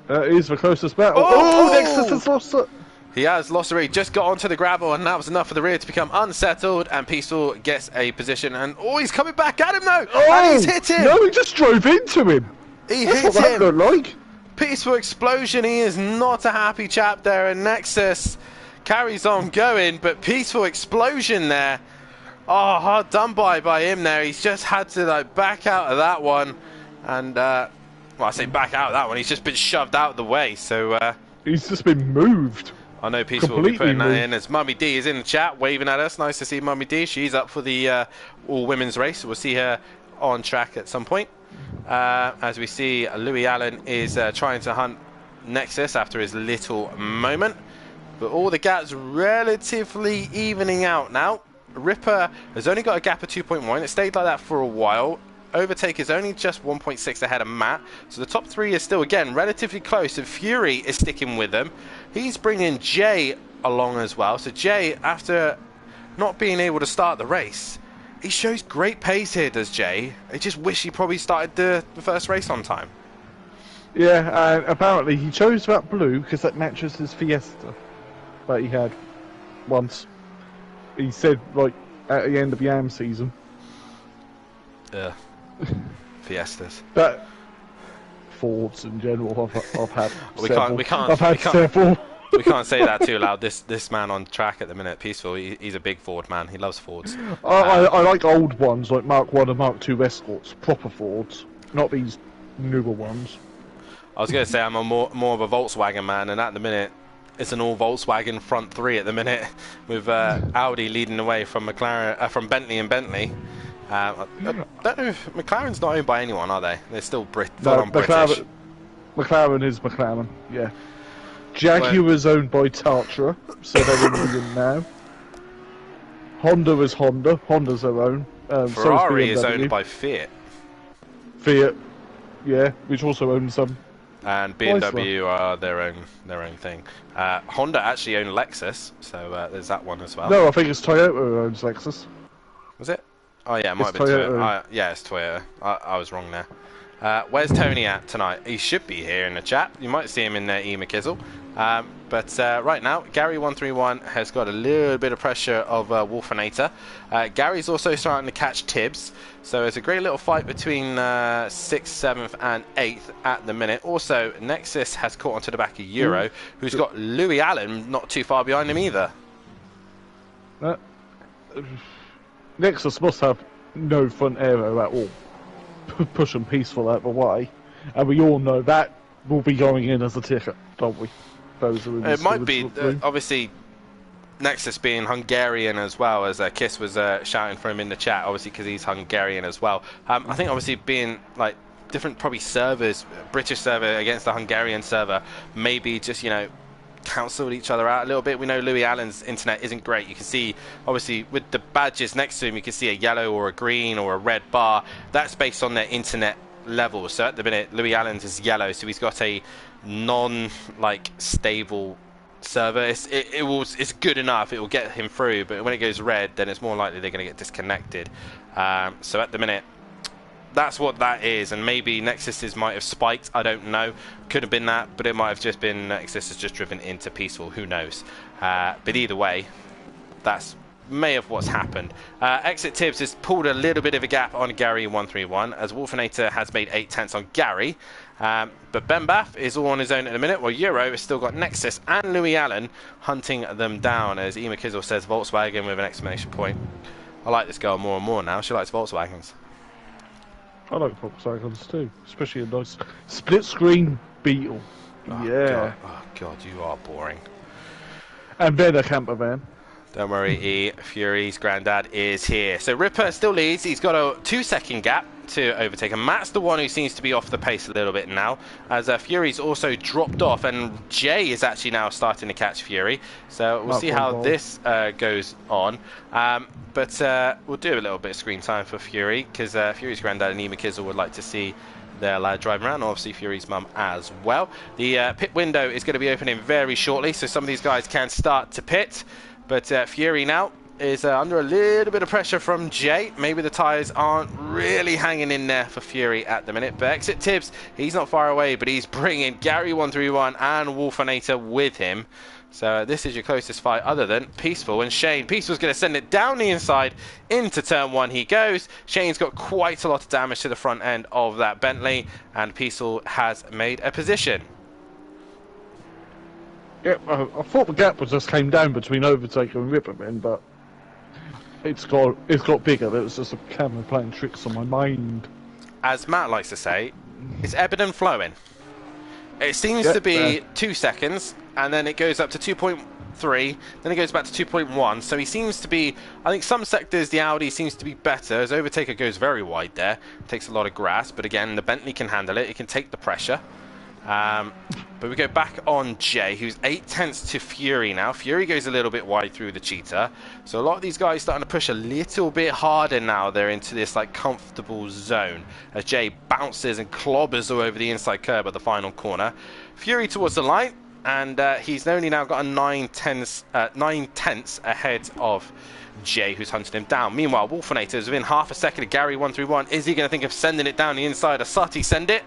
Is the closest battle. Oh, Nexus has lost it. He has lost the rear, just got onto the gravel, and that was enough for the rear to become unsettled, and Peaceful gets a position, and he's coming back at him now, and he's hit him. No, he just drove into him. He That's hit what that him. looked like. Peaceful Explosion, he is not a happy chap there, and Nexus carries on going, but Peaceful Explosion there, oh, hard done by him there. He's just had to like back out of that one, and well, I say back out of that one, he's just been shoved out of the way, so he's just been moved. I know Peaceful will be putting that in, as Mummy D is in the chat waving at us. Nice to see Mummy D. She's up for the all-women's race. We'll see her on track at some point. As we see, Louis Allen is trying to hunt Nexus after his little moment. But all the gaps relatively evening out now. Ripper has only got a gap of 2.1. It stayed like that for a while. Overtake is only just 1.6 ahead of Matt, so the top 3 is still, again, relatively close, and Fury is sticking with them. He's bringing Jay along as well, so Jay, after not being able to start the race, he shows great pace here, does Jay. I just wish he probably started the first race on time. Yeah, and apparently he chose that blue because that matches his Fiesta that he had once. He said, like, at the end of the AM season. Fiestas. But Fords in general, I've had we several. can't Several. We can't say that too loud. This man on track at the minute, Peaceful, he's a big Ford man. He loves Fords. I like old ones, like Mark 1 and Mark 2 Escorts, proper Fords, not these newer ones. I was going to say I'm more of a Volkswagen man, and at the minute it's an all Volkswagen front 3 at the minute, with Audi leading the way from McLaren, from Bentley and Bentley. I don't know if McLaren's not owned by anyone, are they? They're still British. McLaren is McLaren, yeah. Jaguar is owned by Tatra, so they're in England now. Honda is Honda. Honda's their own. Ferrari is owned by Fiat. Fiat, yeah, which also owns some. And BMW are their own thing. Honda actually own Lexus, so there's that one as well. No, I think it's Toyota who owns Lexus. Was it? Oh yeah, it might have been Toyota. Yeah, it's Toyota. I was wrong there. Where's Tony at tonight? He should be here in the chat. You might see him in there, E. McKizzle. But right now, Gary131 has got a little bit of pressure of Wolfinator. Gary's also starting to catch Tibbs. So it's a great little fight between 6th, 7th and 8th at the minute. Also, Nexus has caught onto the back of Euro, who's got Louis Allen not too far behind him either. Nexus must have no front aero at all. Pushing Peaceful out of the way. And we all know that will be going in as a ticket, don't we? Those are it might be, obviously, Nexus being Hungarian as well, as Kiss was shouting for him in the chat, obviously because he's Hungarian as well. I think obviously being like different probably servers, British server against the Hungarian server, maybe just, you know, cancelled each other out a little bit. We know Louis Allen's internet isn't great. You can see obviously with the badges next to him, you can see a yellow or a green or a red bar. That's based on their internet level. So at the minute Louis Allen's is yellow, so he's got a non-like stable server. It's good enough, it will get him through, but when it goes red, then it's more likely they're going to get disconnected. So at the minute, that's what that is, and maybe Nexus's might have spiked, I don't know. Could have been that, but it might have just been Nexus has just driven into Peaceful, who knows. But either way, that's may have what's happened. Exit Tibbs has pulled a little bit of a gap on Gary131, as Wolfinator has made 8/10 on Gary. But Ben Baff is all on his own at the minute, while Euro has still got Nexus and Louis Allen hunting them down, as Ema Kizzle says Volkswagen with an exclamation point. I like this girl more and more now. She likes Volkswagens. I like Volkswagens too, especially a nice split screen Beetle. Oh, yeah. God. Oh God, you are boring. And then a camper van. Don't worry, E. Fury's granddad is here. So Ripper still leads. He's got a 2-second gap to overtake him. Matt's the one who seems to be off the pace a little bit now, as Fury's also dropped off, and Jay is actually now starting to catch Fury. So we'll see how this goes on. But we'll do a little bit of screen time for Fury, because Fury's granddad and Ema Kizzle would like to see their lad driving around, obviously Fury's mum as well. The pit window is going to be opening very shortly, so some of these guys can start to pit. But Fury now is under a little bit of pressure from Jay. Maybe the tyres aren't really hanging in there for Fury at the minute. But Exit Tibbs, he's not far away, but he's bringing Gary131 and Wolfinator with him. So this is your closest fight other than Peaceful and Shane. Peaceful's going to send it down the inside into turn 1 he goes. Shane's got quite a lot of damage to the front end of that Bentley, and Peaceful has made a position. Yeah, I thought the gap was just came down between Overtaker and Ripperman, but it's got bigger. There was just a camera playing tricks on my mind. As Matt likes to say, it's ebbing and flowing. It seems to be 2 seconds, and then it goes up to 2.3, then it goes back to 2.1. So he seems to be, I think some sectors the Audi seems to be better, as Overtaker goes very wide there, takes a lot of grass, but again the Bentley can handle it, it can take the pressure. But we go back on Jay, who's 8/10 to Fury now. Fury goes a little bit wide through the cheetah, so a lot of these guys starting to push a little bit harder now. They're into this like comfortable zone as Jay bounces and clobbers all over the inside curb at the final corner. Fury towards the line, and he's only now got a 9/10 ahead of Jay, who's hunting him down. Meanwhile, Wolfinator is within half a second of Gary131. Is he going to think of sending it down the inside of Sutty? Send it.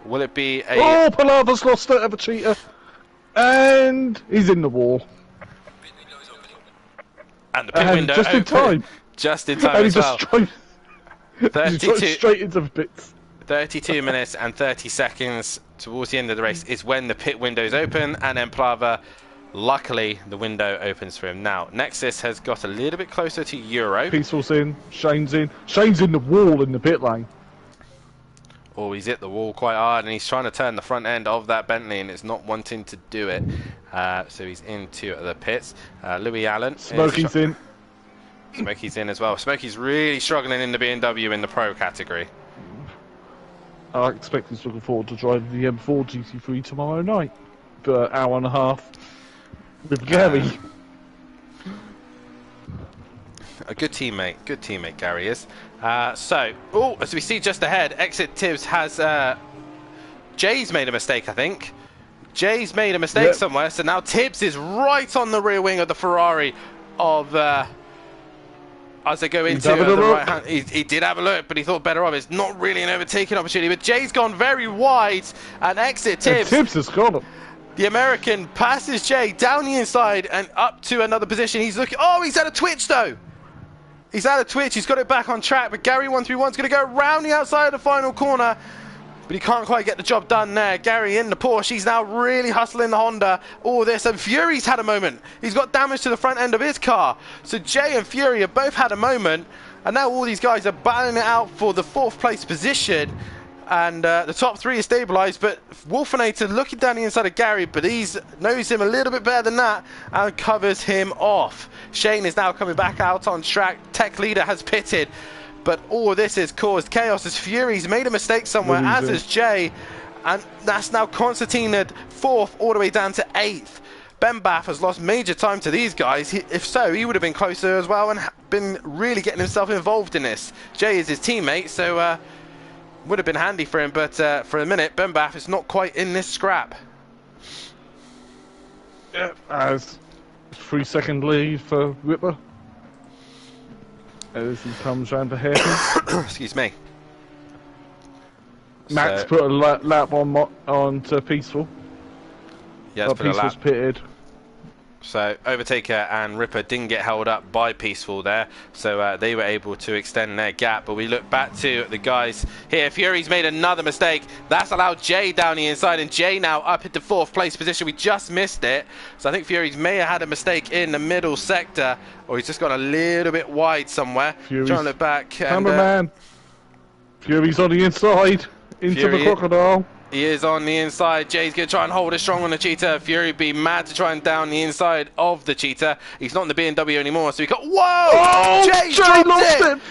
Will it be a... Oh, Palava's lost it of a cheater. And he's in the wall. And the pit window just in time. Just in time and as well. He just straight into the pits. 32 minutes and 30 seconds towards the end of the race is when the pit windows open, and then Plava, luckily, the window opens for him. Now, Nexus has got a little bit closer to Euro. Peaceful's in, Shane's in. Shane's in the wall in the pit lane. Oh, he's hit the wall quite hard, and he's trying to turn the front end of that Bentley, and it's not wanting to do it. So he's into the pits. Louis Allen. Smokey's in. Smokey's in as well. Smokey's really struggling in the BMW in the Pro category. I expect he's looking forward to driving the M4 GT3 tomorrow night for an hour and a half with Gary. A good teammate Gary is. So, as we see just ahead, Exit Tibbs has... Jay's made a mistake, I think. Jay's made a mistake somewhere, so now Tibbs is right on the rear wing of the Ferrari of as they go into the right hand. He did have a look, but he thought better of it. It's not really an overtaking opportunity, but Jay's gone very wide and exit Tibbs. Tibbs has got him. The American passes Jay down the inside and up to another position. He's looking. Oh, he's had a twitch though. He's had a twitch. He's got it back on track, but Gary 131's going to go around the outside of the final corner. But he can't quite get the job done there. Gary in the Porsche. He's now really hustling the Honda. All this. And Fury's had a moment. He's got damage to the front end of his car. So Jay and Fury have both had a moment. And now all these guys are battling it out for the 4th place position. And the top 3 is stabilised. But Wolfinator looking down the inside of Gary. But he knows him a little bit better than that. And covers him off. Shane is now coming back out on track. Tech Leader has pitted. But all of this has caused chaos as Fury's made a mistake somewhere, as has Jay. And that's now Constantine at 4th, all the way down to 8th. Ben Baff has lost major time to these guys. If so, he would have been closer as well and been really getting himself involved in this. Jay is his teammate, so would have been handy for him. But for a minute, Ben Baff is not quite in this scrap. Yeah, as 3-second lead for Ripper. As he comes round the hairpin. Excuse me. Max put a lap on to Peaceful. Yeah, but Peaceful's pitted. So Overtaker and Ripper didn't get held up by Peaceful there, so they were able to extend their gap. But we look back to the guys here. Fury's made another mistake. That's allowed Jay down the inside, and Jay now up into 4th place position. We just missed it. So I think Fury's may have had a mistake in the middle sector, or he's just gone a little bit wide somewhere. Fury's trying to look back. Cameraman. Fury's on the inside into the crocodile. He is on the inside. Jay's going to try and hold it strong on the Cheetah. Fury be mad to try and down the inside of the Cheetah. He's not in the BMW anymore, so he got... Whoa! Oh, Jay dropped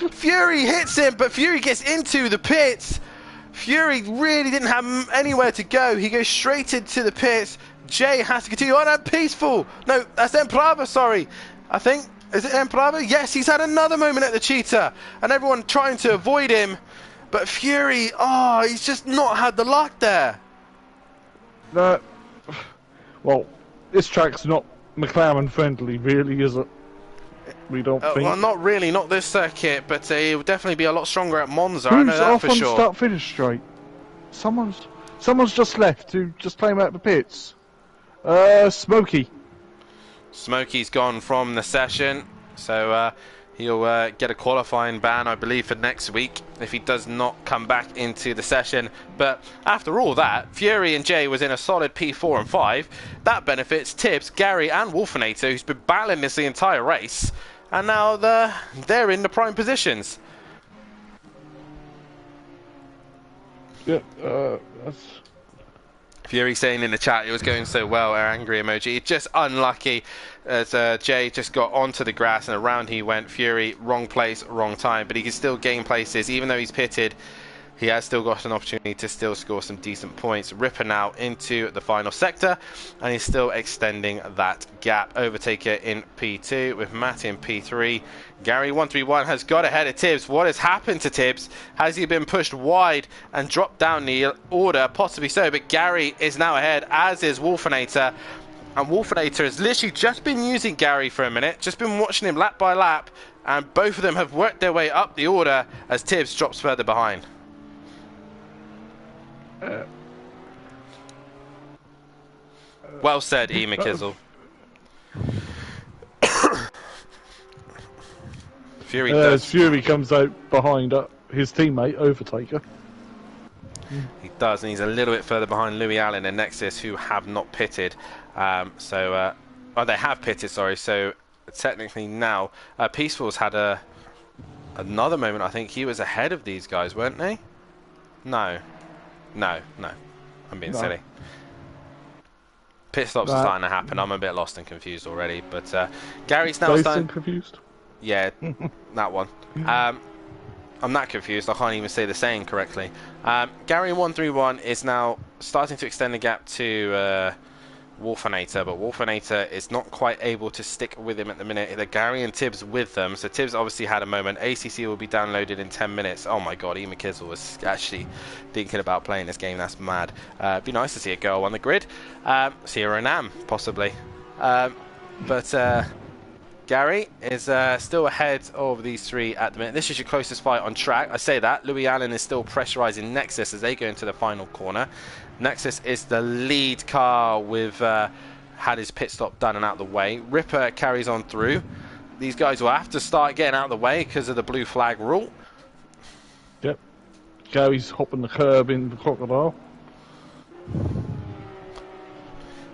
it! Fury hits him, but Fury gets into the pits. Fury really didn't have anywhere to go. He goes straight into the pits. Jay has to continue on and Peaceful. No, that's Emprava, sorry. I think... Is it Emprava? Yes, he's had another moment at the Cheetah. And everyone trying to avoid him. But Fury, oh, he's just not had the luck there. Well, this track's not McLaren friendly, really, is it? We don't think. Well, not really, not this circuit, but he'll definitely be a lot stronger at Monza. Who's I know that off for on sure. Start finish straight? Someone's just left to just play him out the pits. Smokey. Smokey's gone from the session, so he'll get a qualifying ban, I believe, for next week if he does not come back into the session. But after all that, Fury and Jay was in a solid P4 and 5. That benefits Tibbs, Gary and Wolfinator, who's been battling this the entire race. And now they're in the prime positions. Yeah, that's... Fury saying in the chat it was going so well, our angry emoji. Just unlucky as Jay just got onto the grass and around he went. Fury, wrong place, wrong time. But he can still gain places. Even though he's pitted, he has still got an opportunity to still score some decent points. Ripper now into the final sector, and he's still extending that gap. Overtaker in P2 with Matt in P3. Gary 131 has got ahead of Tibbs. What has happened to Tibbs? Has he been pushed wide and dropped down the order? Possibly so, but Gary is now ahead, as is Wolfinator. And Wolfinator has literally just been using Gary for a minute, just been watching him lap by lap, and both of them have worked their way up the order as Tibbs drops further behind. Well said, E. McKizzle. Fury does. Fury comes out behind his teammate, Overtaker. He does, and he's a little bit further behind Louis Allen and Nexus, who have not pitted. Oh, they have pitted, sorry. So technically now, Peaceful's had another moment. I think he was ahead of these guys, weren't they? No. I'm being silly. Pit stops are starting to happen. I'm a bit lost and confused already. But Gary's now starting... confused? Yeah, that one. I'm not confused. I can't even say the saying correctly. Gary 131 is now starting to extend the gap to Wolfinator, but Wolfinator is not quite able to stick with him at the minute. They're Gary and Tibbs with them, so Tibbs obviously had a moment. ACC will be downloaded in 10 minutes. Oh my god, E. McKizzle was actually thinking about playing this game. That's mad. It'd be nice to see a girl on the grid. See her in Am, possibly. But Gary is still ahead of these three at the minute. This is your closest fight on track. I say that. Louis Allen is still pressurising Nexus as they go into the final corner. Nexus is the lead car with had his pit stop done and out of the way. Ripper carries on through. These guys will have to start getting out of the way because of the blue flag rule. Yep. Gary's hopping the curb in the crocodile.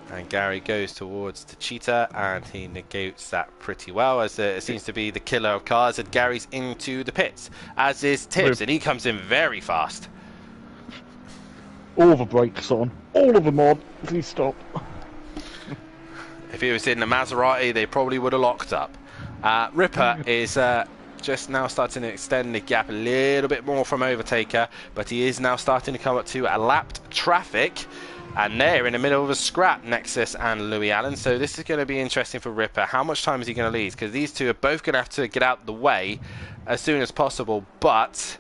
And Gary goes towards the cheetah and he negates that pretty well as it seems to be the killer of cars, and Gary's into the pits, as is Tibbs, and he comes in very fast. All the brakes on. All of them on. Please stop. If he was in the Maserati, they probably would have locked up. Ripper is just now starting to extend the gap a little bit more from Overtaker, but he is now starting to come up to a lapped traffic, and they're in the middle of a scrap, Nexus and Louis Allen. So this is going to be interesting for Ripper. How much time is he going to lose? Because these two are both going to have to get out the way as soon as possible, but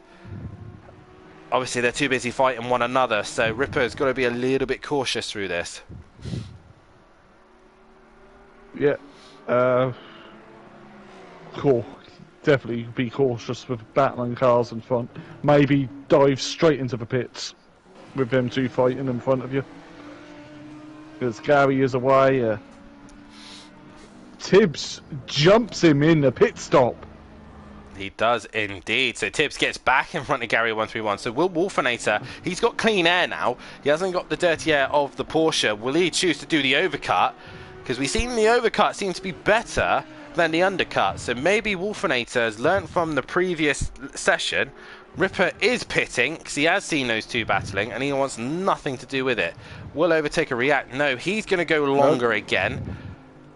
obviously they're too busy fighting one another, so Ripper's got to be a little bit cautious through this. Yeah. Cool. Definitely be cautious with battling cars in front. Maybe dive straight into the pits with them two fighting in front of you. Because Gary is away. Tibbs jumps him in the pit stop. He does indeed. So Tibbs gets back in front of Gary 131. So Will Wolfenator, he's got clean air now. He hasn't got the dirty air of the Porsche. Will he choose to do the overcut? Because we've seen the overcut seem to be better than the undercut. So maybe Wolfenator has learnt from the previous session. Ripper is pitting because he has seen those two battling and he wants nothing to do with it. Will Overtaker react? No, he's going to go longer again.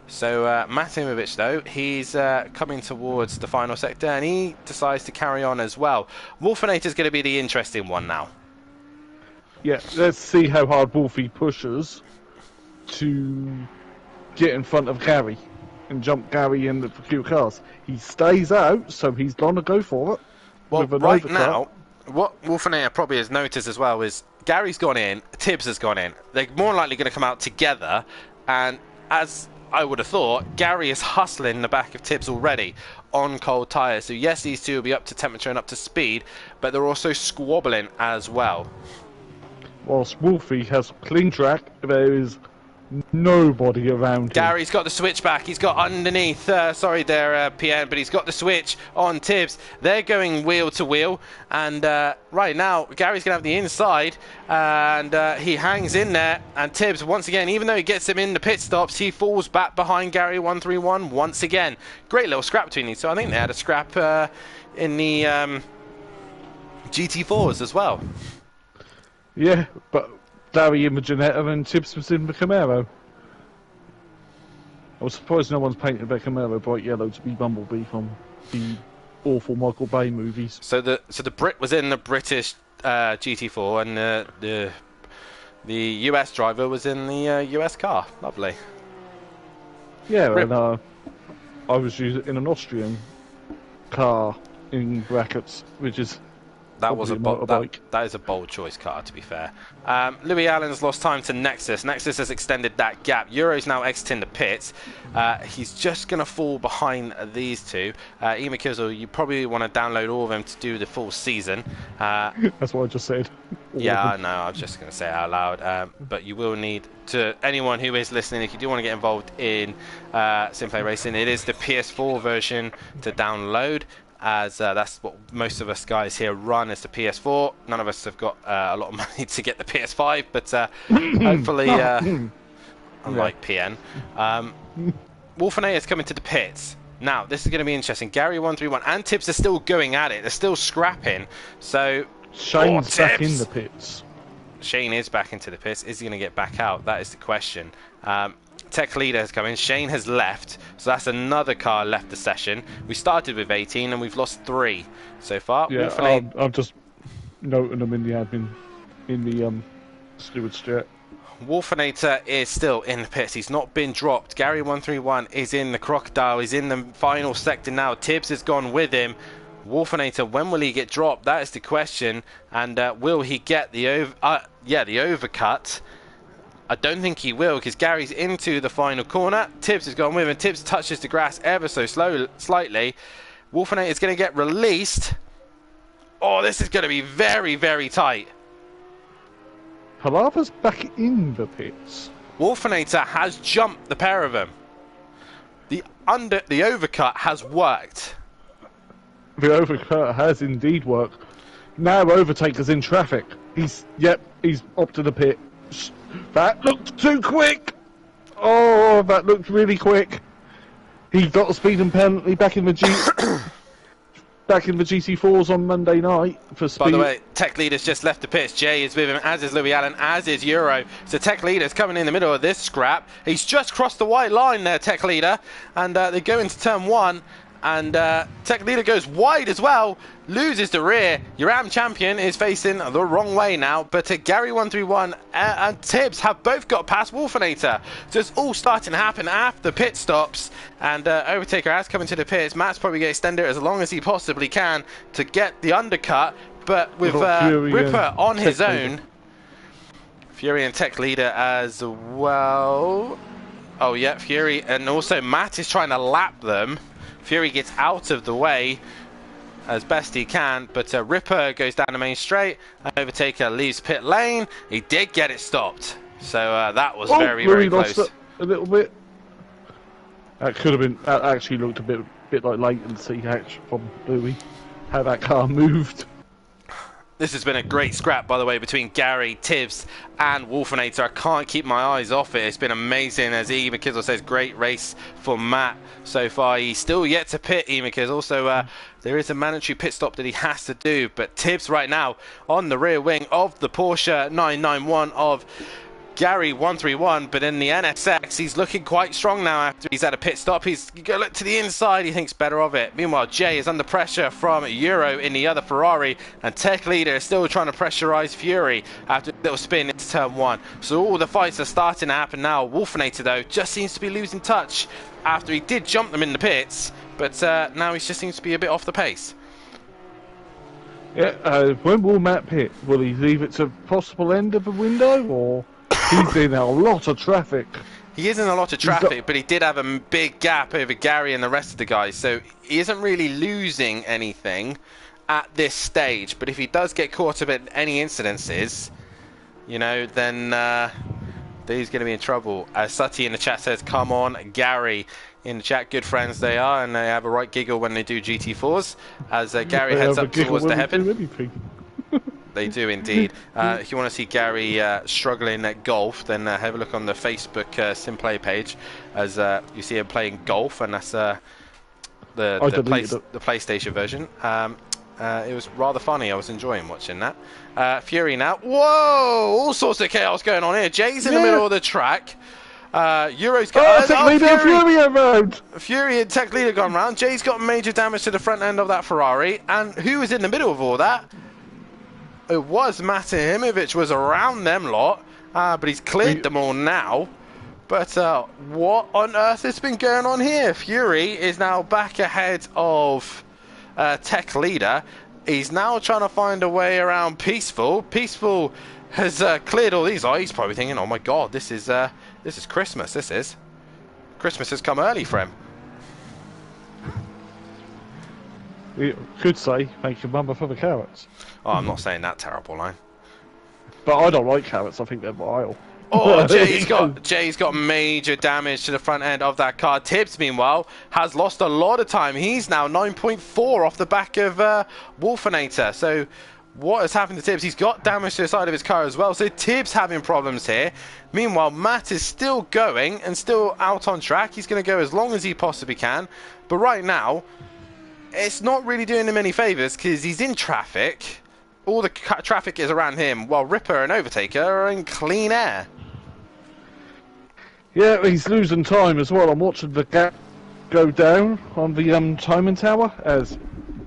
So Matimovic, though, he's coming towards the final sector and he decides to carry on as well. Wolfenator's going to be the interesting one now. Yeah, let's see how hard Wolfie pushes to get in front of Gary and jump Gary in the few cars. He stays out, so he's going to go for it. Well, right now, what Wolfenator probably has noticed as well is Gary's gone in, Tibbs has gone in. They're more likely going to come out together, and as I would have thought, Gary is hustling in the back of Tibbs already on cold tyres. So yes, these two will be up to temperature and up to speed, but they're also squabbling as well. Whilst Wolfie has clean track, there is nobody around him. Gary's got the switch back. He's got underneath, sorry there, PN, but he's got the switch on Tibbs. They're going wheel to wheel, and right now, Gary's going to have the inside, and he hangs in there, and Tibbs, once again, even though he gets him in the pit stops, he falls back behind Gary 131 once again. Great little scrap between these two. I think they had a scrap in the GT4s as well. Yeah, but Gary in the Ginetta and Tibbs was in the Camaro. I was surprised no one's painted their Camaro bright yellow to be Bumblebee from the awful Michael Bay movies. So the Brit was in the British GT4 and the US driver was in the US car. Lovely. Yeah, and I was in an Austrian car in brackets, which is that was motorbike. That is a bold choice car, to be fair. Louis Allen's lost time to Nexus. Nexus has extended that gap. Euro's now exiting the pits. He's just going to fall behind these two. Ema Kizzle, you probably want to download all of them to do the full season. That's what I just said. Yeah, I know. I was just going to say it out loud. But you will need to, anyone who is listening, if you do want to get involved in Simplay Racing, it is the PS4 version to download, as that's what most of us guys here run, is the PS4. None of us have got a lot of money to get the PS5, but hopefully, unlike PN. Wolfenator is coming to the pits. Now, this is going to be interesting. Gary 131 and Tibbs are still going at it. They're still scrapping. So Shane's back in the pits. Shane is back into the pits. Is he going to get back out? That is the question. Tech leader has come in. Shane has left, so that's another car left the session. We started with 18 and we've lost 3 so far. Yeah, I'm just noting them in the admin, in the steward's jet. Wolfenator is still in the pits. He's not been dropped. Gary 131 is in the crocodile. He's in the final sector now. Tibbs has gone with him. Wolfenator, when will he get dropped? That is the question. And will he get the overcut? I don't think he will, because Gary's into the final corner. Tibbs has gone with him. Tibbs touches the grass ever so slightly. Wolfenator is going to get released. Oh, this is going to be very, very tight. Palava's back in the pits. Wolfenator has jumped the pair of them. The overcut has worked. The overcut has indeed worked. Now Overtaker's in traffic. He's up to the pit. That looked too quick. Oh, that looked really quick. He got a speeding penalty back in the GT4s on Monday night for speed. By the way, Tech Leader's just left the pits. Jay is with him, as is Louis Allen, as is Euro. So Tech Leader's coming in the middle of this scrap. He's just crossed the white line there, Tech Leader, and they go into turn 1. And Tech Leader goes wide as well, loses the rear. Your AM champion is facing the wrong way now, but Gary 131 and Tibbs have both got past Wolfenator. So it's all starting to happen after the pit stops, and Overtaker has come into the pits. Matt's probably going to extend it as long as he possibly can to get the undercut, but with Ripper on his own. Fury and Tech Leader as well. Oh yeah, Fury, and also Matt is trying to lap them. Fury gets out of the way as best he can, but Ripper goes down the main straight, and Overtaker leaves pit lane. He did get it stopped, so that was very, very close. Lost a little bit. That could have been. That actually looked a bit like latency from Louis. How that car moved. This has been a great scrap, by the way, between Gary, Tibbs, and Wolfenator. I can't keep my eyes off it. It's been amazing, as E. McKizzle says. Great race for Matt so far. He's still yet to pit, E. McKizzle. So there is a mandatory pit stop that he has to do. But Tibbs right now on the rear wing of the Porsche 991 of Gary 131, but in the NSX he's looking quite strong now after he's had a pit stop. He's going to look to the inside, he thinks better of it. Meanwhile, Jay is under pressure from Euro in the other Ferrari, and Tech Leader is still trying to pressurize Fury after a little spin into turn 1. So all the fights are starting to happen now. Wolfenator though just seems to be losing touch after he did jump them in the pits, but now he just seems to be a bit off the pace. Yeah, when will Matt pit? Will he leave it to possible end of the window, or he's in a lot of traffic? He is in a lot of traffic, but he did have a big gap over Gary and the rest of the guys, so he isn't really losing anything at this stage. But if he does get caught up in any incidences, you know, then he's going to be in trouble. As Sutty in the chat says, come on, Gary. In the chat, good friends they are, and they have a right giggle when they do GT4s, as Gary heads up towards the heaven. They do indeed. If you want to see Gary struggling at golf, then have a look on the Facebook Simplay page, as you see him playing golf, and that's the PlayStation version. It was rather funny. I was enjoying watching that. Fury now. Whoa! All sorts of chaos going on here. Jay's in the middle of the track. Euro's got Fury and Tech Leader gone round. Jay's got major damage to the front end of that Ferrari, and who was in the middle of all that? It was Matt Himovic was around them lot, but he's cleared them all now. But what on earth has been going on here? Fury is now back ahead of Tech Leader. He's now trying to find a way around Peaceful. Peaceful has cleared all these. Oh, he's probably thinking, oh my god, this is Christmas. Christmas has come early for him. You could say, thank your mama for the carrots. Oh, I'm not saying that terrible line. But I don't like carrots, I think they're vile. Oh, Jay's got major damage to the front end of that car. Tibbs, meanwhile, has lost a lot of time. He's now 9.4 off the back of Wolfenator. So what has happened to Tibbs? He's got damage to the side of his car as well. So Tibbs having problems here. Meanwhile, Matt is still going and still out on track. He's going to go as long as he possibly can. But right now, it's not really doing him any favours because he's in traffic. All the traffic is around him, while Ripper and Overtaker are in clean air. Yeah, he's losing time as well. I'm watching the gap go down on the timing tower.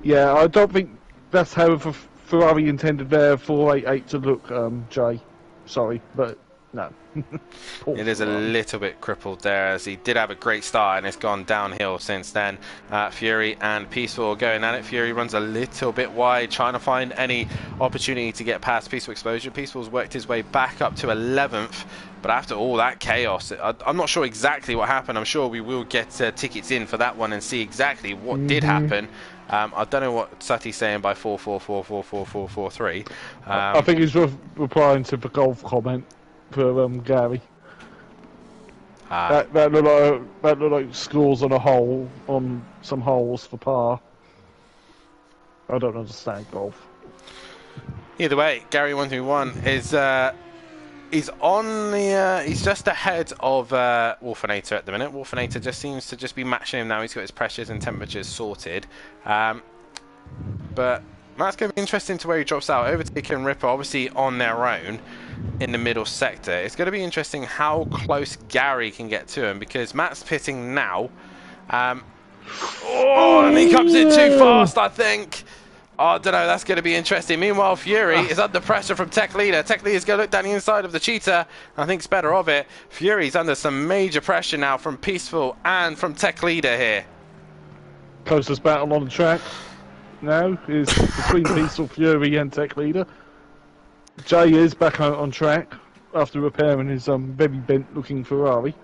Yeah, I don't think that's how Ferrari intended their 488 to look, Jay. Sorry, but No. It is a little bit crippled there, as he did have a great start and it's gone downhill since then. Fury and Peaceful going at it. Fury runs a little bit wide, trying to find any opportunity to get past Peaceful Exposure. Peaceful's worked his way back up to 11th, but after all that chaos, I'm not sure exactly what happened. I'm sure we will get tickets in for that one and see exactly what did happen. I don't know what Sati's saying by 4444443. I think he's replying to the golf comment for Gary. That looked like scores on a hole on some holes for par. I don't understand golf. Either way, Gary 131 is he's on the he's just ahead of Wolfinator at the minute. Wolfinator just seems to just be matching him now. He's got his pressures and temperatures sorted. But that's going to be interesting to where he drops out. Overtaker and Ripper obviously on their own in the middle sector. It's going to be interesting how close Gary can get to him, because Matt's pitting now. And he comes in too fast, I think. Oh, I don't know, that's going to be interesting. Meanwhile, Fury is under pressure from Tech Leader. Tech Leader's going to look down the inside of the Cheetah. I think it's better of it. Fury's under some major pressure now from Peaceful and from Tech Leader here. Closest battle on the track now is between Peaceful, Fury and Tech Leader. Jay is back out on track after repairing his very bent looking Ferrari.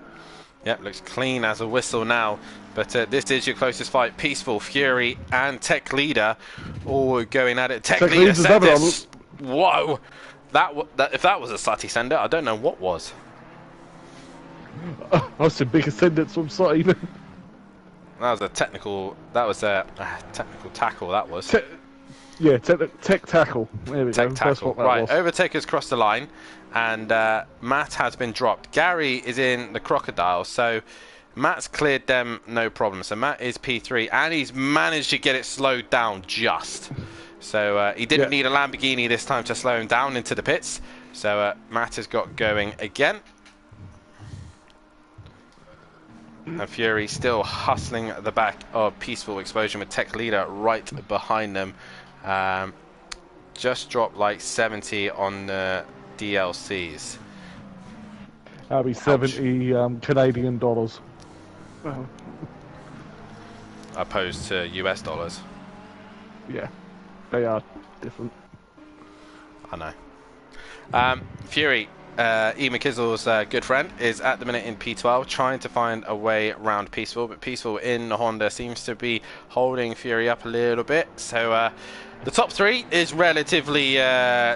Yep, looks clean as a whistle now. But this is your closest fight. Peaceful, Fury and Tech Leader all going at it. Tech Leader sent this. Whoa! If that was a Sati sender, I don't know what was. That's a big ascendance from Sati. That was a technical. That was a technical tackle. That was. Yeah, tech tackle. There we go. Tackle. Right, Overtaker's crossed the line, and Matt has been dropped. Gary is in the Crocodile, so Matt's cleared them no problem. So Matt is P3, and he's managed to get it slowed down just. So he didn't need a Lamborghini this time to slow him down into the pits. So Matt has got going again. And Fury still hustling at the back of Peaceful Explosion with Tech Leader right behind them. Just dropped like 70 on the DLCs. That'll be 70 Canadian dollars. Opposed to US dollars. Yeah, they are different. I know. Fury, E. McKizzle's good friend, is at the minute in P12 trying to find a way around Peaceful, but Peaceful in the Honda seems to be holding Fury up a little bit. So the top three is relatively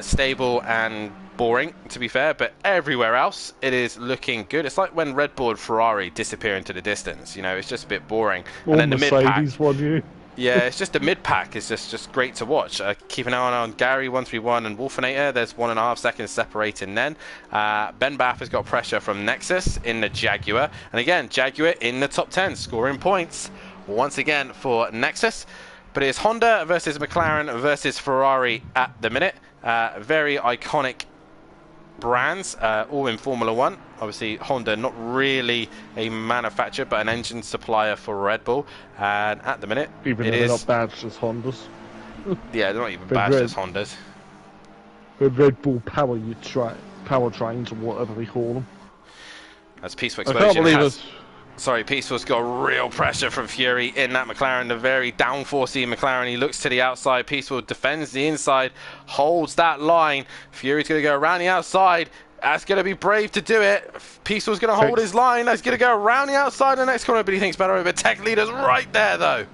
stable and boring, to be fair, but everywhere else it is looking good. It's like when Red Bull and Ferrari disappear into the distance, you know, it's just a bit boring. And then the mid-pack, yeah, it's just the mid-pack is just great to watch. Keep an eye on Gary 131 and Wolfinator. There's 1.5 seconds separating then. Ben Baff has got pressure from Nexus in the Jaguar, and again Jaguar in the top 10 scoring points once again for Nexus. But it's Honda versus McLaren versus Ferrari at the minute. Very iconic brands, all in Formula 1. Obviously, Honda not really a manufacturer, but an engine supplier for Red Bull. And at the minute, even though they're not badged as Hondas. Yeah, they're not even badged as Hondas. The Red Bull powertrains or whatever they call them. As Peaceful Explosion has... Sorry, Peaceful's got real pressure from Fury in that McLaren, the very downforcey McLaren. He looks to the outside. Peaceful defends the inside, holds that line. Fury's going to go around the outside. That's going to be brave to do it. Peaceful's going to hold his line. That's going to go around the outside the next corner, but he thinks better of it. Tech Leader's right there, though.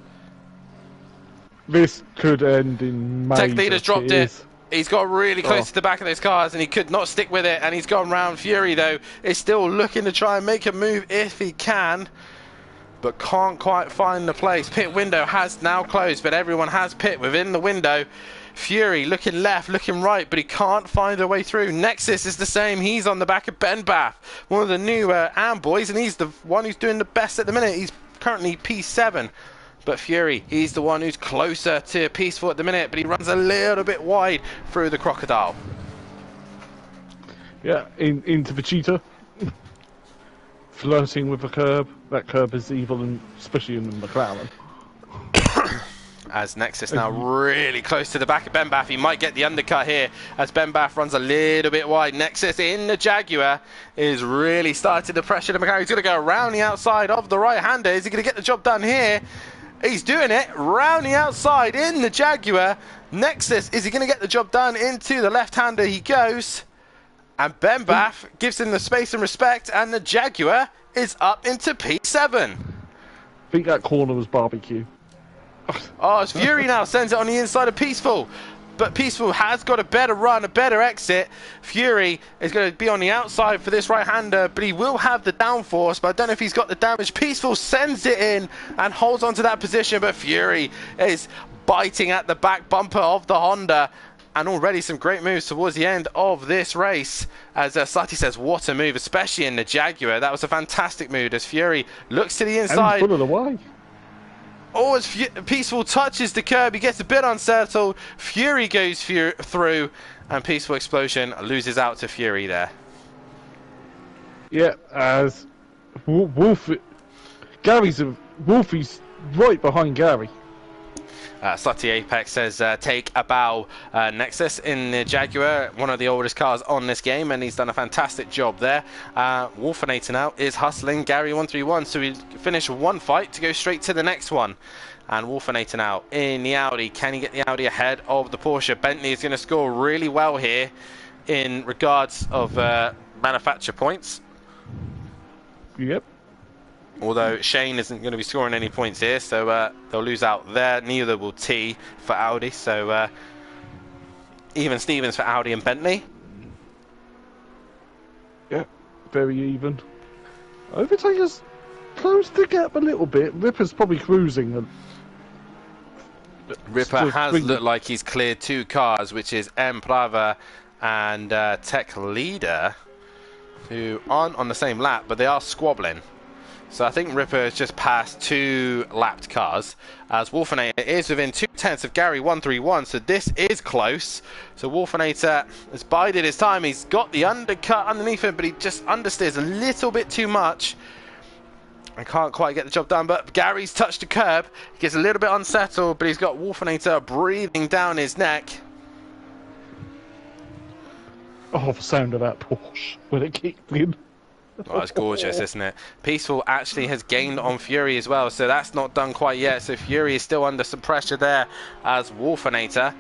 This could end in major Tech Leader's dropped it. He's got really close to the back of those cars, and he could not stick with it, and he's gone round. Fury, though, is still looking to try and make a move if he can, but can't quite find the place. Pit window has now closed, but everyone has pit within the window. Fury looking left, looking right, but he can't find a way through. Nexus is the same. He's on the back of Ben Bath, one of the new AM boys, and he's the one who's doing the best at the minute. He's currently P7. But Fury, he's the one who's closer to Peaceful at the minute, but he runs a little bit wide through the Crocodile. Yeah, into the Cheetah. Flirting with the curb. That curb is evil, and especially in the McLaren. as Nexus now really close to the back of Benbath. He might get the undercut here as Benbath runs a little bit wide. Nexus in the Jaguar is really starting to pressure the mechanic. He's going to go around the outside of the right-hander. Is he going to get the job done here? He's doing it round the outside in the Jaguar. Nexus, is he going to get the job done? Into the left-hander he goes. And Benbath gives him the space and respect, and the Jaguar is up into P7. I think that corner was barbecue. Oh, it's Fury now sends it on the inside of Peaceful. But Peaceful has got a better run, a better exit. Fury is going to be on the outside for this right-hander, but he will have the downforce, but I don't know if he's got the damage. Peaceful sends it in and holds on to that position, but Fury is biting at the back bumper of the Honda. And already some great moves towards the end of this race. As Sati says, what a move, especially in the Jaguar. That was a fantastic move as Fury looks to the inside. And put it away. Oh, as Peaceful touches the curb, he gets a bit unsettled. Fury goes through, and Peaceful Explosion loses out to Fury there. Yeah, as Wolfie's right behind Gary. Sati Apex says, take a bow. Nexus in the Jaguar, one of the oldest cars on this game, and he's done a fantastic job there. Wolfinator now is hustling Gary 131, so he finished one fight to go straight to the next one. And Wolfinator now in the Audi. Can he get the Audi ahead of the Porsche? Bentley is going to score really well here in regards of manufacture points. Yep. Although Shane isn't going to be scoring any points here, so they'll lose out there. Neither will T for Audi, so even Stevens for Audi and Bentley. Yeah, very even. Overtaker's closed the gap a little bit. Ripper's probably cruising. Ripper has looked like he's cleared two cars, which is M Prava and Tech Leader, who aren't on the same lap, but they are squabbling. So I think Ripper has just passed two lapped cars, as Wolfinator is within 2/10 of Gary 131, so this is close. So Wolfinator has bided his time. He's got the undercut underneath him, but he just understeers a little bit too much. I can't quite get the job done, but Gary's touched the curb. He gets a little bit unsettled, but he's got Wolfinator breathing down his neck. Oh, the sound of that Porsche when it kicked in. Oh, it's gorgeous, isn't it? Peaceful actually has gained on Fury as well, so that's not done quite yet. So Fury is still under some pressure there, as Wolfinator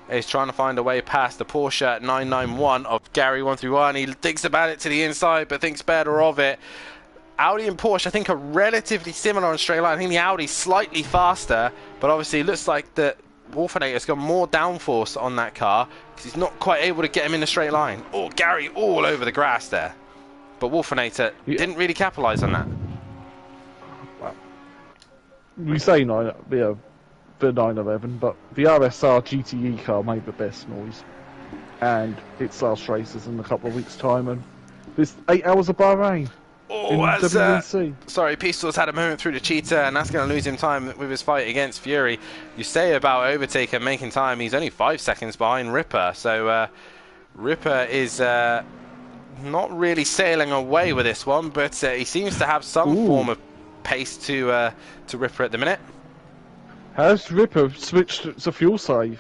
is trying to find a way past the Porsche 991 of Gary 131. He thinks about it to the inside, but thinks better of it. Audi and Porsche, I think, are relatively similar on straight line. I think the Audi's slightly faster, but obviously it looks like the Wolfinator's got more downforce on that car because he's not quite able to get him in a straight line. Oh, Gary all over the grass there. But Wolfinator didn't really capitalise on that. Well, we say the 911, but the RSR GTE car made the best noise. And its last race is in a couple of weeks' time, and this 8 hours of Bahrain. Oh, sorry, Peaceful's had a moment through the cheetah, and that's going to lose him time with his fight against Fury. You say about Overtaker making time, he's only 5 seconds behind Ripper, so Ripper is not really sailing away with this one, but he seems to have some form of pace to Ripper at the minute. Has Ripper switched to fuel save?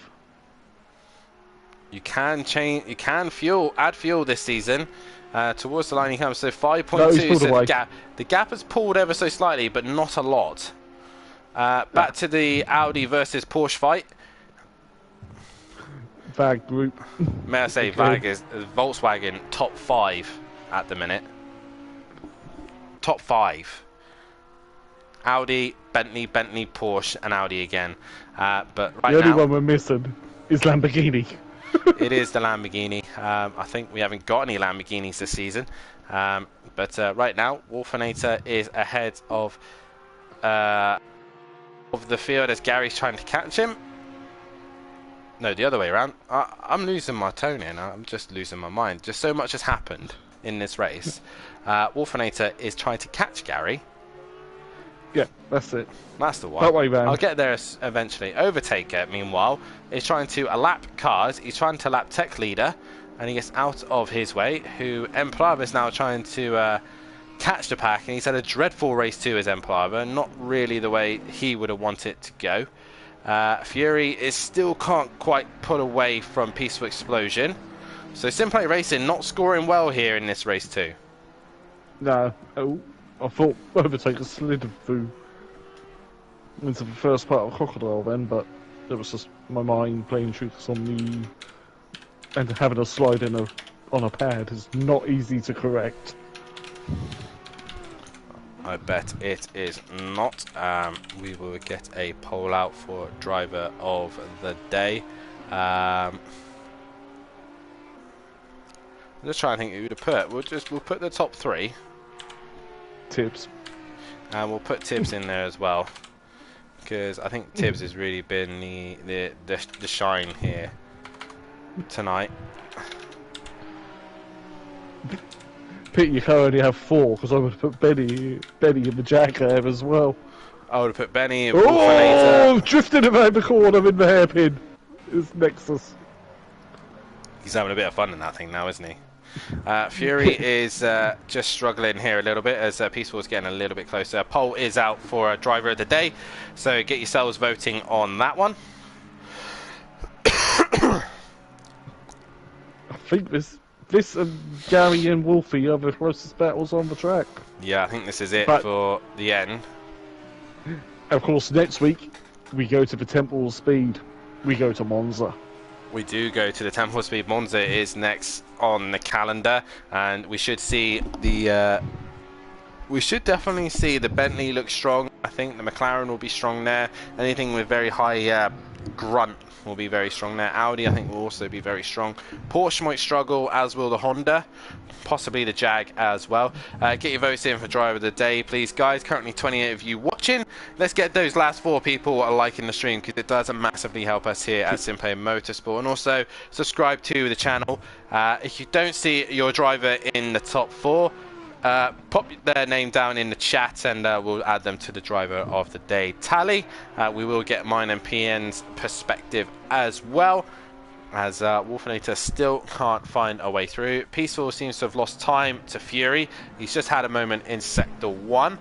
You can change. You can add fuel this season. Towards the line he comes. So 5.2. So the gap has pulled ever so slightly, but not a lot. Back to the Audi versus Porsche fight. VAG group. May I say, VAG is Volkswagen top 5 at the minute. Top 5. Audi, Bentley, Porsche, and Audi again. But right the only now, one we're missing is Lamborghini. It is the Lamborghini. I think we haven't got any Lamborghinis this season. But right now, Wolfinator is ahead of the field as Gary's trying to catch him. No, the other way around. I'm losing my tone here now. I'm just losing my mind. Just so much has happened in this race. Wolfinator is trying to catch Gary. Yeah, that's it. That's the one. That way round. I'll get there eventually. Overtaker, meanwhile, is trying to lap cars. He's trying to lap Tech Leader, and he gets out of his way. Who Emplava is now trying to catch the pack, and he's had a dreadful race too as Emplava. Not really the way he would have wanted it to go. Fury is still can't quite pull away from Peaceful Explosion. So Simplay Racing not scoring well here in this race too. No. Oh, I thought Overtaker slid through into the first part of Crocodile then, but it was just my mind playing tricks on me. And having a slide on a pad is not easy to correct. I bet it is not. We will get a poll out for driver of the day. I'm just trying to think who to put. We'll put the top 3. Tibbs. And we'll put Tibbs in there as well, because I think Tibbs has really been the shine here tonight. Pete, you can only have 4 because I would have put Benny in the jack there as well. I would have put Benny. Oh, drifting around the corner in the hairpin. It's Nexus. He's having a bit of fun in that thing now, isn't he? Fury is just struggling here a little bit as Peaceful is getting a little bit closer. Poll is out for a driver of the day, so get yourselves voting on that one. I think this and Gary and Wolfie are the closest battles on the track. Yeah, I think this is it for the end. Of course, next week we go to the Temple of Speed. We go to Monza. We do go to the Temple of Speed. Monza is next on the calendar, and we should see the. We should definitely see the Bentley look strong. I think the McLaren will be strong there. Anything with very high grunt will be very strong there. Audi, I think, will also be very strong. Porsche might struggle, as will the Honda. Possibly the Jag as well. Get your votes in for driver of the day, please, guys. Currently 28 of you watching. Let's get those last 4 people liking the stream, because it does massively help us here at Simplay Motorsport. And also subscribe to the channel. If you don't see your driver in the top 4, pop their name down in the chat, and we'll add them to the driver of the day tally. We will get mine and PN's perspective as well, as Wolfinator still can't find a way through. Peaceful seems to have lost time to Fury. He's just had a moment in Sector 1.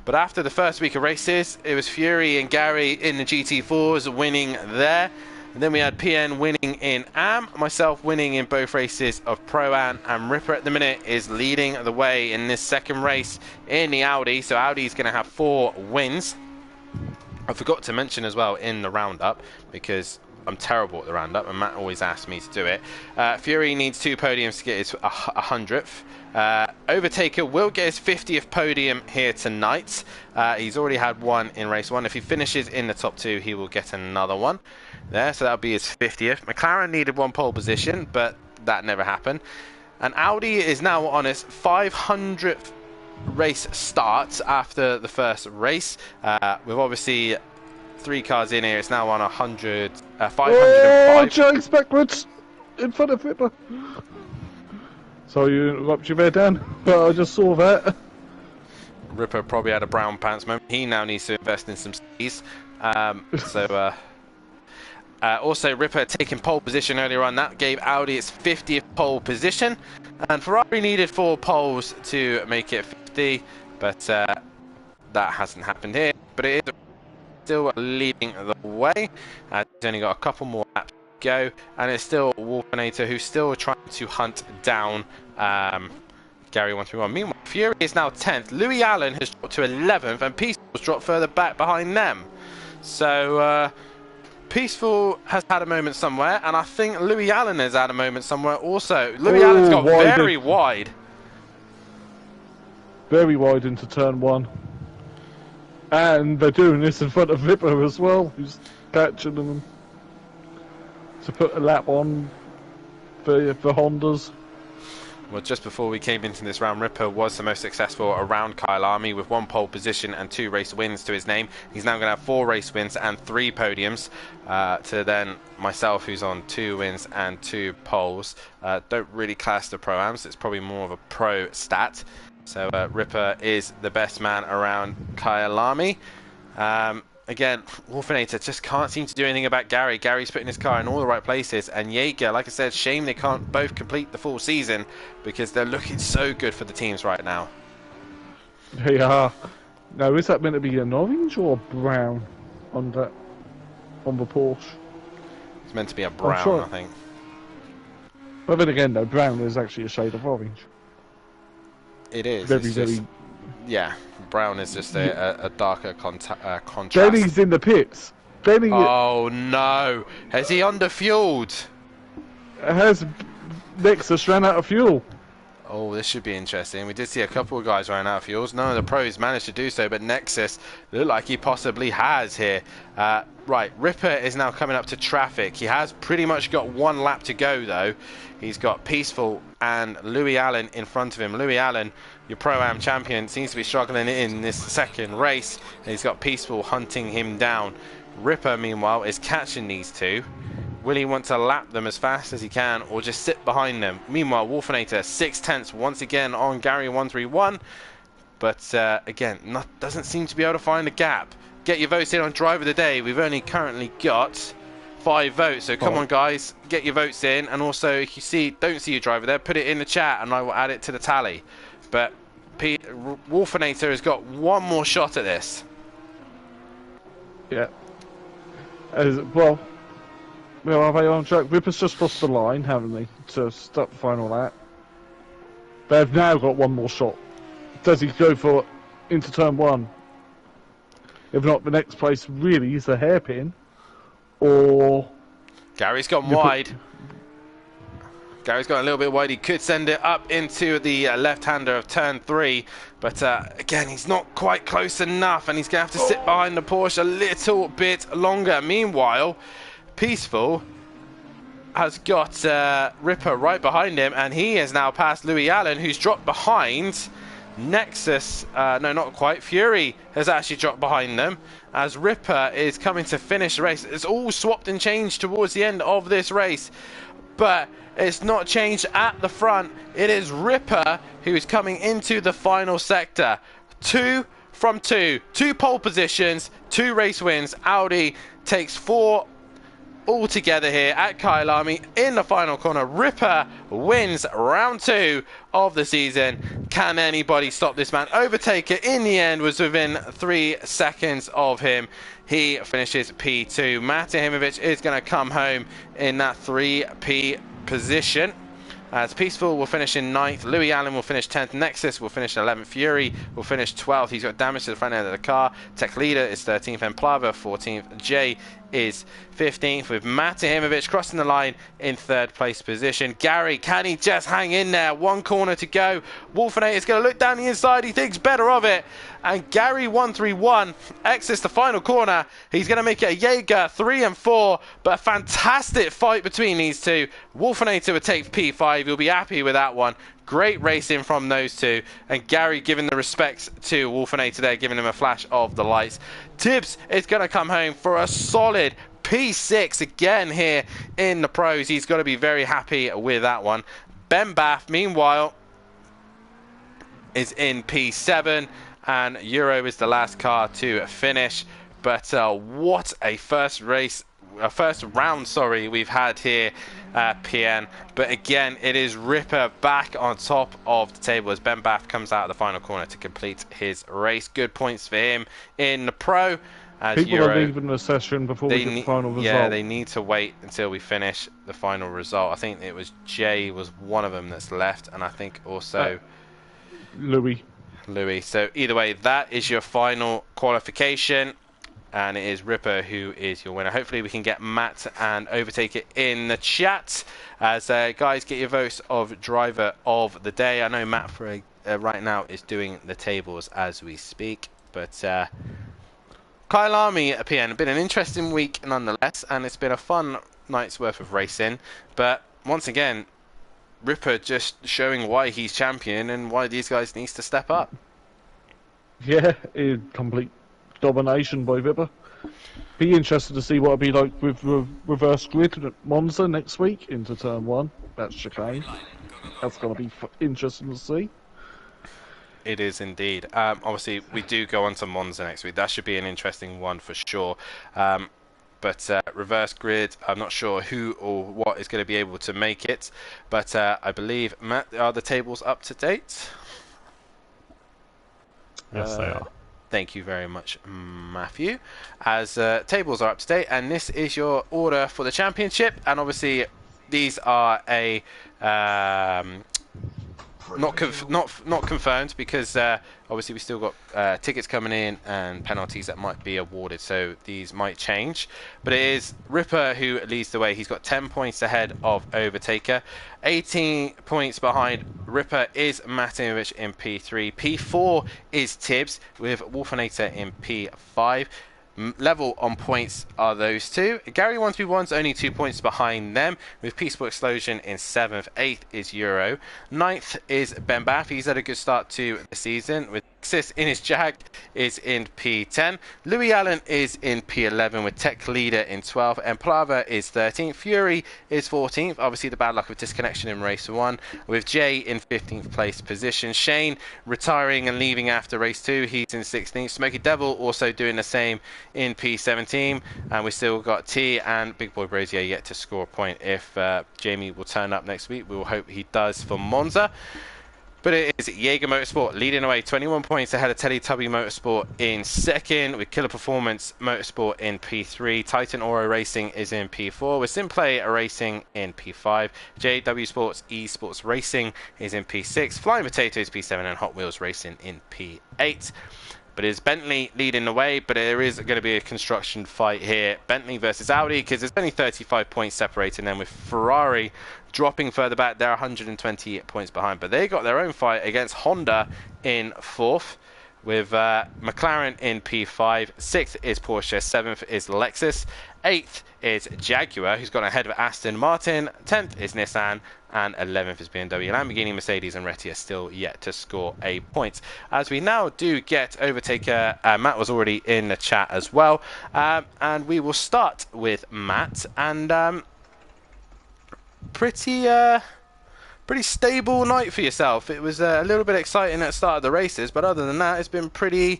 But after the first week of races, it was Fury and Gary in the GT4s winning there. And then we had PN winning in AM, myself winning in both races of Pro-Am, and Ripper at the minute is leading the way in this second race in the Audi. So Audi's going to have 4 wins. I forgot to mention as well in the roundup, because I'm terrible at the roundup and Matt always asks me to do it. Fury needs 2 podiums to get his 100th. Overtaker will get his 50th podium here tonight. He's already had 1 in race 1. If he finishes in the top 2, he will get another one there, so that'll be his 50th. McLaren needed 1 pole position, but that never happened. And Audi is now on its 500th race start after the first race. With obviously 3 cars in here, it's now on 505. Oh, Jags backwards in front of Ripper. Sorry you interrupted you there, Dan, but I just saw that. Ripper probably had a brown pants moment. He now needs to invest in some skis. Also, Ripper taking pole position earlier on. That gave Audi its 50th pole position. And Ferrari needed 4 poles to make it 50. But that hasn't happened here. But it is still leading the way. He's only got a couple more laps to go. And it's still Wolfinator, who's still trying to hunt down Gary 131. Meanwhile, Fury is now 10th. Louis Allen has dropped to 11th. And Peaceful has dropped further back behind them. So Peaceful has had a moment somewhere, and I think Louis Allen has had a moment somewhere also. Louis Allen's got very wide. Very wide into turn 1. And they're doing this in front of Ripper as well, who's catching them to put a lap on for Hondas. Well, just before we came into this round, Ripper was the most successful around Kyle Army with 1 pole position and 2 race wins to his name. He's now going to have 4 race wins and 3 podiums to then myself, who's on 2 wins and 2 poles. Don't really class the Pro-Ams. It's probably more of a pro stat. So Ripper is the best man around Kyle Army. Again, Wolfinator just can't seem to do anything about Gary. Gary's putting his car in all the right places. And Jaeger, like I said, shame they can't both complete the full season, because they're looking so good for the teams right now. They are. Now, is that meant to be an orange or brown? on the Porsche. It's meant to be a brown, sure. I think. But then again, though, brown is actually a shade of orange. It is. Very, it's very. just, yeah, brown is just a darker contrast. Benny's in the pits. Benny Oh no! Has he underfueled? has Nexus ran out of fuel. Oh, this should be interesting. We did see a couple of guys running out of fuels. None of the pros managed to do so, but Nexus looked like he possibly has here. Right, Ripper is now coming up to traffic. He has pretty much got one lap to go, though. He's got Peaceful and Louis Allen in front of him. Louis Allen, your Pro-Am champion, seems to be struggling in this second race. And he's got Peaceful hunting him down. Ripper, meanwhile, is catching these two. Will he want to lap them as fast as he can or just sit behind them? Meanwhile, Wolfinator 6/10 once again on Gary 131. But again, doesn't seem to be able to find a gap. Get your votes in on Driver of the Day. We've only currently got 5 votes. So come on, guys, get your votes in. And also, if you don't see your driver there, put it in the chat and I will add it to the tally. But Wolfinator has got one more shot at this. Yeah. Well, are they on track? Ripper's just crossed the line, haven't they, to start the final lap? They've now got one more shot. Does he go for into turn 1? If not, the next place really is a hairpin, or Gary's gone wide. Gary's gone a little bit wide. He could send it up into the left-hander of turn 3, but again, he's not quite close enough, and he's going to have to sit behind the Porsche a little bit longer. Meanwhile, Peaceful has got Ripper right behind him, and he has now passed Louis Allen, who's dropped behind. Nexus, no, not quite. Fury has actually dropped behind them as Ripper is coming to finish the race. It's all swapped and changed towards the end of this race, but it's not changed at the front. It is Ripper who is coming into the final sector. 2 from 2 pole positions, 2 race wins. Audi takes 4 all together here at Kyalami in the final corner. Ripper wins round 2 of the season. Can anybody stop this man? Overtaker in the end was within 3 seconds of him. He finishes P2. Matahimovic is going to come home in that 3P position. As Peaceful will finish in 9th, Louis Allen will finish 10th, Nexus will finish 11th, Fury will finish 12th. He's got damage to the front end of the car. Tech Leader is 13th, and Plava 14th. Jay is 15th, with Matahimovic crossing the line in 3rd place position. Gary, can he just hang in there? 1 corner to go. Wolfinator is going to look down the inside. He thinks better of it. And Gary 131 exits the final corner. He's going to make it a Jaeger 3 and 4, but a fantastic fight between these two. Wolfinator would take P5. He'll be happy with that one. Great racing from those two, and Gary giving the respects to Wolfinator there, giving him a flash of the lights. Tibbs is going to come home for a solid P6 again here in the pros. He's got to be very happy with that one. Ben Bath, meanwhile, is in P7, and Euro is the last car to finish. But what a first round, we've had here at PN. But again, it is Ripper back on top of the table as Ben Bath comes out of the final corner to complete his race. Good points for him in the pro. As People Euro, are leaving the session before we get the final result. Yeah, they need to wait until we finish the final result. I think it was Jay was one of them that's left, and I think also Louis. So either way, that is your final qualification, and it is Ripper who is your winner. Hopefully we can get Matt and Overtake it in the chat. As guys, get your votes of driver of the day. I know Matt for right now is doing the tables as we speak, but Kyalami at PN, been an interesting week nonetheless, and it's been a fun night's worth of racing. But once again, Ripper just showing why he's champion and why these guys needs to step up. Yeah, complete domination by Ripper. Be interested to see what it'll be like with reverse grid at Monza next week into turn 1. That's chicane. That's going to be interesting to see. It is indeed. Obviously, we do go on to Monza next week. That should be an interesting one for sure. But reverse grid, I'm not sure who or what is going to be able to make it. But I believe, Matt, are the tables up to date? Yes, they are. Thank you very much, Matthew. As tables are up to date, and this is your order for the championship, and obviously these are a not confirmed because obviously we still got tickets coming in and penalties that might be awarded, so these might change. But it is Ripper who leads the way. He's got 10 points ahead of Overtaker. 18 points behind Ripper is Matinovic in P3. P4 is Tibbs with Wolfinator in P5. Level on points are those two. Gary 131's only 2 points behind them, with Peaceful Explosion in 7th. 8th is Euro. 9th is Ben Baff. He's had a good start to the season, with Axis in his Jag is in P10. Louis Allen is in P11 with Tech Leader in 12th, and Plava is 13th. Fury is 14th. Obviously the bad luck of disconnection in race 1, with Jay in 15th place position. Shane retiring and leaving after race 2. He's in 16th. Smoky Devil also doing the same in P17, and we still got T and Big Boy Brazier yet to score a point. If Jamie will turn up next week, we will hope he does for Monza. But it is Jaeger Motorsport leading away, 21 points ahead of Teletubby Motorsport in 2nd, with Killer Performance Motorsport in P3. Titan Oro Racing is in P4, with Simplay Racing in P5. JW Sports Esports Racing is in P6. Flying Potatoes P7, and Hot Wheels Racing in P8. But it's Bentley leading the way, but there is going to be a construction fight here. Bentley versus Audi, because there's only 35 points separating them, with Ferrari dropping further back. They're 120 points behind, but they got their own fight against Honda in 4th, with McLaren in P5. 6th is Porsche. 7th is Lexus. 8th is Jaguar, who's gone ahead of Aston Martin. 10th is Nissan, and 11th is BMW. Lamborghini, Mercedes and Reti are still yet to score a point. As we now do get Overtaker, Matt was already in the chat as well, and we will start with Matt. And pretty stable night for yourself. It was a little bit exciting at the start of the races, but other than that, it's been pretty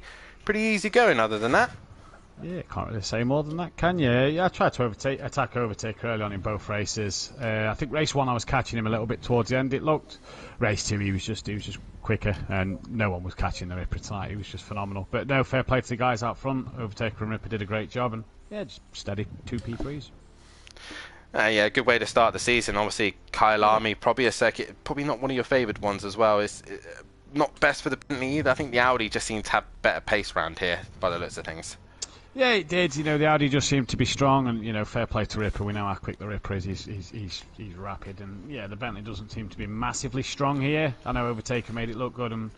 easy going. Other than that. Yeah, can't really say more than that, can you? Yeah, I tried to attack Overtaker early on in both races. I think race 1 I was catching him a little bit towards the end. It looked. Race 2 he was just quicker, and no one was catching the Ripper tonight. He was just phenomenal. But no, fair play to the guys out front. Overtaker and Ripper did a great job, and yeah, just steady 2 P3s. Yeah, good way to start the season. Obviously, Kyle Army, probably not one of your favoured ones as well. It's not best for the Bentley either. I think the Audi just seemed to have better pace round here by the looks of things. Yeah, it did. You know, the Audi just seemed to be strong, and you know, fair play to Ripper. We know how quick the Ripper is. He's rapid, and yeah, the Bentley doesn't seem to be massively strong here. I know Overtaker made it look good, and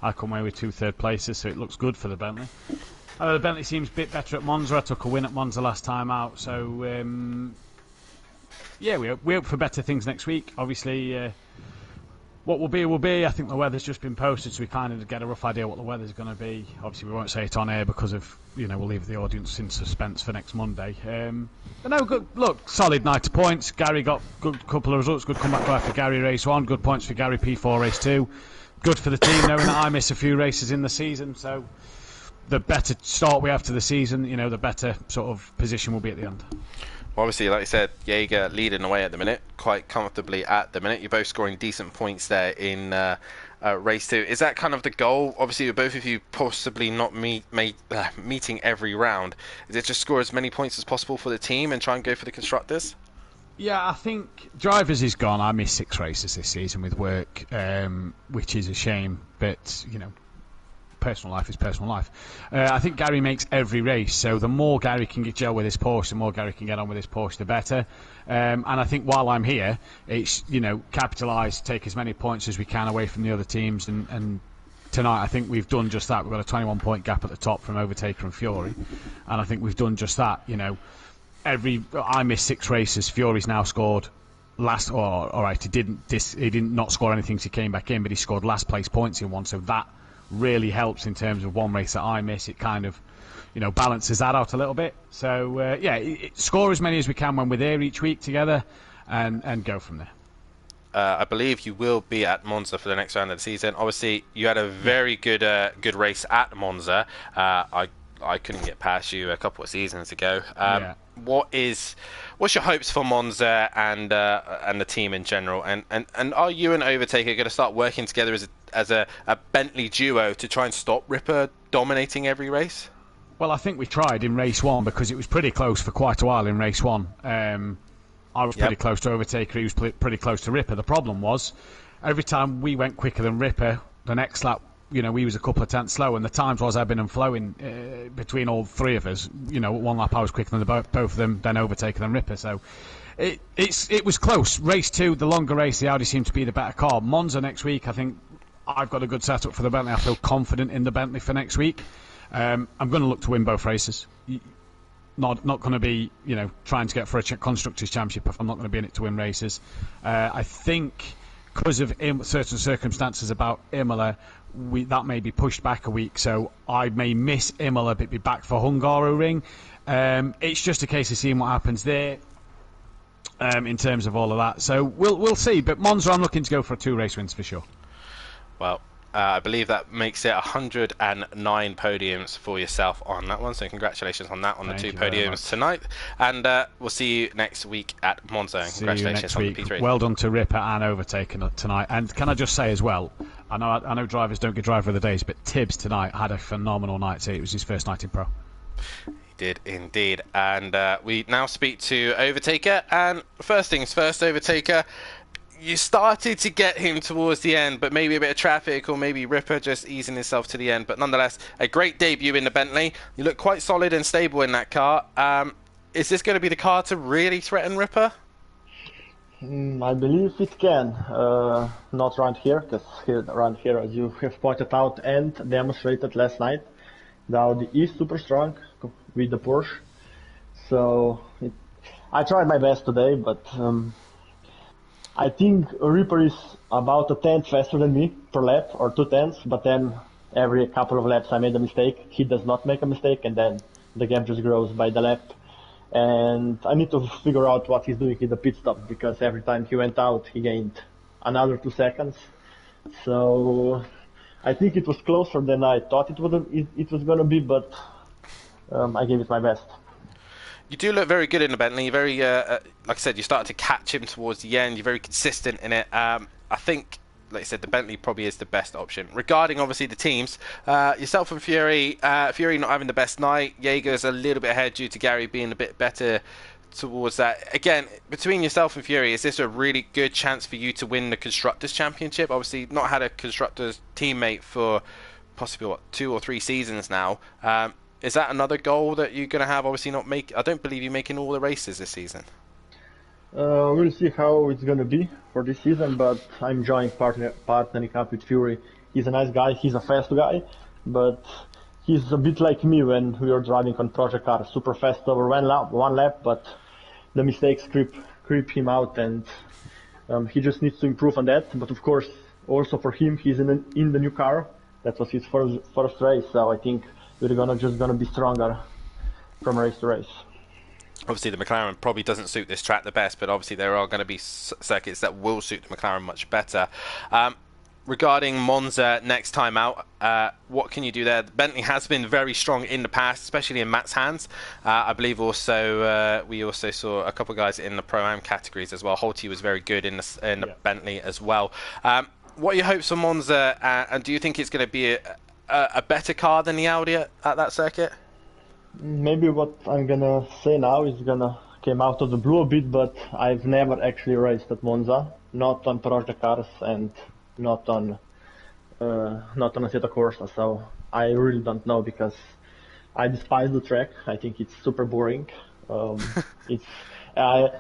I come away with 2 third places, so it looks good for the Bentley. The Bentley seems a bit better at Monza. I took a win at Monza last time out, so yeah, we hope for better things next week. Obviously, what will be. I think the weather's just been posted, so we kind of get a rough idea what the weather's going to be. Obviously, we won't say it on air because of, you know, we'll leave the audience in suspense for next Monday. But no, good. Look, solid night of points. Gary got good couple of results. Good comeback drive for Gary race 1. Good points for Gary P4 race 2. Good for the team knowing that I miss a few races in the season. So the better start we have to the season, you know, the better sort of position we'll be at the end. Obviously, like you said, Jaeger leading away at the minute, quite comfortably at the minute. You're both scoring decent points there in race 2. Is that kind of the goal? Obviously, with both of you possibly not meeting every round. Is it just score as many points as possible for the team and try and go for the constructors? Yeah, I think drivers is gone. I missed 6 races this season with work, which is a shame. But, you know, personal life is personal life. I think Gary makes every race, so the more Gary can gel with his Porsche, the more Gary can get on with his Porsche, the better. And I think while I'm here, it's, you know, capitalise, take as many points as we can away from the other teams, and tonight I think we've done just that. We've got a 21-point gap at the top from Overtaker and Fury, and I think we've done just that. You know, I missed 6 races. Fury's now scored last. All right, he didn't not score anything, so he came back in, but he scored last place points in one, so that really helps in terms of one race that I miss. It kind of, you know, balances that out a little bit. So yeah, score as many as we can when we're there each week together, and go from there. I believe you will be at Monza for the next round of the season. Obviously, you had a very good race at Monza. I couldn't get past you a couple of seasons ago. What's your hopes for Monza and the team in general? And are you and Overtaker going to start working together as a Bentley duo to try and stop Ripper dominating every race? Well, I think we tried in race 1 because it was pretty close for quite a while in race 1. I was pretty close to Overtaker, he was pretty close to Ripper. The problem was, every time we went quicker than Ripper, the next lap, we was a couple of tenths slow, and the times was ebbing and flowing between all three of us. One lap I was quicker than both of them, then Overtaker, then Ripper. So it was close. Race 2, the longer race, the Audi seemed to be the better car. Monza next week, I think I've got a good setup for the Bentley. I feel confident in the Bentley for next week. I'm going to look to win both races. Not going to be, trying to get for a Constructors' Championship if I'm not going to be in it to win races. I think because of certain circumstances about Imola, that may be pushed back a week, so I may miss Imola but be back for Hungaroring. It's just a case of seeing what happens there in terms of all of that. So we'll see. But Monza, I'm looking to go for 2 race wins for sure. Well, I believe that makes it 109 podiums for yourself on that one. So congratulations on that, on the 2 podiums tonight. And we'll see you next week at Monza. And congratulations on the P3. Well done to Ripper and Overtaken tonight. And can I just say as well, I know drivers don't get driver of the days, but Tibbs tonight had a phenomenal night too. It was his first night in Pro. He did indeed. And we now speak to Overtaker. And first things first, Overtaker, you started to get him towards the end, but maybe a bit of traffic or maybe Ripper just easing himself to the end. But nonetheless, a great debut in the Bentley. You look quite solid and stable in that car. Is this going to be the car to really threaten Ripper? I believe it can. Not around here, because around here, as you have pointed out and demonstrated last night, the Audi is super strong with the Porsche. So I tried my best today, but I think Ripper is about a tenth faster than me per lap, or 2 tenths, but then every couple of laps I made a mistake. He does not make a mistake, and then the gap just grows by the lap. And I need to figure out what he's doing in the pit stop, because every time he went out, he gained another 2 seconds. So I think it was closer than I thought it was going to be, but I gave it my best. You do look very good in the Bentley. Very, like I said, you started to catch him towards the end. You're very consistent in it. I think, like I said, the Bentley probably is the best option. Regarding, obviously, the teams, yourself and Fury, Fury not having the best night. Jaeger's a little bit ahead due to Gary being a bit better towards that. Again, between yourself and Fury, is this a really good chance for you to win the Constructors' Championship? Obviously, not had a Constructors teammate for possibly, 2 or 3 seasons now. Is that another goal that you're going to have? Obviously, I don't believe you're making all the races this season. We'll see how it's going to be for this season, but I'm enjoying partnering up with Fury. He's a nice guy, he's a fast guy, but he's a bit like me when we were driving on project cars, super fast over one lap, but the mistakes creep him out, and he just needs to improve on that. But of course, also for him, he's in the new car. That was his first race, so I think we're gonna be stronger from race to race. Obviously, the McLaren probably doesn't suit this track the best, but obviously there are going to be circuits that will suit the McLaren much better. Regarding Monza next time out, what can you do there? Bentley has been very strong in the past, especially in Matt's hands. I believe also we also saw a couple of guys in the Pro-Am categories as well. Holty was very good in the Bentley as well. What are your hopes for Monza, and do you think it's going to be a better car than the Audi at that circuit? Maybe what I'm gonna say now is gonna came out of the blue a bit, but I've never actually raced at Monza, not on project cars and not on Assetto Corsa, so I really don't know, because I despise the track. I think it's super boring.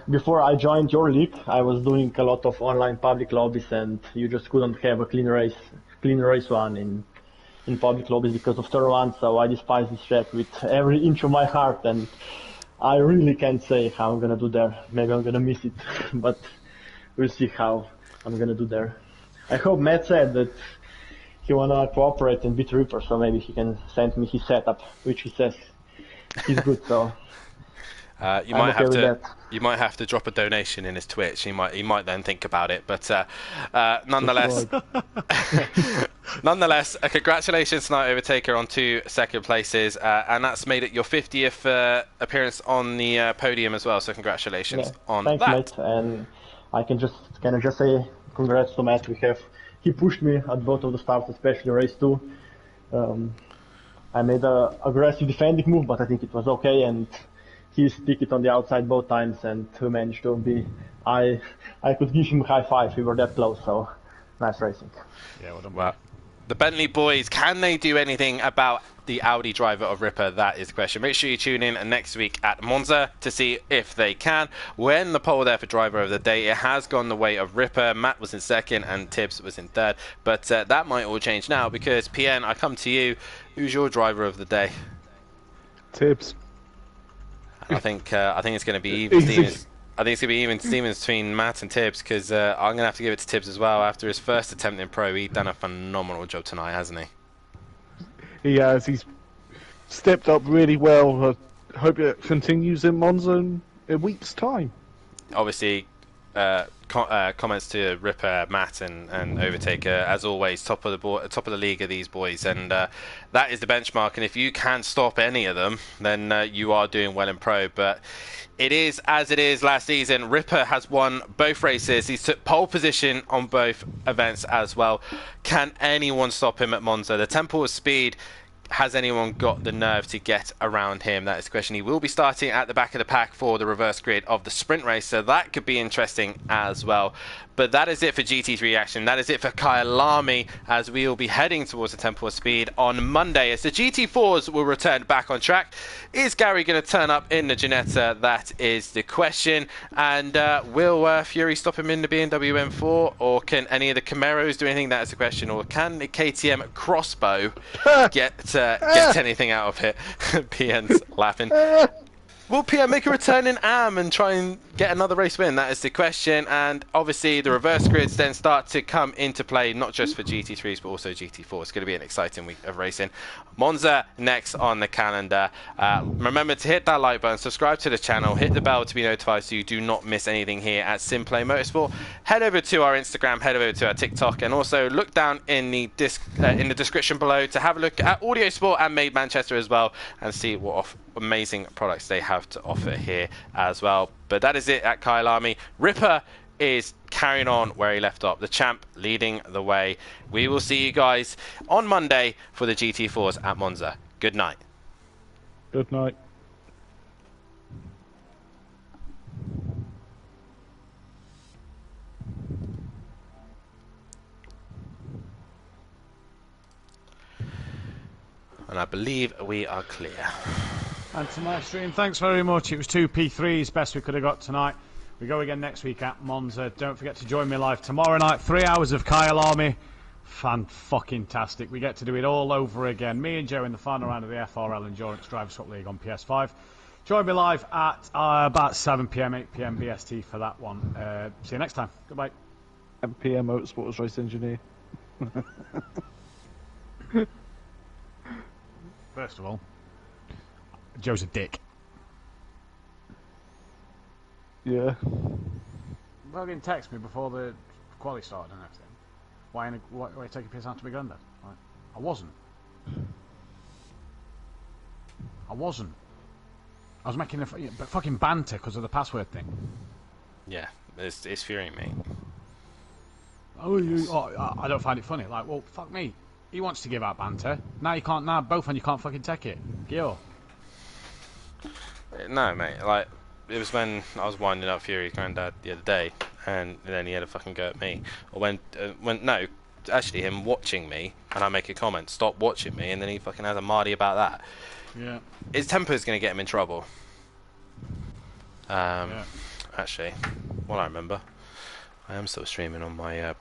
Before I joined your league, I was doing a lot of online public lobbies, and you just couldn't have a clean race one in public lobbies because of turn one. So I despise this track with every inch of my heart, and I really can't say how I'm gonna do there. Maybe I'm gonna miss it, but we'll see how I'm gonna do there. I hope Matt said that he wanna cooperate and beat Ripper, so maybe he can send me his setup, which he says he's good. So you might have to drop a donation in his Twitch. He might then think about it. But nonetheless, congratulations tonight, Overtaker, on 2 second places, and that's made it your 50th appearance on the podium as well. So congratulations on thanks, that. Matt. And I can I just say congrats to Matt. he pushed me at both of the starts, especially race 2. I made a aggressive defending move, but I think it was okay, and he stick it on the outside both times, and we managed to be. I could give him a high five. We were that close, so nice racing. Yeah, well done. Well, the Bentley boys, can they do anything about the Audi driver of Ripper? That is the question. Make sure you tune in next week at Monza to see if they can. We're in the poll there for driver of the day. It has gone the way of Ripper. Matt was in second and Tibbs was in third. But that might all change now because, PN, I come to you. Who's your driver of the day? Tibbs. I think it's going to be even Stevens. I think it's going to be even Stevens between Matt and Tibbs because I'm going to have to give it to Tibbs as well. After his first attempt in Pro, he's done a phenomenal job tonight, hasn't he? He has. He's stepped up really well. I hope it continues in Monza in a week's time. Obviously, comments to Ripper, Matt, and Overtaker, as always, top of the league are these boys, and that is the benchmark. And if you can stop any of them, then you are doing well in Pro. But it is as it is last season. Ripper has won both races. He's took pole position on both events as well. Can anyone stop him at Monza? The Temple of Speed. Has anyone got the nerve to get around him? That is the question. He will be starting at the back of the pack for the reverse grid of the sprint race, so that could be interesting as well. But that is it for GT3 action. That is it for Kyalami, as we will be heading towards the Temple of Speed on Monday as the GT4s will return back on track. Is Gary going to turn up in the Ginetta? That is the question. And will Fury stop him in the BMW M4, or can any of the Camaros do anything? That is the question. Or can the KTM Crossbow get anything out of it? PN's laughing. Will PM make a return in AM and try and get another race win? That is the question. And obviously the reverse grids then start to come into play, not just for GT3s but also GT4. It's going to be an exciting week of racing. Monza next on the calendar. Remember to hit that like button, subscribe to the channel, hit the bell to be notified so you do not miss anything here at Simplay Motorsport. Head over to our Instagram, head over to our TikTok, and also look down in the description below to have a look at Audio Sport and Made Manchester as well, and see what amazing products they have to offer here as well. But that is it at Kyalami. Ripper is carrying on where he left off, the champ leading the way. We will see you guys on Monday for the GT4s at Monza. Good night. Good night. And I believe we are clear. And to my stream, thanks very much. It was 2 P3s, best we could have got tonight. We go again next week at Monza. Don't forget to join me live tomorrow night. 3 hours of Kyalami. Fan-fucking-tastic. We get to do it all over again. Me and Joe in the final round of the FRL Endurance Drivers' Swap League on PS5. Join me live at about 7 PM, 8 PM BST for that one. See you next time. Goodbye. PM Motorsports Race Engineer. First of all, Joe's a dick. Yeah. Fucking text me before the quali started and everything. Why are you taking piss out to my granddad? Like, I wasn't. I was making a fucking banter because of the password thing. Yeah, it's Fury, mate. I don't find it funny. Like, well, fuck me. He wants to give out banter. Now you can't. Now both and you can't fucking take it. Gil. No, mate. Like, it was when I was winding up Fury's granddad the other day, and then he had a fucking go at me. Or when no, actually him watching me, and I make a comment, stop watching me, and then he fucking has a mardy about that. Yeah. His temper's gonna get him in trouble. Yeah. Actually, what I remember, I am still streaming on my